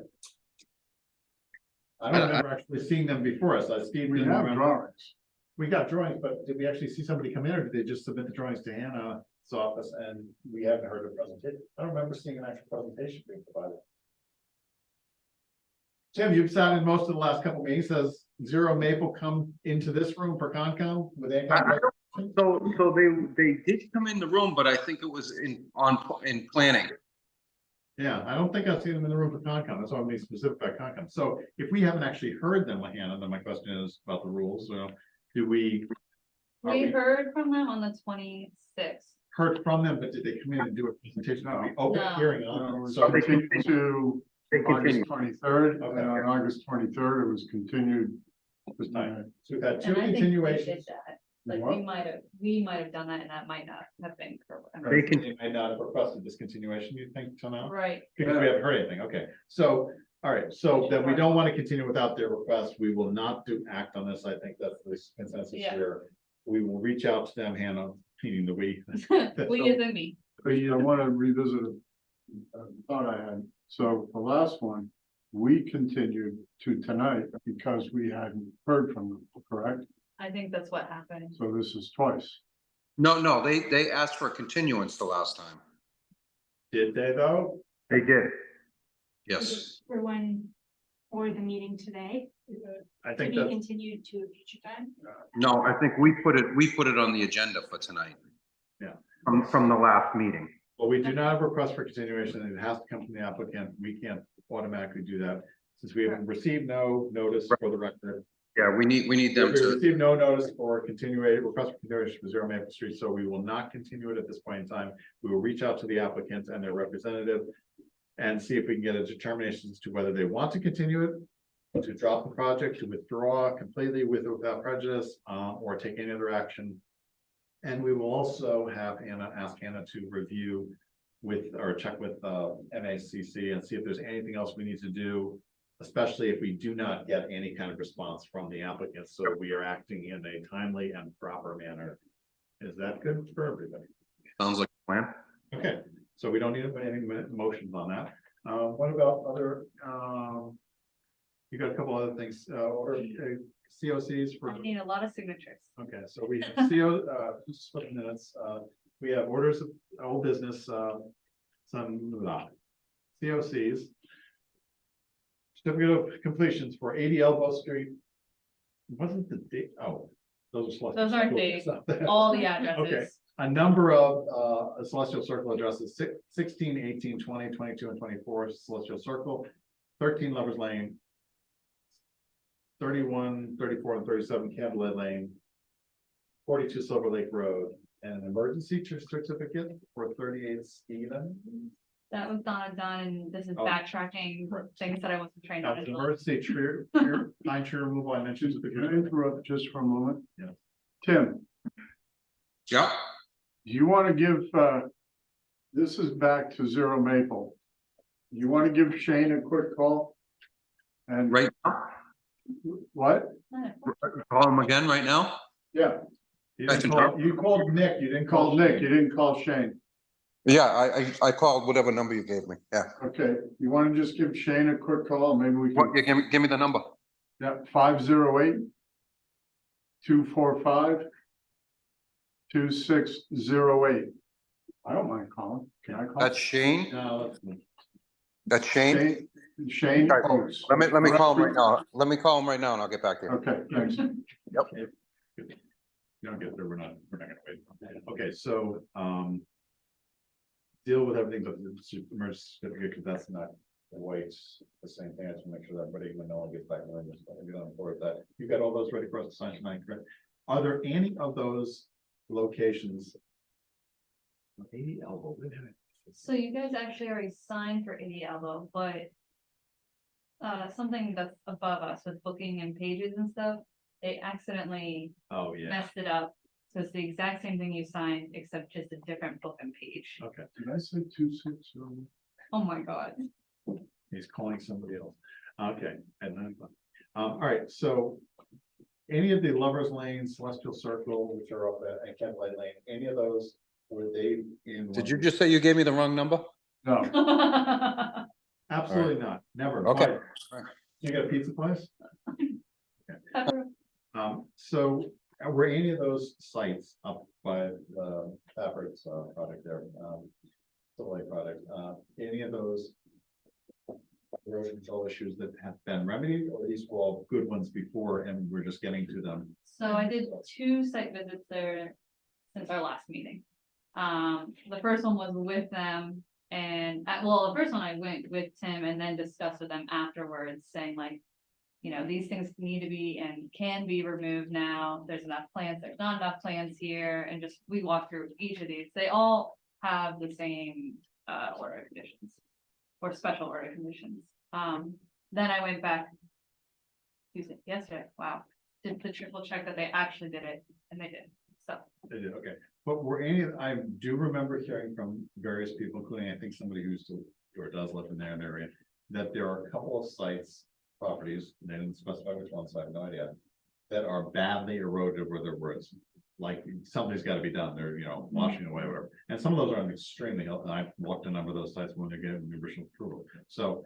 I don't remember actually seeing them before us. Steve. we didn't have remember. drawings. We got drawings, but did we actually see somebody come in, or did they just submit the drawings to Hannah's office and we haven't heard a presentation? I don't remember seeing an actual presentation being provided. Tim, you've sat in most of the last couple of meetings. Does Zero Maple come into this room for Concom with any kind of? So they did come in the room, but I think it was in planning. Yeah, I don't think I've seen them in the room for Concom. That's why I'm being specific about Concom. So if we haven't actually heard them, Hannah, then my question is about the rules. So do we? Are We we heard from them on the 26th. heard from them, but did they come in and do a presentation? Are we open No. hearing on It it? was So continued to They August continued. 23rd, Okay. and on August 23rd, it was continued. this time. So we've had two And I think we continuations. did that. Like, What? we might have done that, and that might not have been correct. They can- They may not have requested this continuation, you think, till now? Right, Because we haven't heard anything, okay, so, all right, so then we don't want to continue without their request, we will not act on this, I think that's the consensus Yeah. here. We will reach out to them, Hannah, meaning the we. we isn't me. I want to revisit a thought I had. So the last one, we continued to tonight because we hadn't heard from them, correct? I think that's what happened. So this is twice. No, they asked for a continuance the last time. Did they though? They did. Yes. For when for the meeting today, I to think be that's, continued to a future time. No, I think we put it on the agenda for tonight. Yeah. From the last meeting. well, we do not have a request for continuation, and it has to come from the applicant. We can't automatically do that. Since we have received no notice for the record. Yeah, we need them We to, received no notice for request for continuation for 0 Maple Street, so we will not continue it at this point in time. We will reach out to the applicant and their representative and see if we can get a determination as to whether they want to continue it, to drop the project, to withdraw completely with or without prejudice, or take any other action. And we will also have ask Hannah to review with, or check with, MACC and see if there's anything else we need to do, especially if we do not get any kind of response from the applicant, so we are acting in a timely and proper manner. Is that good for everybody? sounds like a plan. Okay, so we don't need any motions on that. What about other, you got a couple other things, or COCs for, I need a lot of signatures. okay, so we have just for the minutes, we have orders of old business, some COCs. Certificate of completions for 80 Elbow Street. Wasn't the date, oh, those are. Those aren't dates. All the addresses. A number of Celestial Circle addresses, 16, 18, 20, 22, and 24 Celestial Circle, 13 Lovers Lane, 31, 34, and 37 Candlelit Lane, 42 Silver Lake Road, and an emergency certificate for 38 Stevens. That was Donna done, and this is Oh. backtracking things that I wasn't trained on. That's as an well. emergency pine tree removal I mentioned. Can I interrupt just for a moment? Yeah. Tim, Yeah, do you want to give, this is back to 0 Maple. You want to give Shane a quick call? And right, what? call him again right now? Yeah, You called Nick, you didn't call Nick, you didn't call Shane. Yeah, I called whatever number you gave me, yeah. Okay, you want to just give Shane a quick call? Maybe we What, can, give me the number. yeah, 508 245 2608. I don't mind calling. Can I call? That's Shane, No, that's Shane. Shane Okay, Oates. Let me call him right now. Let me call him right now and I'll get back to you. Okay, thanks. you don't get there, we're not gonna wait. Okay, so, deal with everything but the emergency certificate, because that's not quite the same thing. I just want to make sure that everybody, when no one gets back in the room, is gonna get on board with that. You got all those ready for us to sign tonight, correct? Are there any of those locations? 80 Elbow, wait a minute. So you guys actually already signed for 80 Elbow, but something that's above us with booking and pages and stuff, they accidentally Oh, yeah, messed it up. So it's the exact same thing you signed, except just a different book and page. okay, Did I say 260? Oh my God. he's calling somebody else. Okay, and then, all right, so any of the Lovers Lane, Celestial Circle, which are up at Candlelight Lane, any of those, were they in? Did you just say you gave me the wrong number? No, Absolutely not, never. Okay. Why? You got a pizza place? So were any of those sites up by Fabrics product there, Silver Lake product, any of those erosion control issues that have been remedied, or these were all good ones before and we're just getting to them? So I did 2 site visits there since our last meeting. The first one was with them, and well, the first one I went with Tim and then discussed with them afterwards, saying like, you know, these things need to be and can be removed now. There's enough plants, there's not enough plants here, and just we walked through each of these. They all have the same order conditions or special order conditions. Then I went back yesterday. Wow, did the triple check that they actually did it, and they did. So They did, okay. But were any, I do remember hearing from various people, including I think somebody who used to, or does live in that area, that there are a couple of sites, properties, they didn't specify which ones, so I have no idea, that are badly eroded where there was, like, something's gotta be done, they're, you know, washing away, whatever. And some of those are extremely healthy, I've walked a number of those sites when they're getting the original approval. So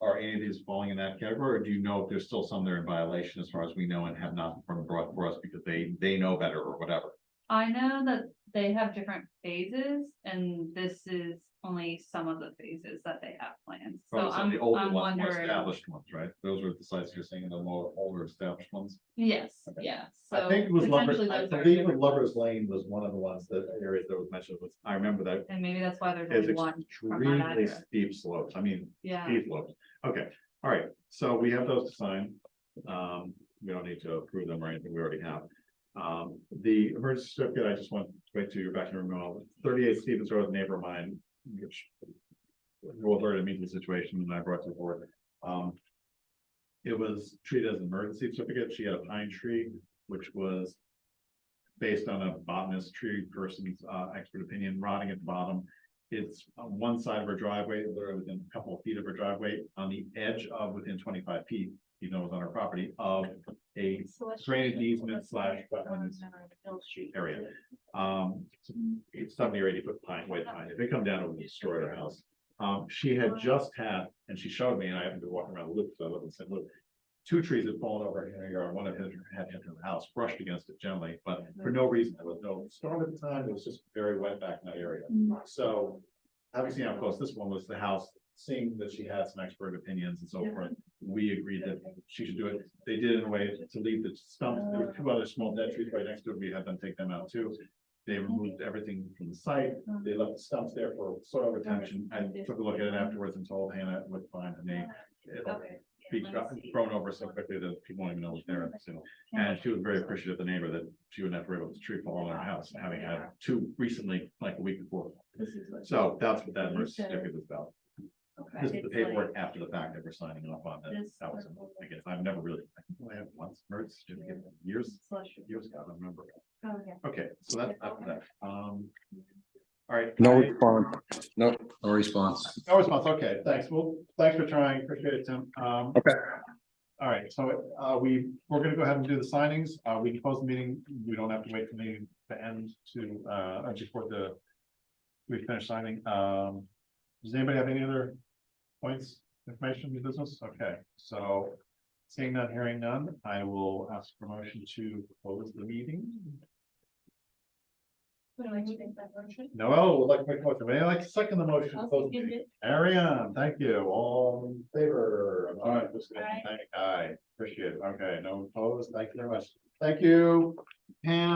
are any of these falling in that category, or do you know if there's still some that are in violation as far as we know and have not been brought for us because they know better or whatever? I know that they have different phases, and this is only some of the phases that they have planned. So Oh, so I'm the older ones, more wondering, established ones, right? Those are the sites you're saying, the more older established ones. yes, Okay. yeah, I so think it was Lovers, potentially I those are believe it was different. Lovers Lane was one of the ones that areas that was mentioned was, I remember that. And maybe that's why there's Is only one from that extremely address. steep slopes, I mean, Yeah, steep slopes. Okay, all right, so we have those to sign. We don't need to approve them or anything, we already have. The emergency certificate, I just want to wait till you're back in the room. 38 Stevens Road, neighbor of mine, which will alert me to the situation, and I brought to the board. It was treated as an emergency certificate. She had a pine tree, which was based on a botanist tree person's expert opinion, rotting at the bottom. It's on one side of her driveway, literally within a couple of feet of her driveway, on the edge of within 25 feet, even though it was on her property, of a drainage easement slash wetlands area. It's 70 or 80 foot pine, white pine. If they come down, it would destroy her house. She had just had, and she showed me, and I happened to walk around the loop, so I live in St. Luke. 2 trees had fallen over in her yard. One of them had hit her house, brushed against it gently, but for no reason. There was no storm at the time. It was just very wet back in that area. So, having seen how close this one was to the house, seeing that she had some expert opinions and so forth, we agreed that she should do it. They did it in a way to leave the stumps. There were 2 other small dead trees right next to it. We had them take them out too. They removed everything from the site. They left the stumps there for soil retention. I took a look at it afterwards and told Hannah it looked fine to me. It'll be grown over so quickly that people won't even know it's there. So, and she was very appreciative of the neighbor that she wouldn't have to worry about the tree falling on her house, having had 2 recently, like a week before. So that's what that emergency certificate is about. This is the paperwork after the fact that we're signing off on that. That was, I guess, I've never really, I think I have once emergency certificate years ago, I don't remember. Okay, so that's after that. All right. No response. No response. No response, okay, thanks. Well, thanks for trying, appreciate it, Tim. Okay. All right, so we're gonna go ahead and do the signings. We can close the meeting. We don't have to wait for the meeting to end to before we finish signing. Does anybody have any other points, information, new business? Okay, so seeing none, hearing none, I will ask for motion to close the meeting. Noel would like to make a motion. May I like to second the motion? to close the meeting? Ariane, thank you. All in favor? All right, aye, appreciate it. Okay, no opposed. Thank you very much. Thank you, Pam.